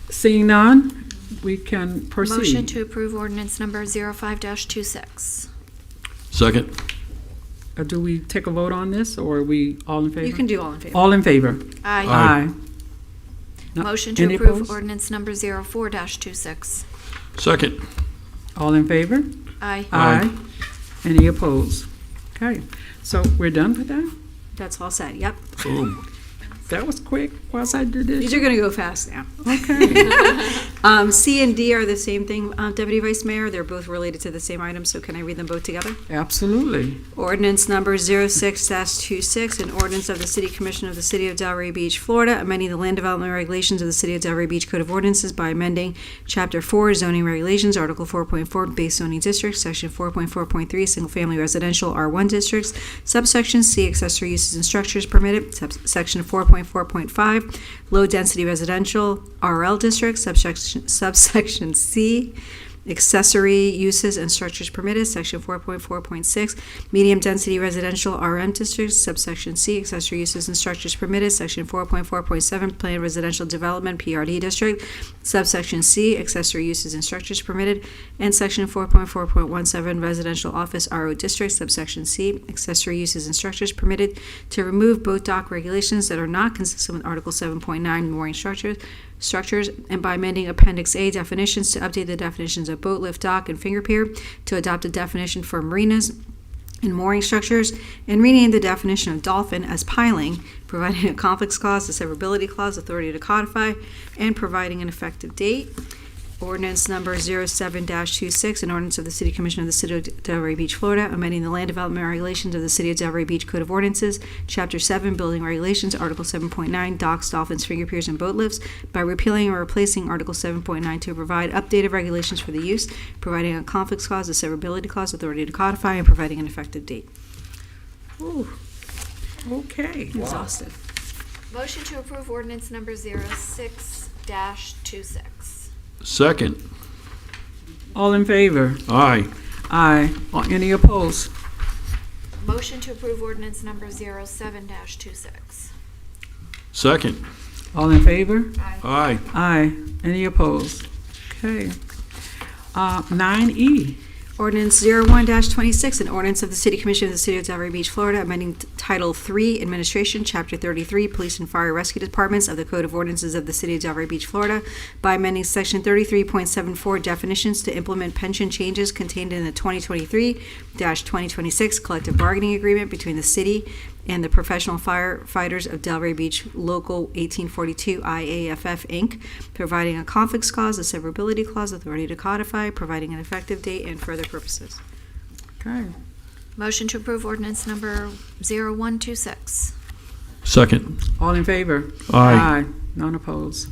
S13: Seeing none, we can proceed.
S4: Motion to approve ordinance number 05-26.
S3: Second.
S13: Do we take a vote on this, or are we all in favor?
S5: You can do all in favor.
S13: All in favor?
S4: Aye.
S13: Aye. No-
S4: Motion to
S13: any
S4: approve
S13: opposed?
S4: ordinance number 04-26.
S3: Second.
S13: All in favor?
S4: Aye.
S13: Aye. Any opposed? Okay, so we're done with that?
S5: That's all set, yep.
S3: Boom.
S13: That was quick. Quasi-judicial.
S5: These are going to go fast now.
S13: Okay.
S5: C and D are the same thing, Deputy Vice Mayor. They're both related to the same item, so can I read them both together?
S13: Absolutely.
S5: Ordinance number 06-26, an ordinance of the City Commission of the City of Delray Beach, Florida, amending the land development regulations of the City of Delray Beach Code of Ordinances by amending Chapter 4 zoning regulations, Article 4.4 base zoning districts, Section 4.4.3 single-family residential R1 districts, subsection C accessory uses and structures permitted, Section 4.4.5 low-density residential RL districts, subsection C accessory uses and structures permitted, Section 4.4.6 medium-density residential RM districts, subsection C accessory uses and structures permitted, Section 4.4.7 planned residential development PRD district, subsection C accessory uses and structures permitted, and Section 4.4.17 residential office RO district, subsection C accessory uses and structures permitted, to remove boat dock regulations that are not consistent with Article 7.9 mooring structures, and by amending Appendix A definitions to update the definitions of boat, lift, dock, and finger pier, to adopt a definition for marinas and mooring structures, and rename the definition of dolphin as piling, providing a conflicts clause, a severability clause, authority to codify, and providing an effective date. Ordinance number 07-26, an ordinance of the City Commission of the City of Delray Beach, Florida, amending the land development regulations of the City of Delray Beach Code of Ordinances, Chapter 7, Building Regulations, Article 7.9, Docks, Dolphins, Finger Piers, and Boat Lifts, by repealing or replacing Article 7.9 to provide updated regulations for the use, providing a conflicts clause, a severability clause, authority to codify, and providing an effective date.
S13: Ooh. Okay.
S5: Exhausted.
S4: Motion to approve ordinance number 06-26.
S3: Second.
S13: All in favor?
S3: Aye.
S13: Aye. Any opposed?
S4: Motion to approve ordinance number 07-26.
S3: Second.
S13: All in favor?
S3: Aye.
S13: Aye. Any opposed? Okay. 9E.
S5: Ordinance 01-26, an ordinance of the City Commission of the City of Delray Beach, Florida, amending Title III, Administration, Chapter 33, Police and Fire Rescue Departments of the Code of Ordinances of the City of Delray Beach, Florida, by amending Section 33.74 definitions to implement pension changes contained in the 2023-2026 collective bargaining agreement between the city and the Professional Firefighters of Delray Beach Local 1842 IAFF, Inc., providing a conflicts clause, a severability clause, authority to codify, providing an effective date, and further purposes.
S13: Okay.
S4: Motion to approve ordinance number 0126.
S3: Second.
S13: All in favor?
S3: Aye.
S13: None opposed.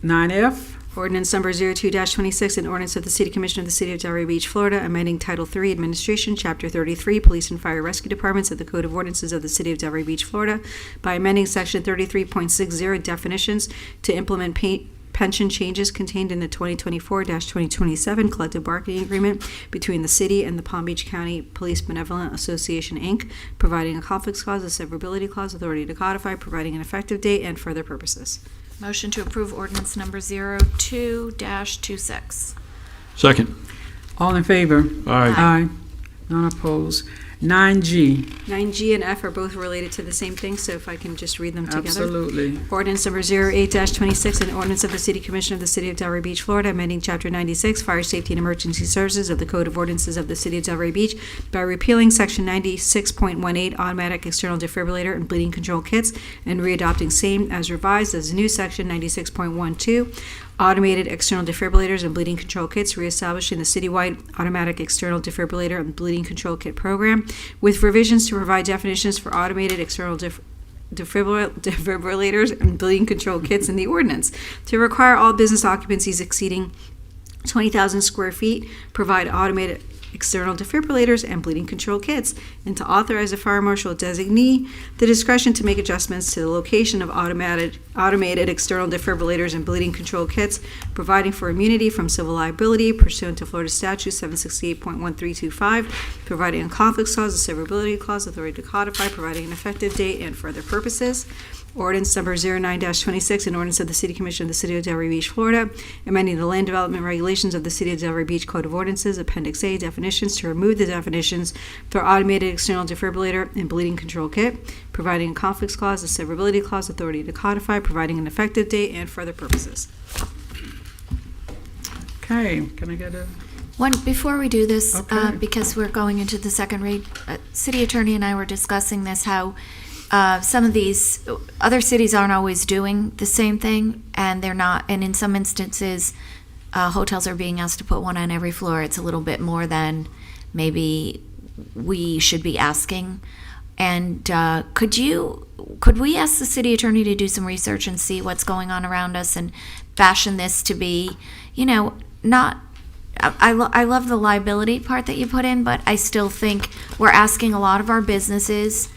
S13: 9F.
S5: Ordinance number 02-26, an ordinance of the City Commission of the City of Delray Beach, Florida, amending Title III, Administration, Chapter 33, Police and Fire Rescue Departments of the Code of Ordinances of the City of Delray Beach, Florida, by amending Section 33.60 definitions to implement pension changes contained in the 2024-2027 collective bargaining agreement between the city and the Palm Beach County Police Benevolent Association, Inc., providing a conflicts clause, a severability clause, authority to codify, providing an effective date, and further purposes.
S4: Motion to approve ordinance number 02-26.
S3: Second.
S13: All in favor?
S3: Aye.
S13: Aye. None opposed. 9G.
S5: 9G and F are both related to the same thing, so if I can just read them together.
S13: Absolutely.
S5: Ordinance number 08-26, an ordinance of the City Commission of the City of Delray Beach, Florida, amending Chapter 96, Fire Safety and Emergency Services of the Code of Ordinances of the City of Delray Beach by repealing Section 96.18, automatic external defibrillator and bleeding control kits, and readopting same as revised as new Section 96.12, automated external defibrillators and bleeding control kits, reestablishing the citywide automatic external defibrillator and bleeding control kit program, with revisions to provide definitions for automated external defibrillators and bleeding control kits in the ordinance, to require all business occupancies exceeding 20,000 square feet provide automated external defibrillators and bleeding control kits, and to authorize a fire marshal designee the discretion to make adjustments to the location of automated external defibrillators and bleeding control kits, providing for immunity from civil liability pursuant to Florida Statute 768.1325, providing a conflicts clause, a severability clause, authority to codify, providing an effective date, and further purposes. Ordinance number 09-26, an ordinance of the City Commission of the City of Delray Beach, Florida, amending the land development regulations of the City of Delray Beach Code of Ordinances, Appendix A, definitions to remove the definitions for automated external defibrillator and bleeding control kit, providing a conflicts clause, a severability clause, authority to codify, providing an effective date, and further purposes.
S13: Okay, can I get a...
S4: Before we do this,
S13: Okay.
S4: because we're going into the second read, City Attorney and I were discussing this, how some of these other cities aren't always doing the same thing, and they're not, and in some instances, hotels are being asked to put one on every floor. It's a little bit more than maybe we should be asking. And could we ask the city attorney to do some research and see what's going on around us and fashion this to be, not. I love the liability part that you put in, but I still think we're asking a lot of our businesses,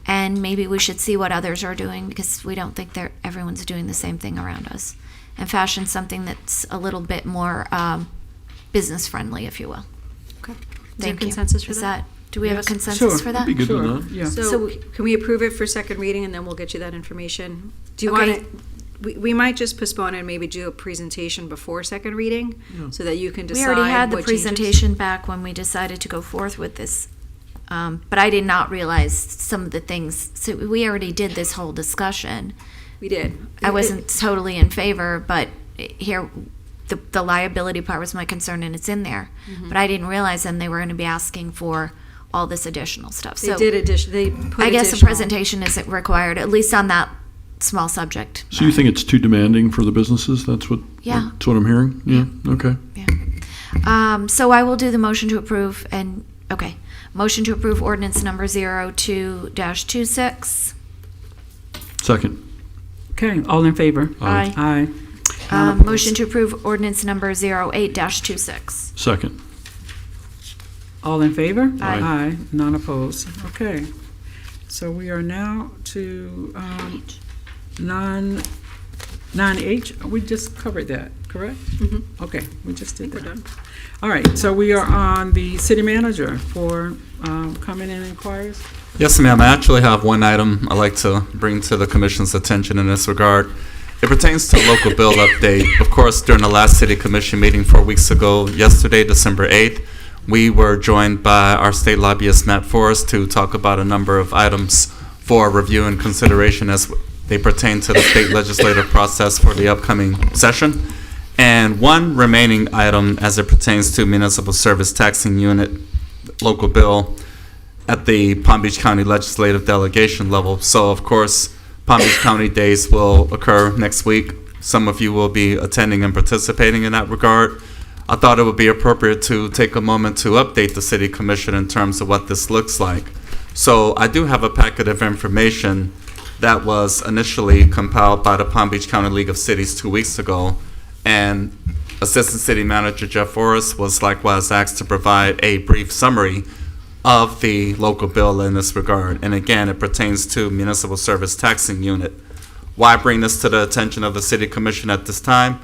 S4: and maybe we should see what others are doing, because we don't think everyone's doing the same thing around us, and fashion something that's a little bit more business friendly, if you will.
S5: Okay. Is there
S4: Thank you.
S5: consensus for
S4: Is
S5: that?
S4: Do we have a
S13: Yes.
S4: consensus
S13: Sure.
S4: for that?
S3: Be good
S13: Sure,
S3: with that.
S13: yeah.
S5: So can we approve it for second reading, and then we'll get you that information? Do you
S4: Okay.
S5: want to, we might just postpone it and maybe do a presentation before second reading, so that you can
S4: We
S5: decide
S4: already had the
S5: what changes.
S4: presentation back when we decided to go forth with this, but I did not realize some of the things. So we already did this whole discussion.
S5: We did.
S4: I wasn't totally in favor, but here, the liability part was my concern, and it's in there.
S5: Mhm.
S4: But I didn't realize then they were going to be asking for all this additional stuff.
S5: They
S4: So
S5: did they put
S4: I guess a
S5: additional-
S4: presentation isn't required, at least on that small subject.
S3: So you think it's too demanding for the businesses? That's what I'm hearing? Yeah, okay.
S4: So I will do the motion to approve, motion to approve ordinance number 02-26.
S3: Second.
S13: Okay, all in favor?
S4: Aye.
S13: Aye.
S4: Motion to approve ordinance number 08-26.
S3: Second.
S13: All in favor?
S4: Aye.
S13: Aye. None opposed. Okay. So we are now to 9H. We just covered that. correct? Okay, we just did that. All right, so we are on the city manager for comment and inquiries.
S6: Yes, ma'am. I actually have one item I'd like to bring to the commission's attention in this regard. It pertains to local bill update. Of course, during the last city commission meeting 4 weeks ago, yesterday, December 8th, we were joined by our state lobbyist, Matt Forrest, to talk about a number of items for review and consideration as they pertain to the state legislative process for the upcoming session. And one remaining item as it pertains to municipal service taxing unit local bill at the Palm Beach County Legislative Delegation level. So, of course, Palm Beach County Days will occur next week. Some of you will be attending and participating in that regard. I thought it would be appropriate to take a moment to update the City Commission in terms of what this looks like. So I do have a packet of information that was initially compiled by the Palm Beach County League of Cities 2 weeks ago, and Assistant City Manager Jeff Forrest was likewise asked to provide a brief summary of the local bill in this regard. And again, it pertains to municipal service taxing unit. Why bring this to the attention of the City Commission at this time?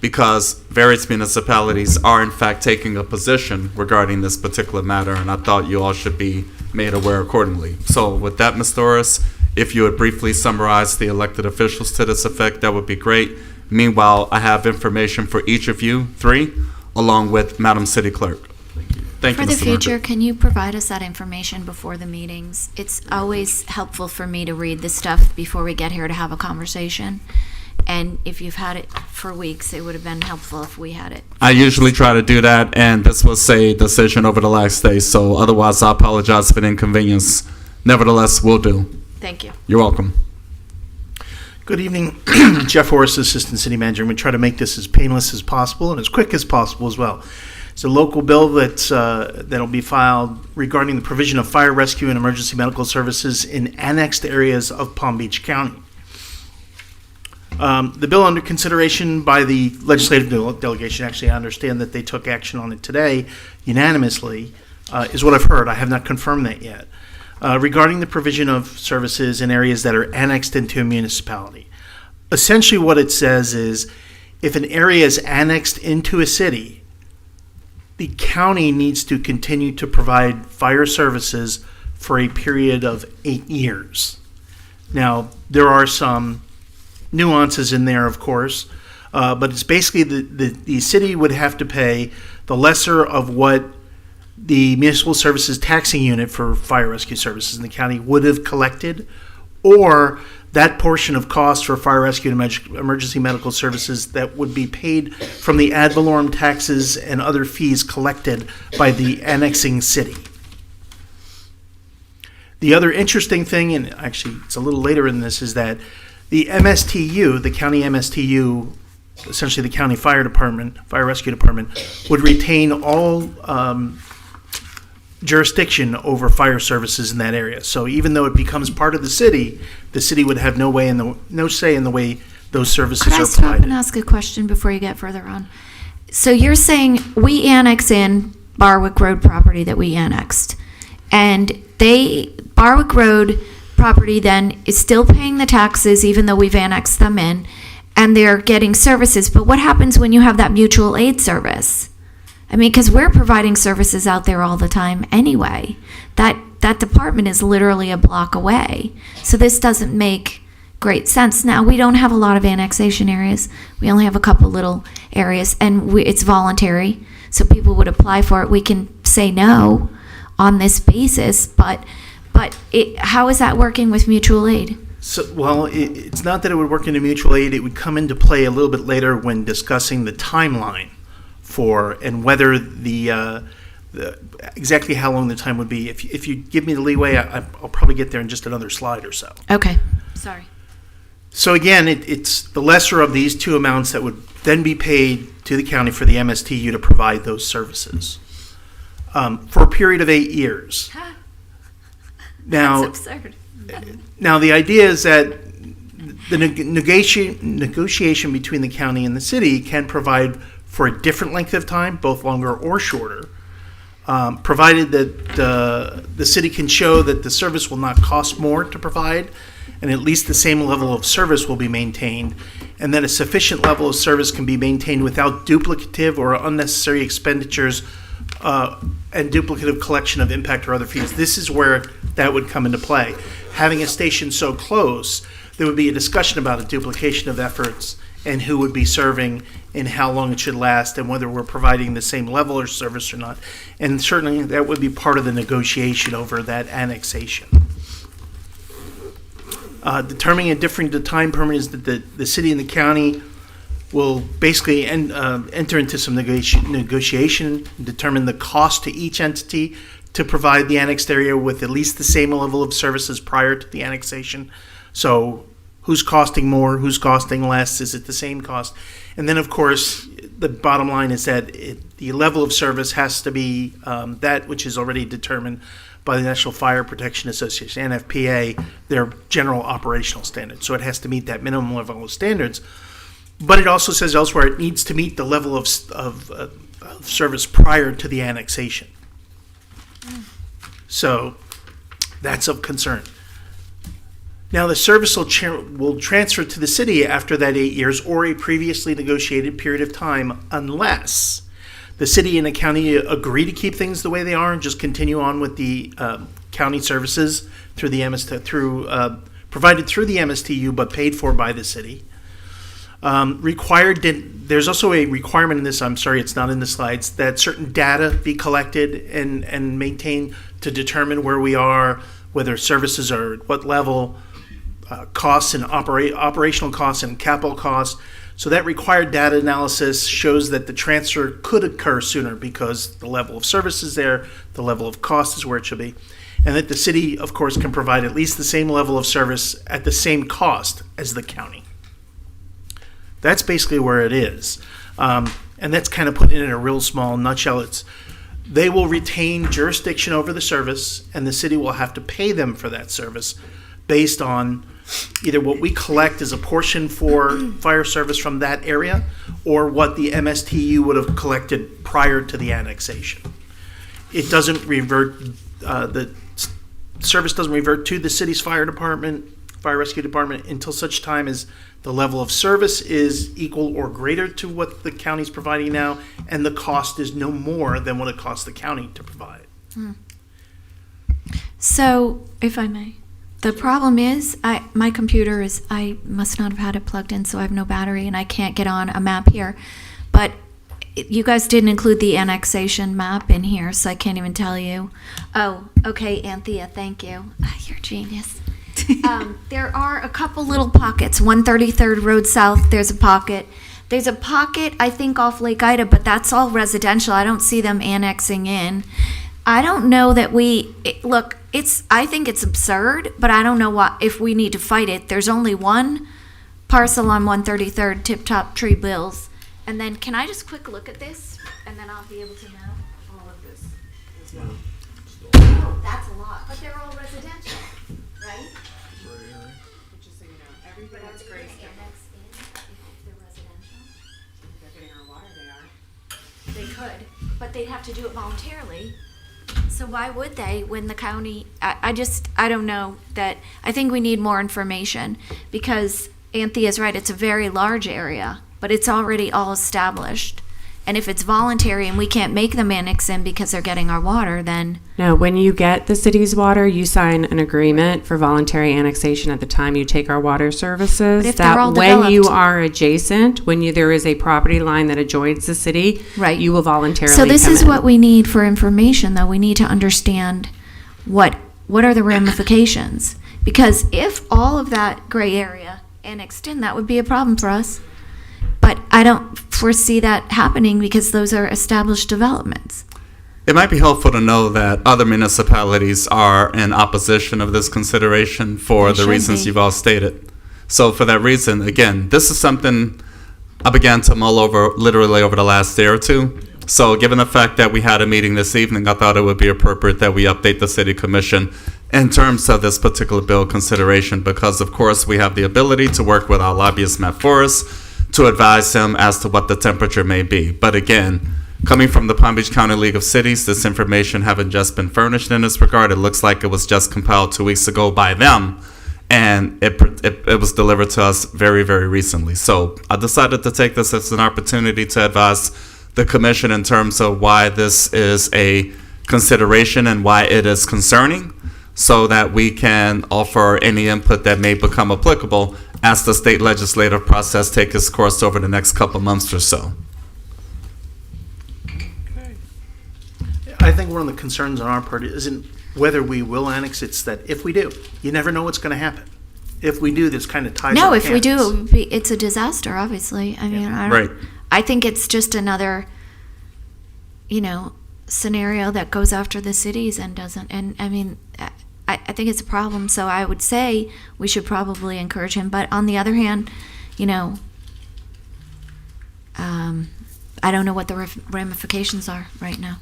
S6: Because various municipalities are in fact taking a position regarding this particular matter, and I thought you all should be made aware accordingly. So with that, Ms. Doris, if you would briefly summarize the elected officials to this effect, that would be great. Meanwhile, I have information for each of you three, along with Madam City Clerk. Thank you,
S4: For the
S6: Mr.
S4: future,
S6: Margaret.
S4: can you provide us that information before the meetings? It's always helpful for me to read the stuff before we get here to have a conversation. And if you've had it for weeks, it would have been helpful if we had it.
S6: I usually try to do that, and this was a decision over the last day, so otherwise I apologize for the inconvenience. Nevertheless, will do.
S4: Thank you.
S6: You're welcome.
S16: Good evening, Jeff Forrest, Assistant City Manager. I'm going to try to make this as painless as possible and as quick as possible as well. It's a local bill that'll be filed regarding the provision of fire rescue and emergency medical services in annexed areas of Palm Beach County. The bill under consideration by the legislative delegation, actually I understand that they took action on it today unanimously, is what I've heard. I have not confirmed that yet. Regarding the provision of services in areas that are annexed into a municipality. Essentially what it says is if an area is annexed into a city, the county needs to continue to provide fire services for a period of 8 years. Now, there are some nuances in there, of course, but it's basically the city would have to pay the lesser of what the municipal services taxing unit for fire rescue services in the county would have collected, or that portion of cost for fire rescue and emergency medical services that would be paid from the ad valorem taxes and other fees collected by the annexing city. The other interesting thing, and actually it's a little later in this, is that the MSTU, the county MSTU, essentially the county fire department, fire rescue department, would retain all jurisdiction over fire services in that area. So even though it becomes part of the city would have no say in the way those services
S4: Could I
S22: are
S4: stop
S22: provided.
S4: and ask a question before you get further on? So you're saying we annex in Barwick Road property that we annexed, and Barwick Road property then is still paying the taxes even though we've annexed them in, and they're getting services. But what happens when you have that mutual aid service? I mean, because we're providing services out there all the time anyway. That department is literally a block away. So this doesn't make great sense. Now, we don't have a lot of annexation areas. We only have a couple little areas, and it's voluntary. So people would apply for it. We can say no on this basis, but how is that working with mutual aid?
S16: So, well, it's not that it would work into mutual aid. It would come into play a little bit later when discussing the timeline for and whether exactly how long the time would be. If you give me the leeway, I'll probably get there in just another slide or so.
S4: Okay, sorry.
S16: So again, it's the lesser of these two amounts that would then be paid to the county for the MSTU to provide those services for a period of 8 years. Now,
S4: That's absurd.
S16: Now, the idea is that the negotiation between the county and the city can provide for a different length of time, both longer or shorter, provided that the city can show that the service will not cost more to provide, and at least the same level of service will be maintained, and that a sufficient level of service can be maintained without duplicative or unnecessary expenditures and duplicative collection of impact or other fees. This is where that would come into play. Having a station so close, there would be a discussion about a duplication of efforts and who would be serving and how long it should last and whether we're providing the same level of service or not. And certainly that would be part of the negotiation over that annexation. Determining a different time permit is that the city and the county will basically enter into some negotiation, determine the cost to each entity to provide the annexed area with at least the same level of services prior to the annexation. So who's costing more, who's costing less, is it the same cost? And then, of course, the bottom line is that the level of service has to be that which is already determined by the National Fire Protection Association, NFPA, their general operational standards. So it has to meet that minimum level of standards. But it also says elsewhere it needs to meet the level of service prior to the annexation. So that's of concern. Now, the service will transfer to the city after that 8 years or a previously negotiated period of time unless the city and the county agree to keep things the way they are and just continue on with the county services through the provided through the MSTU but paid for by the city. There's also a requirement in this, I'm sorry, it's not in the slides, that certain data be collected and maintained to determine where we are, whether services are at what level, costs and operational costs and capital costs. So that required data analysis shows that the transfer could occur sooner because the level of service is there, the level of cost is where it should be, and that the city, of course, can provide at least the same level of service at the same cost as the county. That's basically where it is. And that's kind of put in a real small nutshell. They will retain jurisdiction over the service, and the city will have to pay them for that service based on either what we collect as a portion for fire service from that area or what the MSTU would have collected prior to the annexation. It doesn't revert, the service doesn't revert to the city's fire rescue department until such time as the level of service is equal or greater to what the county's providing now, and the cost is no more than what it costs the county to provide.
S4: So, if I may, the problem is my computer I must not have had it plugged in, so I have no battery and I can't get on a map here. But you guys didn't include the annexation map in here, so I can't even tell you. Oh, okay, Anthea, thank you. You're a genius. There are a couple little pockets. 133rd Road South, there's a pocket. There's a pocket, I think, off Lake Ida, but that's all residential. I don't see them annexing in. I don't know that I think it's absurd, but I don't know if we need to fight it. There's only one parcel on 133rd, Tip Top Tree Bills. And then, can I just quick look at this? And then I'll be able to know all of this as well. Oh, that's a lot, but they're all residential, right?
S14: Just so you know, everything that's grazed.
S4: If they're residential?
S14: They're getting our water, they are.
S4: They could, but they'd have to do it voluntarily. So why would they when the county, I don't know that, I think we need more information because Anthea's right, it's a very large area, but it's already all established. And if it's voluntary and we can't make them annex in because they're getting our water, then...
S14: No, when you get the city's water, you sign an agreement for voluntary annexation at the time you take our water services.
S4: But if they're all
S14: when you
S4: developed-
S14: are adjacent, there is a property line that adjoins the city,
S4: Right.
S14: you will voluntarily
S4: So this
S14: come
S4: is
S14: in.
S4: what we need for information, though. We need to understand what are the ramifications. Because if all of that gray area annexed in, that would be a problem for us. But I don't foresee that happening because those are established developments.
S6: It might be helpful to know that other municipalities are in opposition of this consideration for
S4: They
S6: the
S4: should
S6: reasons
S4: be.
S6: you've all stated. So for that reason, again, this is something I began to mull over literally over the last day or two. So given the fact that we had a meeting this evening, I thought it would be appropriate that we update the city commission in terms of this particular bill consideration because, of course, we have the ability to work with our lobbyist, Matt Forrest, to advise him as to what the temperature may be. But again, coming from the Palm Beach County League of Cities, this information having just been furnished in this regard, it looks like it was just compiled 2 weeks ago by them and it was delivered to us very, very recently. So I decided to take this as an opportunity to advise the commission in terms of why this is a consideration and why it is concerning, so that we can offer any input that may become applicable as the state legislative process takes its course over the next couple months or so.
S16: I think one of the concerns on our part isn't whether we will annex, it's that if we do, you never know what's going to happen. If we do, this kind of ties
S4: No,
S16: our
S4: if we
S16: hands.
S4: do, it would be, it's a disaster, obviously. I mean, I don't,
S6: Right.
S4: I think it's just another, scenario that goes after the cities and doesn't. And I mean, I think it's a problem. So I would say we should probably encourage him. But on the other hand, I don't know what the ramifications are right now.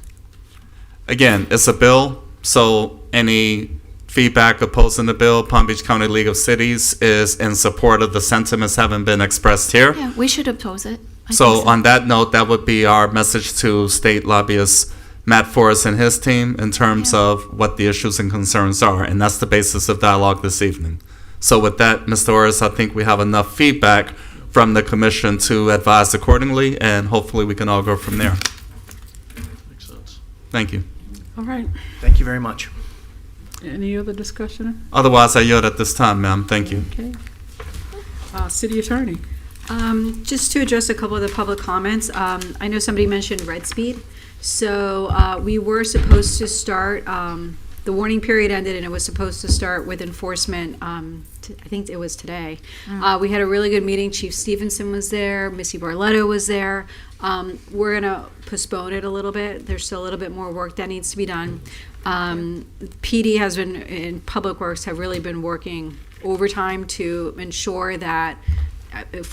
S6: Again, it's a bill, so any feedback opposing the bill, Palm Beach County League of Cities is in support of the sentiments having been expressed here.
S4: Yeah, we should oppose it. I
S6: So
S4: think
S6: on that note, that would be our message to state lobbyist Matt Forrest and his team in terms of what the issues and concerns are, and that's the basis of dialogue this evening. So with that, Mr. Orris, I think we have enough feedback from the commission to advise accordingly, and hopefully we can all go from there.
S3: Makes sense.
S6: Thank you.
S13: All right.
S16: Thank you very much.
S13: Any other discussion?
S6: Otherwise, I yield at this time, ma'am. Thank you.
S13: Okay. City Attorney.
S5: Just to address a couple of the public comments, I know somebody mentioned Red Speed. So we were supposed to start, the warning period ended and it was supposed to start with enforcement, I think it was today. We had a really good meeting. Chief Stevenson was there, Missy Barletto was there. We're gonna postpone it a little bit. There's still a little bit more work that needs to be done. PD has been, in Public Works, have really been working overtime to ensure that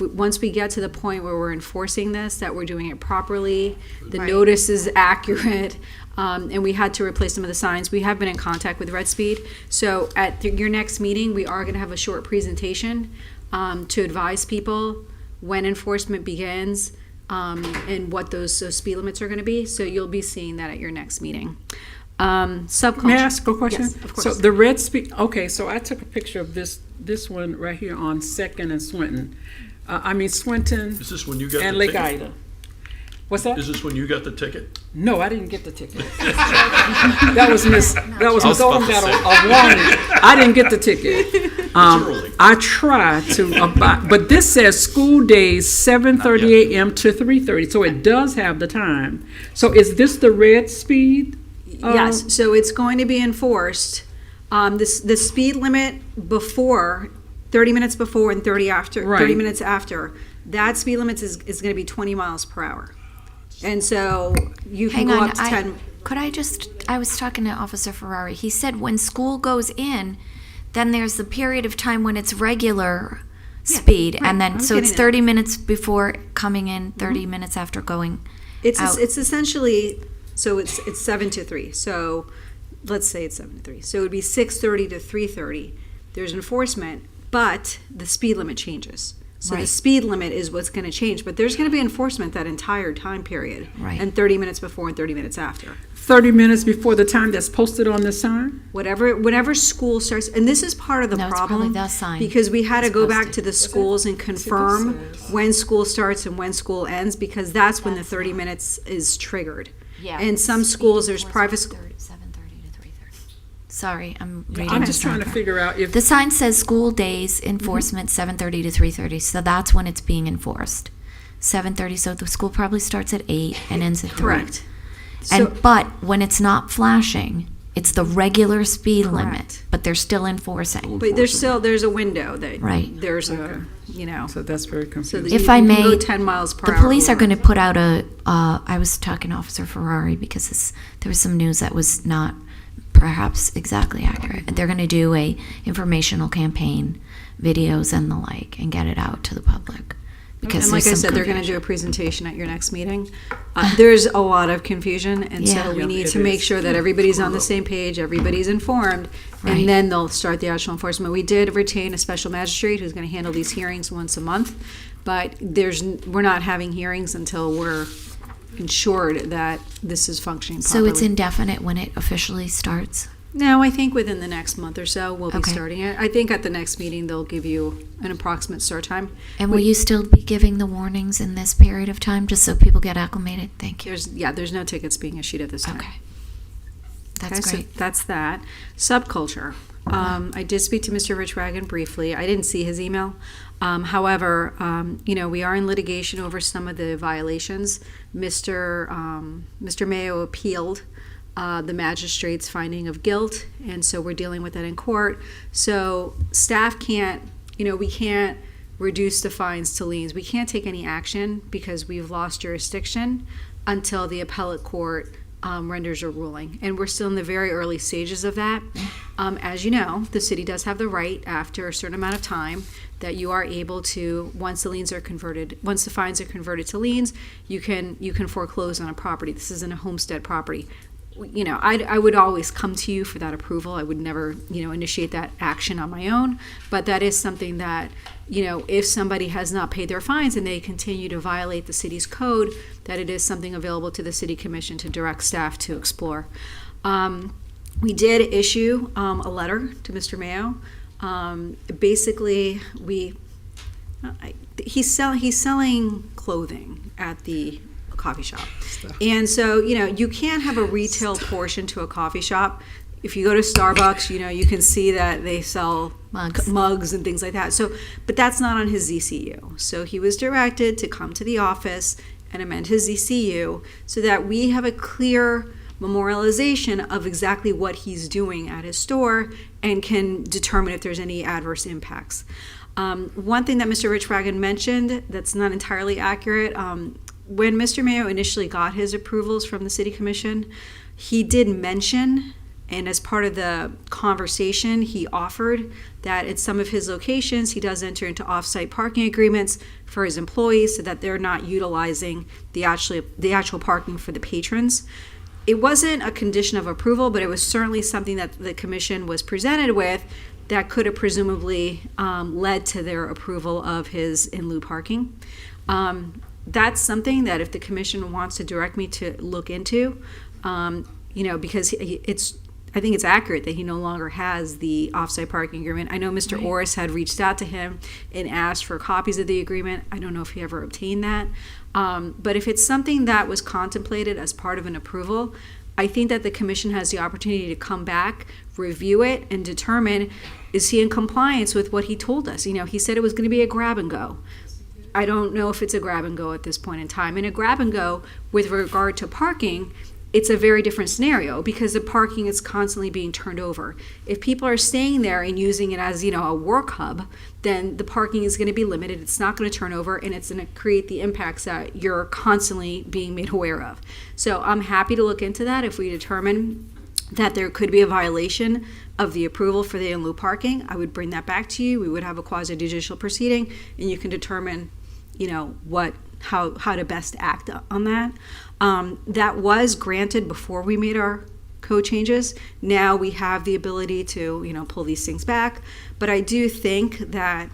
S5: once we get to the point where we're enforcing this, that we're doing it properly, the notice is accurate, and we had to replace some of the signs. We have been in contact with Red Speed. So at your next meeting, we are going to have a short presentation to advise people when enforcement begins and what those speed limits are going to be. So you'll be seeing that at your next meeting.
S13: May I ask a question?
S5: Yes, of course.
S13: So the Red Speed, okay, so I took a picture of this one right here on 2nd and Swinton. Swinton
S3: Is this when you got
S13: and
S3: the
S13: Lake
S3: ticket?
S13: Ida. What's that?
S3: Is this when you got the ticket?
S13: No, I didn't get the ticket. That was Miss Autumn got a warning. I didn't get the ticket. I tried to abide, but this says school days 7:30 a.m. to 3:30, so it does have the time. So is this the Red Speed?
S5: Yes, so it's going to be enforced. The speed limit before, 30 minutes before and 30
S13: Right.
S5: minutes after, that speed limit is going to be 20 miles per hour. And so you can
S4: Hang
S5: go
S4: on,
S5: up to 10.
S4: I was talking to Officer Ferrari. He said when school goes in, then there's the period of time when it's regular speed,
S5: right.
S4: and then,
S5: I'm
S4: so it's
S5: getting it.
S4: 30 minutes before coming in, 30 minutes after going out.
S5: It's essentially, so it's 7 to 3. So let's say it's 7 to 3. So it would be 6:30 to 3:30. There's enforcement, but the speed limit changes. So the
S4: Right.
S5: speed limit is what's going to change, but there's going to be enforcement that entire time period.
S4: Right.
S5: And 30 minutes before and 30 minutes after.
S13: 30 minutes before the time that's posted on the sign?
S5: Whenever school starts, and this is part of the
S4: No, it's
S5: problem.
S4: probably the sign.
S5: Because we had to
S4: It's
S5: go back
S4: posted.
S5: to the schools and confirm when school starts and when school ends, because that's when the 30 minutes is triggered.
S4: Yeah.
S5: And some schools, there's private schools.
S4: 7:30 to 3:30. Sorry, I'm reading.
S13: I'm
S4: the
S13: just trying to
S4: sign.
S13: figure out if
S4: The sign says school days enforcement 7:30 to 3:30, so that's when it's being enforced. 7:30, so the school probably starts at 8 and ends at 3.
S5: Correct.
S4: But when it's not flashing, it's the regular speed limit,
S5: Correct.
S4: but they're still enforcing.
S5: But there's a window that,
S4: Right.
S5: there's
S13: Okay.
S5: so
S13: So that's very
S5: that
S13: confusing.
S5: you
S4: If I
S5: can
S4: may,
S5: go 10 miles per
S4: the
S5: hour.
S4: police are
S5: over.
S4: going to put out I was talking to Officer Ferrari because there was some news that was not perhaps exactly accurate. They're going to do a informational campaign, videos and the like, and get it out to the public. Because
S5: And like I
S4: there's some
S5: said, they're going to
S4: confusion.
S5: do a presentation at your next meeting. There's a lot of confusion, and
S4: Yeah.
S5: so we
S13: Yeah,
S5: need
S13: it
S5: to make
S13: is.
S5: sure that everybody's on the same page, everybody's informed,
S4: Right.
S5: and then they'll start the actual enforcement. We did retain a special magistrate who's going to handle these hearings once a month, but we're not having hearings until we're ensured that this is functioning
S4: So
S5: properly.
S4: it's indefinite when it officially starts?
S5: No, I think within the next month or so, we'll be
S4: Okay.
S5: starting it. I think at the next meeting, they'll give you an approximate start time.
S4: And will you still be giving the warnings in this period of time, just so people get acclimated? Thank you.
S5: There's no tickets being issued at this time.
S4: Okay. That's
S5: Okay,
S4: great.
S5: So that's that. Subculture. I did speak to Mr. Rich Wagon briefly. I didn't see his email. However, we are in litigation over some of the violations. Mr. Mayo appealed the magistrate's finding of guilt, and so we're dealing with that in court. So staff can't, we can't reduce the fines to liens. We can't take any action because we've lost jurisdiction until the appellate court renders a ruling. And we're still in the very early stages of that. As you know, the city does have the right, after a certain amount of time, that you are able to, once the fines are converted to liens, you can foreclose on a property. This isn't a homestead property. I would always come to you for that approval. I would never, initiate that action on my own. But that is something that, if somebody has not paid their fines and they continue to violate the city's code, that it is something available to the city commission to direct staff to explore. We did issue a letter to Mr. Mayo. Basically, he's selling clothing at the coffee shop. And so, you can't have a retail portion to a coffee shop. If you go to Starbucks, you can see that they sell mugs and things like that. So, but that's not on his ZCU. So he was directed to come to the office and amend his ZCU so that we have a clear memorialization of exactly what he's doing at his store and can determine if there's any adverse impacts. One thing that Mr. Rich Wagon mentioned that's not entirely accurate, when Mr. Mayo initially got his approvals from the City Commission, he did mention, and as part of the conversation, he offered that at some of his locations, he does enter into off-site parking agreements for his employees so that they're not utilizing the actual parking for the patrons. It wasn't a condition of approval, but it was certainly something that the commission was presented with that could have presumably led to their approval of his in lieu parking. That's something that if the commission wants to direct me to look into, because I think it's accurate that he no longer has the off-site parking agreement. I know Mr. Orris had reached out to him and asked for copies of the agreement. I don't know if he ever obtained that. But if it's something that was contemplated as part of an approval, I think that the commission has the opportunity to come back, review it, and determine, is he in compliance with what he told us? He said it was going to be a grab and go. I don't know if it's a grab and go at this point in time. In a grab and go, with regard to parking, it's a very different scenario because the parking is constantly being turned over. If people are staying there and using it as, a work hub, then the parking is going to be limited. It's not going to turn over, and it's going to create the impacts that you're constantly being made aware of. So I'm happy to look into that if we determine that there could be a violation of the approval for the in lieu parking. I would bring that back to you. We would have a quasi-judicial proceeding, and you can determine how to best act on that. That was granted before we made our code changes. Now we have the ability to, pull these things back. But I do think that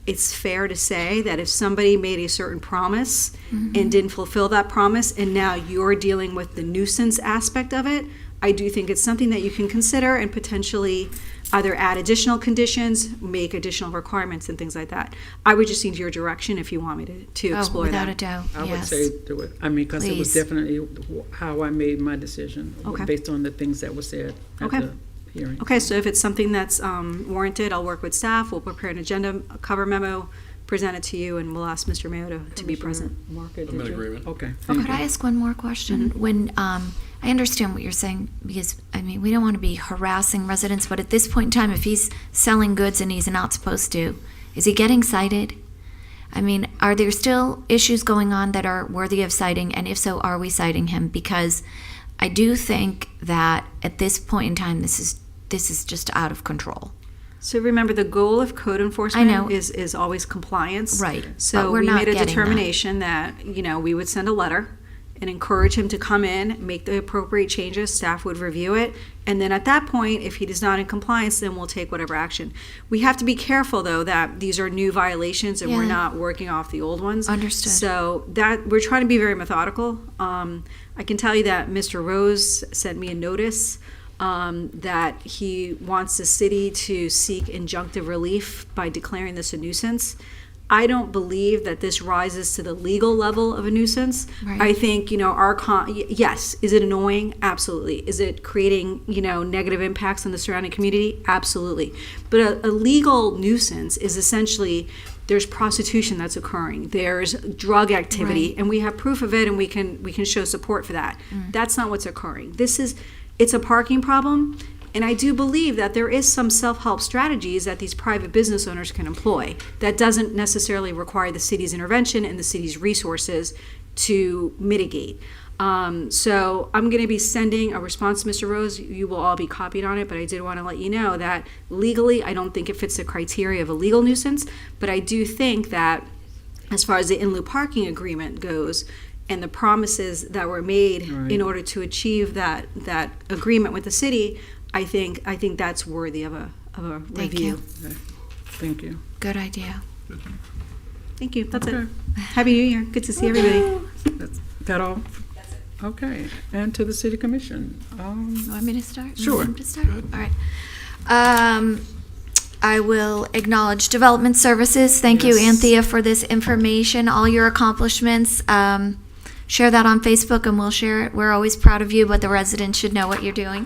S5: it's fair to say that if somebody made a certain promise and didn't fulfill that promise, and now you're dealing with the nuisance aspect of it, I do think it's something that you can consider and potentially either add additional conditions, make additional requirements, and things like that. I would just need your direction if you want me to explore
S4: without
S5: that.
S4: a doubt.
S13: I would
S4: yes.
S13: say do it. Because it was
S4: Please.
S13: definitely how I made my decision based on the things that were said at the hearing.
S5: Okay, so if it's something that's warranted, I'll work with staff. We'll prepare an agenda, a cover memo, present it to you, and we'll ask Mr. Mayo to be present.
S3: I'm in agreement.
S13: Okay.
S4: Could I ask one more question? When I understand what you're saying, because we don't want to be harassing residents, but at this point in time, if he's selling goods and he's not supposed to, is he getting cited? Are there still issues going on that are worthy of citing? And if so, are we citing him? Because I do think that at this point in time, this is just out of control.
S5: So remember, the goal of code enforcement is always compliance.
S4: Right.
S5: So
S4: But we're
S5: we
S4: not
S5: made a
S4: getting
S5: determination that we would send a letter and encourage him to come in, make the appropriate changes. Staff would review it. And then at that point, if he is not in compliance, then we'll take whatever action. We have to be careful, though, that these are new violations and we're not working off the old ones.
S4: Understood.
S5: So that we're trying to be very methodical. I can tell you that Mr. Rose sent me a notice that he wants the city to seek injunctive relief by declaring this a nuisance. I don't believe that this rises to the legal level of a nuisance.
S4: Right.
S5: I think, yes, is it annoying? Absolutely. Is it creating, negative impacts on the surrounding community? Absolutely. But a legal nuisance is essentially, there's prostitution that's occurring, there's drug activity,
S4: Right.
S5: and we have proof of it, and we can show support for that. That's not what's occurring. It's a parking problem. And I do believe that there is some self-help strategies that these private business owners can employ that doesn't necessarily require the city's intervention and the city's resources to mitigate. So I'm going to be sending a response to Mr. Rose. You will all be copied on it, but I did want to let you know that legally, I don't think it fits the criteria of a legal nuisance, but I do think that as far as the in lieu parking agreement goes, and the promises that were made in order to achieve that agreement with the city, I think that's worthy of a
S4: Thank
S5: review.
S4: you.
S13: Thank you.
S4: Good idea.
S5: Thank you. That's
S13: Okay.
S5: it. Happy New Year. Good to see everybody.
S13: That's that all? Okay, and to the city commission.
S4: You want me to start?
S13: Sure.
S4: Want me to start? All right. I will acknowledge Development Services. Thank you,
S13: Yes.
S4: Anthea, for this information, all your accomplishments. Share that on Facebook and we'll share it. We're always proud of you, but the residents should know what you're doing.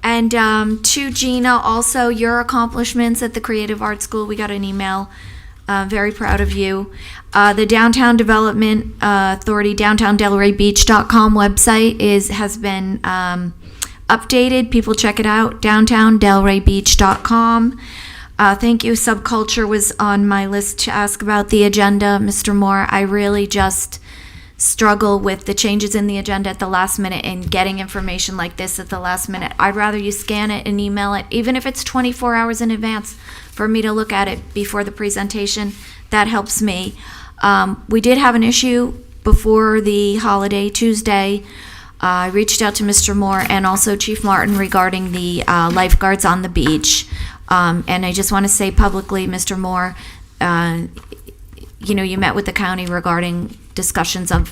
S4: And to Gina, also your accomplishments at the Creative Arts School. We got an email. Very proud of you. The Downtown Development Authority, downtowndelraybeach.com website has been updated. People check it out, downtowndelraybeach.com. Thank you. Subculture was on my list to ask about the agenda. Mr. Moore, I really just struggle with the changes in the agenda at the last minute and getting information like this at the last minute. I'd rather you scan it and email it, even if it's 24 hours in advance, for me to look at it before the presentation. That helps me. We did have an issue before the holiday Tuesday. I reached out to Mr. Moore and also Chief Martin regarding the lifeguards on the beach. And I just want to say publicly, Mr. Moore, you met with the county regarding discussions of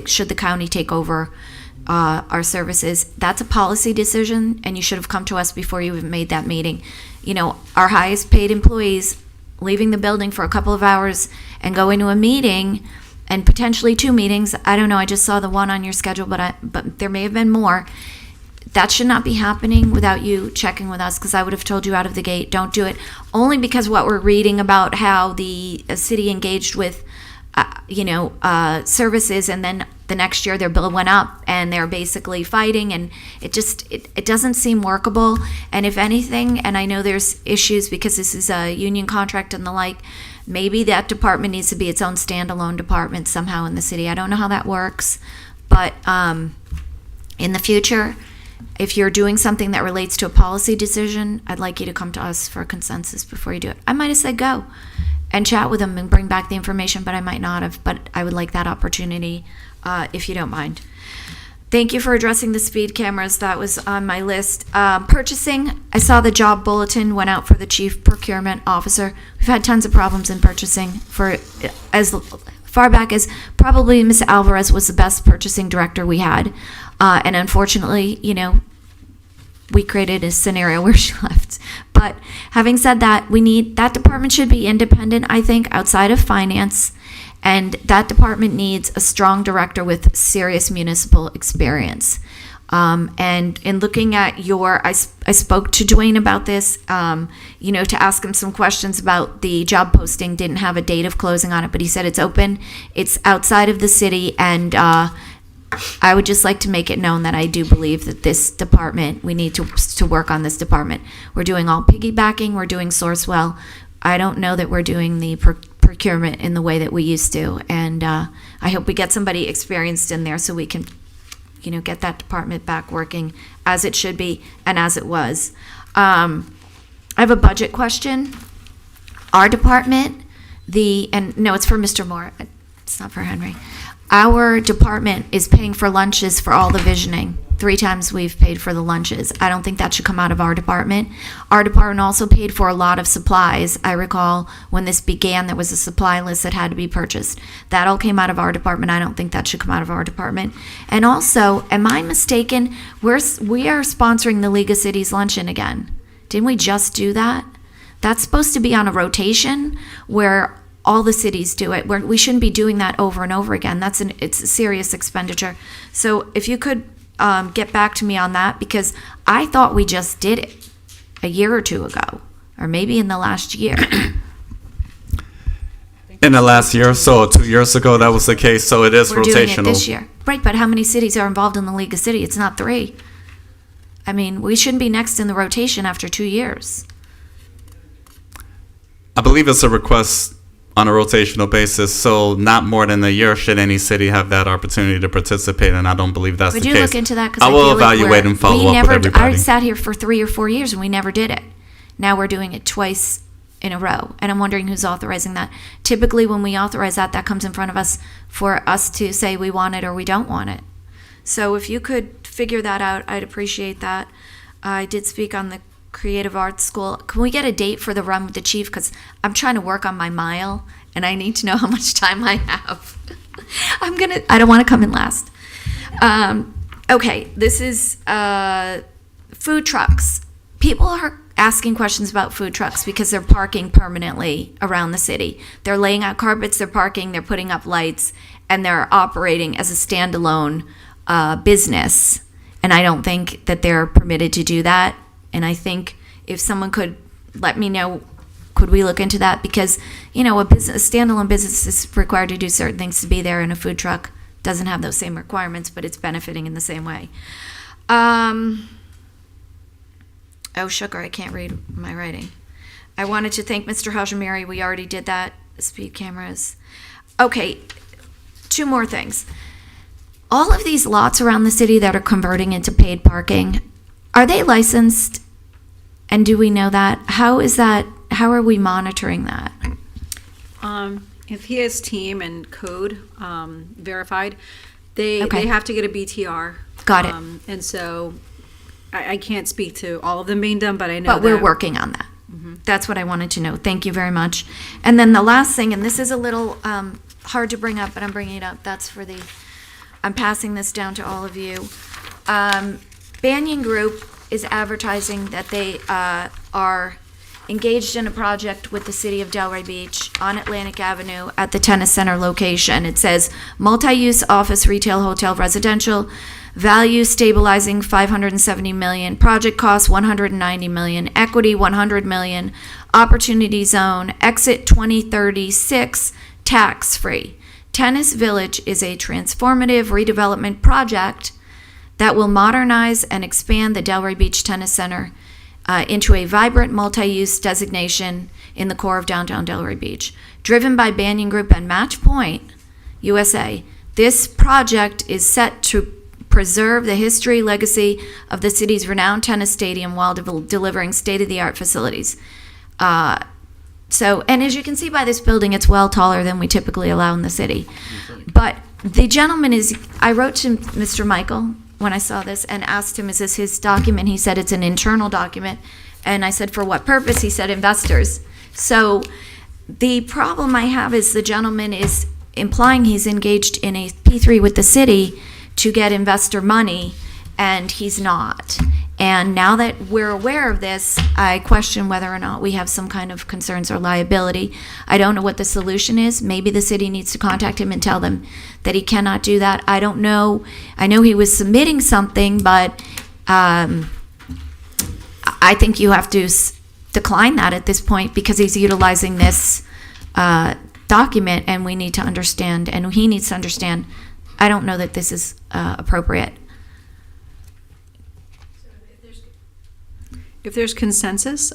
S4: should the county take over our services. That's a policy decision, and you should have come to us before you even made that meeting. Our highest paid employees leaving the building for a couple of hours and going to a meeting and potentially 2 meetings. I don't know. I just saw the one on your schedule, but there may have been more. That should not be happening without you checking with us, because I would have told you out of the gate, don't do it. Only because what we're reading about how the city engaged with, services, and then the next year their bill went up and they're basically fighting, and it doesn't seem workable. And if anything, and I know there's issues because this is a union contract and the like, maybe that department needs to be its own standalone department somehow in the city. I don't know how that works, but in the future, if you're doing something that relates to a policy decision, I'd like you to come to us for a consensus before you do it. I might have said go and chat with them and bring back the information, but I might not have. But I would like that opportunity, if you don't mind. Thank you for addressing the speed cameras. That was on my list. Purchasing, I saw the job bulletin went out for the chief procurement officer. We've had tons of problems in purchasing for as far back as probably Ms. Alvarez was the best purchasing director we had. And unfortunately, we created a scenario where she left. But having said that, that department should be independent, I think, outside of finance. And that department needs a strong director with serious municipal experience. And in looking at I spoke to Dwayne about this, to ask him some questions about the job posting. Didn't have a date of closing on it, but he said it's open. It's outside of the city, and I would just like to make it known that I do believe that this department, we need to work on this department. We're doing all piggybacking. We're doing Sourcewell. I don't know that we're doing the procurement in the way that we used to, and I hope we get somebody experienced in there so we can, get that department back working as it should be and as it was. I have a budget question. Our department, it's for Mr. Moore. It's not for Henry. Our department is paying for lunches for all the visioning 3 times we've paid for the lunches. I don't think that should come out of our department. Our department also paid for a lot of supplies. I recall when this began, there was a supply list that had to be purchased. That all came out of our department. I don't think that should come out of our department. And also, am I mistaken? We are sponsoring the League of Cities Luncheon again. Didn't we just do that? That's supposed to be on a rotation where all the cities do it. We shouldn't be doing that over and over again. It's a serious expenditure. So if you could get back to me on that, because I thought we just did it a year or 2 ago, or maybe in the last year.
S6: In the last year or so, 2 years ago, that was the case, so it is
S4: We're
S6: rotational.
S4: doing it this year. Right, but how many cities are involved in the League of Cities? It's not 3. I mean, we shouldn't be next in the rotation after 2 years.
S6: I believe it's a request on a rotational basis, so not more than a year should any city have that opportunity to participate, and I don't believe that's
S4: Would
S6: the
S4: you
S6: case.
S4: look into that? 'Cause
S6: I will
S4: feel like
S6: evaluate and follow up with everybody.
S4: I sat here for 3 or 4 years and we never did it. Now we're doing it twice in a row, and I'm wondering who's authorizing that. Typically, when we authorize that, that comes in front of us for us to say we want it or we don't want it. So if you could figure that out, I'd appreciate that. I did speak on the Creative Arts School. Can we get a date for the Run with the Chief? Because I'm trying to work on my mile, and I need to know how much time I have. I don't want to come in last. Okay, this is food trucks. People are asking questions about food trucks because they're parking permanently around the city. They're laying out carpets, they're parking, they're putting up lights, and they're operating as a standalone business. And I don't think that they're permitted to do that. And I think if someone could let me know, could we look into that? Because, you know, a standalone business is required to do certain things to be there, and a food truck doesn't have those same requirements, but it's benefiting in the same way. Oh, sugar, I can't read my writing. I wanted to thank Mr. Hajimiri. We already did that. Speed cameras. Okay, 2 more things. All of these lots around the city that are converting into paid parking, are they licensed? And do we know that? How is that? How are we monitoring that?
S5: If he has team and code verified, they have to get a BTR.
S4: Got it.
S5: And so I can't speak to all of them being done, but I know
S4: But we're working on that. That's what I wanted to know. Thank you very much. And then the last thing, and this is a little hard to bring up, but I'm bringing it up. I'm passing this down to all of you. Banyan Group is advertising that they are engaged in a project with the city of Delray Beach on Atlantic Avenue at the tennis center location. It says multi-use office, retail, hotel, residential, value stabilizing $570 million, project cost $190 million, equity $100 million, opportunity zone, exit 2036, tax-free. Tennis Village is a transformative redevelopment project that will modernize and expand the Delray Beach Tennis Center into a vibrant multi-use designation in the core of downtown Delray Beach. Driven by Banyan Group and Match Point USA, this project is set to preserve the history, legacy of the city's renowned tennis stadium while delivering state-of-the-art facilities. And as you can see by this building, it's well taller than we typically allow in the city. But the gentleman I wrote to Mr. Michael when I saw this and asked him, is this his document? He said it's an internal document. And I said, for what purpose? He said, investors. So the problem I have is the gentleman is implying he's engaged in a P3 with the city to get investor money, and he's not. And now that we're aware of this, I question whether or not we have some kind of concerns or liability. I don't know what the solution is. Maybe the city needs to contact him and tell them that he cannot do that. I don't know. I know he was submitting something, but I think you have to decline that at this point because he's utilizing this document, and we need to understand, and he needs to understand, I don't know that this is appropriate.
S5: If there's consensus,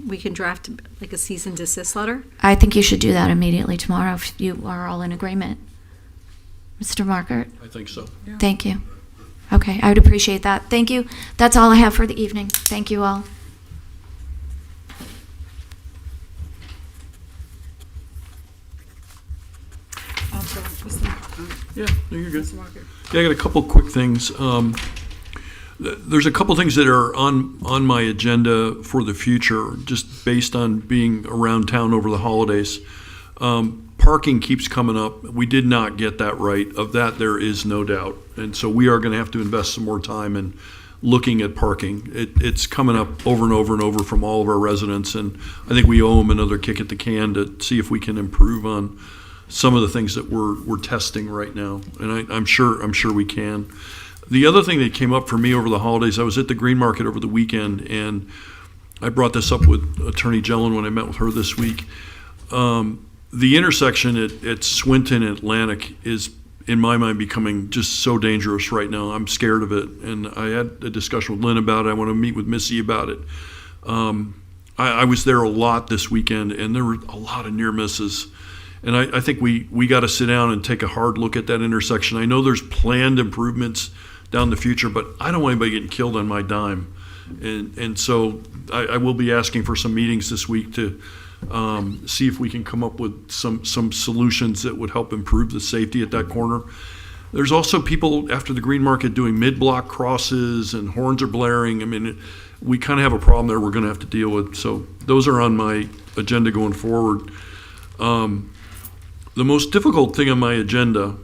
S5: we can draft like a cease and desist letter.
S4: I think you should do that immediately tomorrow if you are all in agreement. Mr. Markert?
S3: I think so. Yeah.
S4: Thank you. Okay, I would appreciate that. Thank you. That's all I have for the evening. Thank you all.
S3: Yeah, no, you're good. Yeah, I got a couple quick things. There's a couple things that are on my agenda for the future, just based on being around town over the holidays. Parking keeps coming up. We did not get that right. Of that, there is no doubt. And so we are going to have to invest some more time in looking at parking. It's coming up over and over and over from all of our residents, and I think we owe them another kick at the can to see if we can improve on some of the things that we're testing right now. And I'm sure we can. The other thing that came up for me over the holidays, I was at the Green Market over the weekend, and I brought this up with Attorney Gellin when I met with her this week. The intersection at Swinton and Atlantic is, in my mind, becoming just so dangerous right now. I'm scared of it, and I had a discussion with Lynn about it. I want to meet with Missy about it. I was there a lot this weekend, and there were a lot of near misses. And I think we got to sit down and take a hard look at that intersection. I know there's planned improvements down the future, but I don't want anybody getting killed on my dime. And so I will be asking for some meetings this week to see if we can come up with some solutions that would help improve the safety at that corner. There's also people after the Green Market doing mid-block crosses, and horns are blaring. I mean, we kind of have a problem there we're going to have to deal with. So those are on my agenda going forward. The most difficult thing on my agenda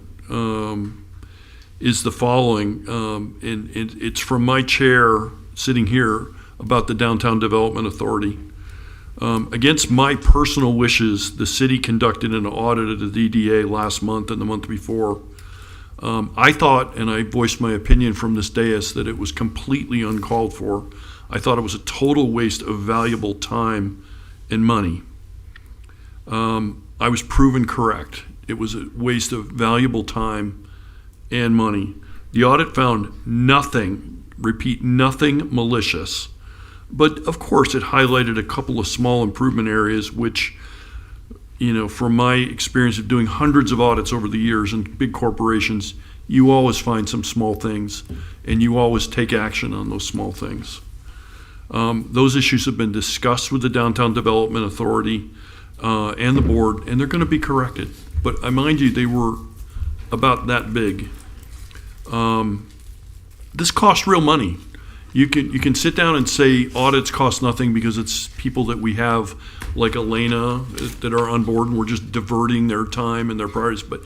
S3: is the following, and it's from my chair sitting here about the Downtown Development Authority. Against my personal wishes, the city conducted an audit of the DDA last month and the month before. I thought, and I voiced my opinion from this dais, that it was completely uncalled for. I thought it was a total waste of valuable time and money. I was proven correct. It was a waste of valuable time and money. The audit found nothing, repeat, nothing malicious. But of course, it highlighted a couple of small improvement areas, which, you know, from my experience of doing hundreds of audits over the years in big corporations, you always find some small things, and you always take action on those small things. Those issues have been discussed with the Downtown Development Authority and the board, and they're going to be corrected. But I mind you, they were about that big. This costs real money. You can sit down and say audits cost nothing because it's people that we have like Elena that are on board, and we're just diverting their time and their priorities. But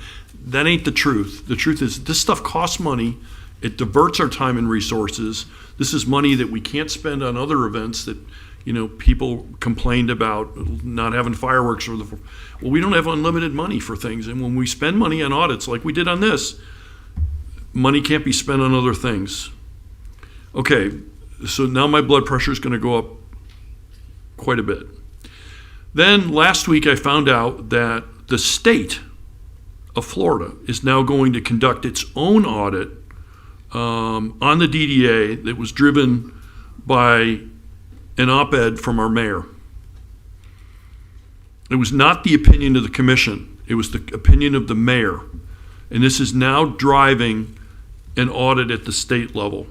S3: that ain't the truth. The truth is this stuff costs money. It diverts our time and resources. This is money that we can't spend on other events that, you know, people complained about not having fireworks or well, we don't have unlimited money for things. And when we spend money on audits like we did on this, money can't be spent on other things. Okay, so now my blood pressure is going to go up quite a bit. Then last week I found out that the state of Florida is now going to conduct its own audit on the DDA that was driven by an op-ed from our mayor. It was not the opinion of the commission. It was the opinion of the mayor. And this is now driving an audit at the state level.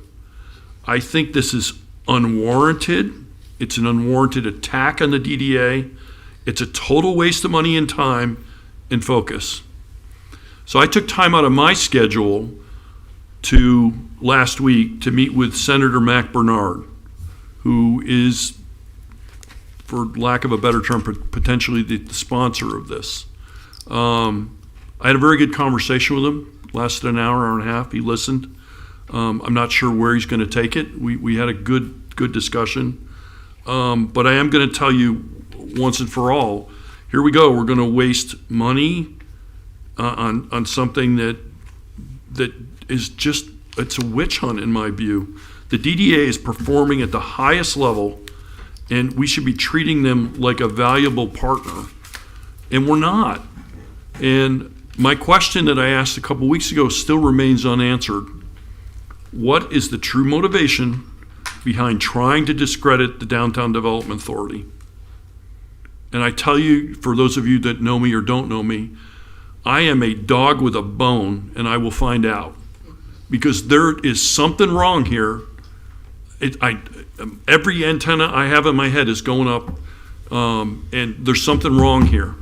S3: I think this is unwarranted. It's an unwarranted attack on the DDA. It's a total waste of money and time and focus. So I took time out of my schedule to last week to meet with Senator Mac Bernard, who is, for lack of a better term, potentially the sponsor of this. I had a very good conversation with him. Lasted an hour and a half. He listened. I'm not sure where he's going to take it. We had a good discussion. But I am going to tell you once and for all, here we go. We're going to waste money on something that is just, it's a witch hunt in my view. The DDA is performing at the highest level, and we should be treating them like a valuable partner. And we're not. And my question that I asked a couple weeks ago still remains unanswered. What is the true motivation behind trying to discredit the Downtown Development Authority? And I tell you, for those of you that know me or don't know me, I am a dog with a bone, and I will find out. Because there is something wrong here. Every antenna I have in my head is going up, and there's something wrong here.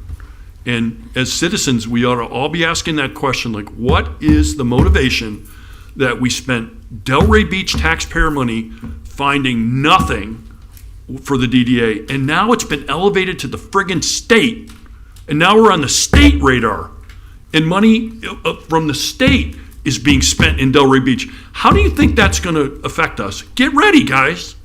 S3: And as citizens, we ought to all be asking that question, like, what is the motivation that we spent Delray Beach taxpayer money finding nothing for the DDA, and now it's been elevated to the friggin' state, and now we're on the state radar, and money from the state is being spent in Delray Beach. How do you think that's going to affect us? Get ready, guys.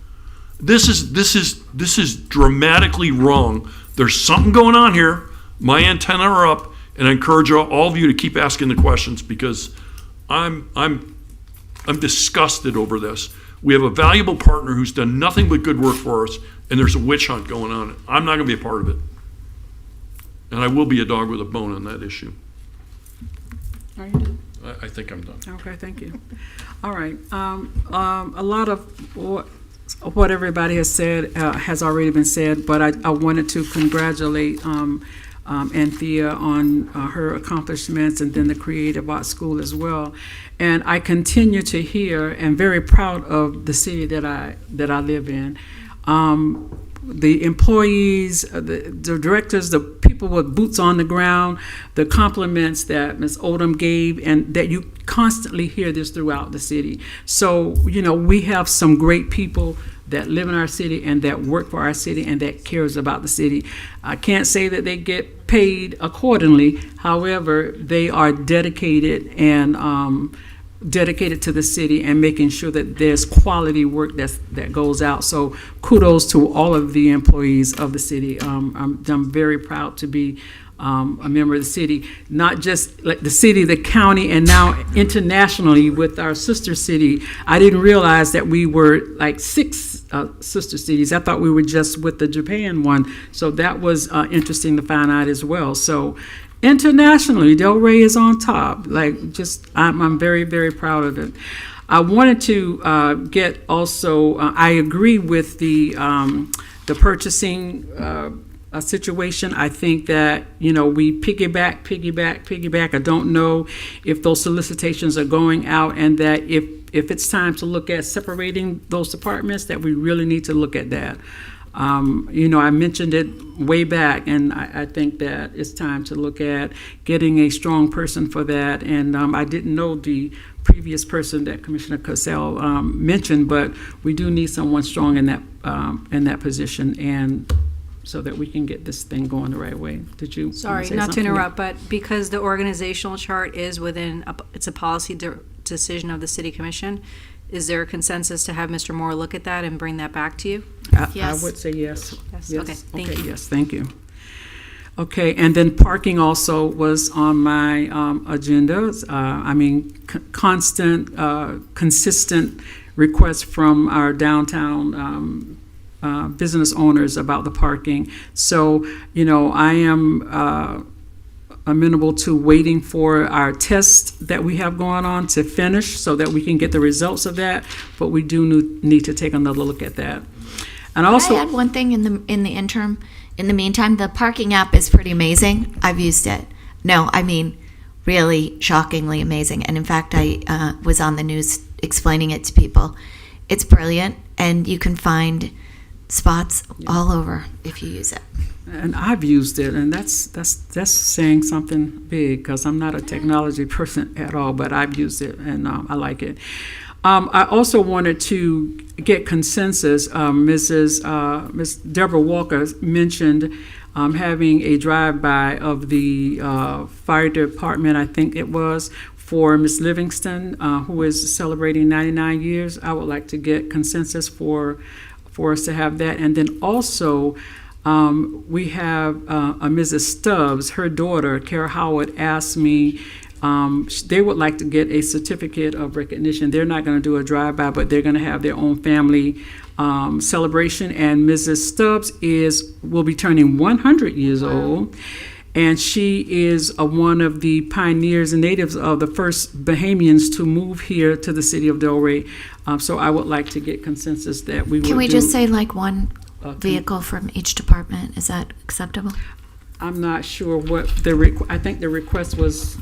S3: This is dramatically wrong. There's something going on here. My antenna are up, and I encourage all of you to keep asking the questions, because I'm disgusted over this. We have a valuable partner who's done nothing but good work for us, and there's a witch hunt going on. I'm not going to be a part of it. And I will be a dog with a bone on that issue.
S13: Are you done?
S3: I think I'm done.
S13: Okay, thank you. All right. A lot of what everybody has said has already been said, but I wanted to congratulate Anthea on her accomplishments, and then the Creative Arts School as well. And I continue to hear and very proud of the city that I live in. The employees, the directors, the people with boots on the ground, the compliments that Ms. Odom gave, and that you constantly hear this throughout the city. So, you know, we have some great people that live in our city and that work for our city and that cares about the city. I can't say that they get paid accordingly. However, they are dedicated and dedicated to the city and making sure that there's quality work that goes out. So kudos to all of the employees of the city. I'm very proud to be a member of the city, not just like the city, the county, and now internationally with our sister city. I didn't realize that we were like 6 sister cities. I thought we were just with the Japan one. So that was interesting to find out as well. So internationally, Delray is on top. Like, just I'm very, very proud of it. I wanted to get also. I agree with the purchasing situation. I think that, you know, we piggyback. I don't know if those solicitations are going out, and that if it's time to look at separating those departments, that we really need to look at that. You know, I mentioned it way back, and I think that it's time to look at getting a strong person for that. And I didn't know the previous person that Commissioner Cassell mentioned, but we do need someone strong in that position, and so that we can get this thing going the right way. Did you?
S5: Sorry, not to interrupt, but because the organizational chart is it's a policy decision of the City Commission, is there a consensus to have Mr. Moore look at that and bring that back to you?
S13: I would say yes.
S5: Yes. Okay, thank you.
S13: Yes, thank you. Okay, and then parking also was on my agenda. I mean, consistent requests from our downtown business owners about the parking. So, you know, I am amenable to waiting for our test that we have going on to finish so that we can get the results of that, but we do need to take another look at that. And also,
S4: can I add one thing in the interim? In the meantime, the parking app is pretty amazing. I've used it. No, I mean, really shockingly amazing. And in fact, I was on the news explaining it to people. It's brilliant, and you can find spots all over if you use it.
S13: And I've used it, and that's saying something big, because I'm not a technology person at all, but I've used it, and I like it. I also wanted to get consensus. Ms. Deborah Walker mentioned having a drive-by of the fire department, I think it was, for Ms. Livingston, who is celebrating 99 years. I would like to get consensus for us to have that. And then also, we have a Mrs. Stubbs, her daughter, Kara Howard, asked me, they would like to get a certificate of recognition. They're not going to do a drive-by, but they're going to have their own family celebration. And Mrs. Stubbs will be turning 100 years old. And she is one of the pioneers and natives of the first Bahamians to move here to the city of Delray. So I would like to get consensus that we would
S4: Can we just say like one vehicle from each department? Is that acceptable?
S13: I'm not sure what I think the request was.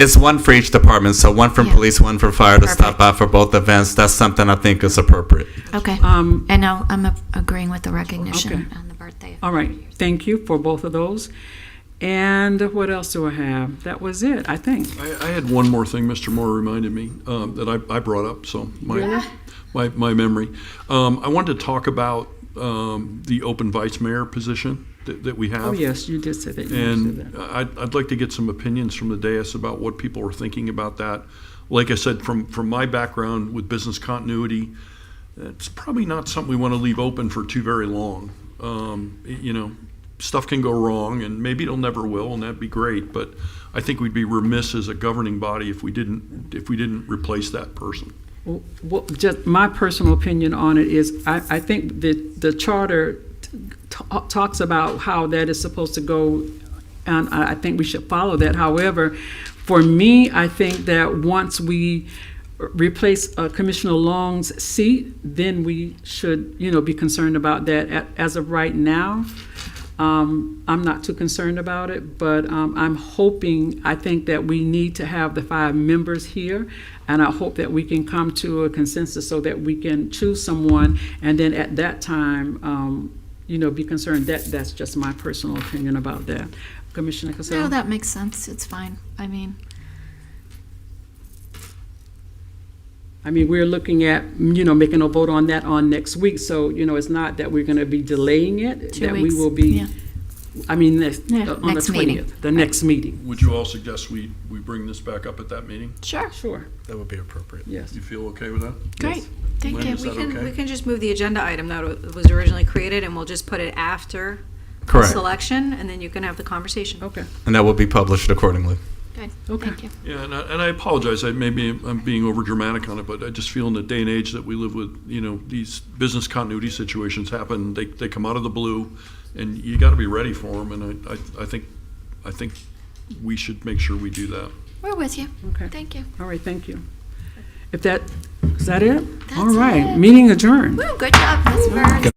S6: It's one for each department, so one from police, one for fire to stop by for both events. That's something I think is appropriate.
S4: Okay. And now I'm agreeing with the recognition on the birthday.
S13: All right. Thank you for both of those. And what else do I have? That was it, I think.
S3: I had one more thing Mr. Moore reminded me that I brought up, so my memory. I wanted to talk about the open vice mayor position that we have.
S13: Oh, yes, you did say that. You
S3: And
S13: said that.
S3: I'd like to get some opinions from the dais about what people are thinking about that. Like I said, from my background with business continuity, it's probably not something we want to leave open for too very long. You know, stuff can go wrong, and maybe it'll never will, and that'd be great. But I think we'd be remiss as a governing body if we didn't replace that person.
S13: Well, just my personal opinion on it is, I think that the charter talks about how that is supposed to go, and I think we should follow that. However, for me, I think that once we replace Commissioner Long's seat, then we should, be concerned about that. As of right now, I'm not too concerned about it, but I think that we need to have the 5 members here, and I hope that we can come to a consensus so that we can choose someone, and then at that time, be concerned. That's just my personal opinion about that. Commissioner Casella?
S4: No, that makes sense. It's fine. I mean,
S13: we're looking at, making a vote on that on next week. So, it's not that we're going to be delaying it.
S4: 2
S13: that
S4: weeks.
S13: we will be,
S4: Yeah.
S13: on
S4: Next
S13: the 20th,
S4: meeting.
S13: the next meeting.
S3: Would you all suggest we bring this back up at that meeting?
S4: Sure.
S13: Sure.
S16: That would be appropriate.
S13: Yes.
S3: You feel okay with that?
S4: Great. Thank
S3: Lynn,
S4: you.
S3: is that okay?
S5: We can just move the agenda item that was originally created, and we'll just put it after the
S6: Correct.
S5: selection, and then you can have the conversation.
S13: Okay.
S6: And that will be published accordingly.
S4: Good.
S13: Okay.
S4: Thank you.
S3: Yeah, and I apologize. Maybe I'm being over dramatic on it, but I just feel in the day and age that we live with, these business continuity situations happen. They come out of the blue, and you got to be ready for them. And I think we should make sure we do that.
S4: We're with you.
S13: Okay.
S4: Thank you.
S13: All right, thank you. Is that it?
S4: That's
S13: All right,
S4: it.
S13: meeting adjourned.
S4: Woo, good job, Ms. Burns.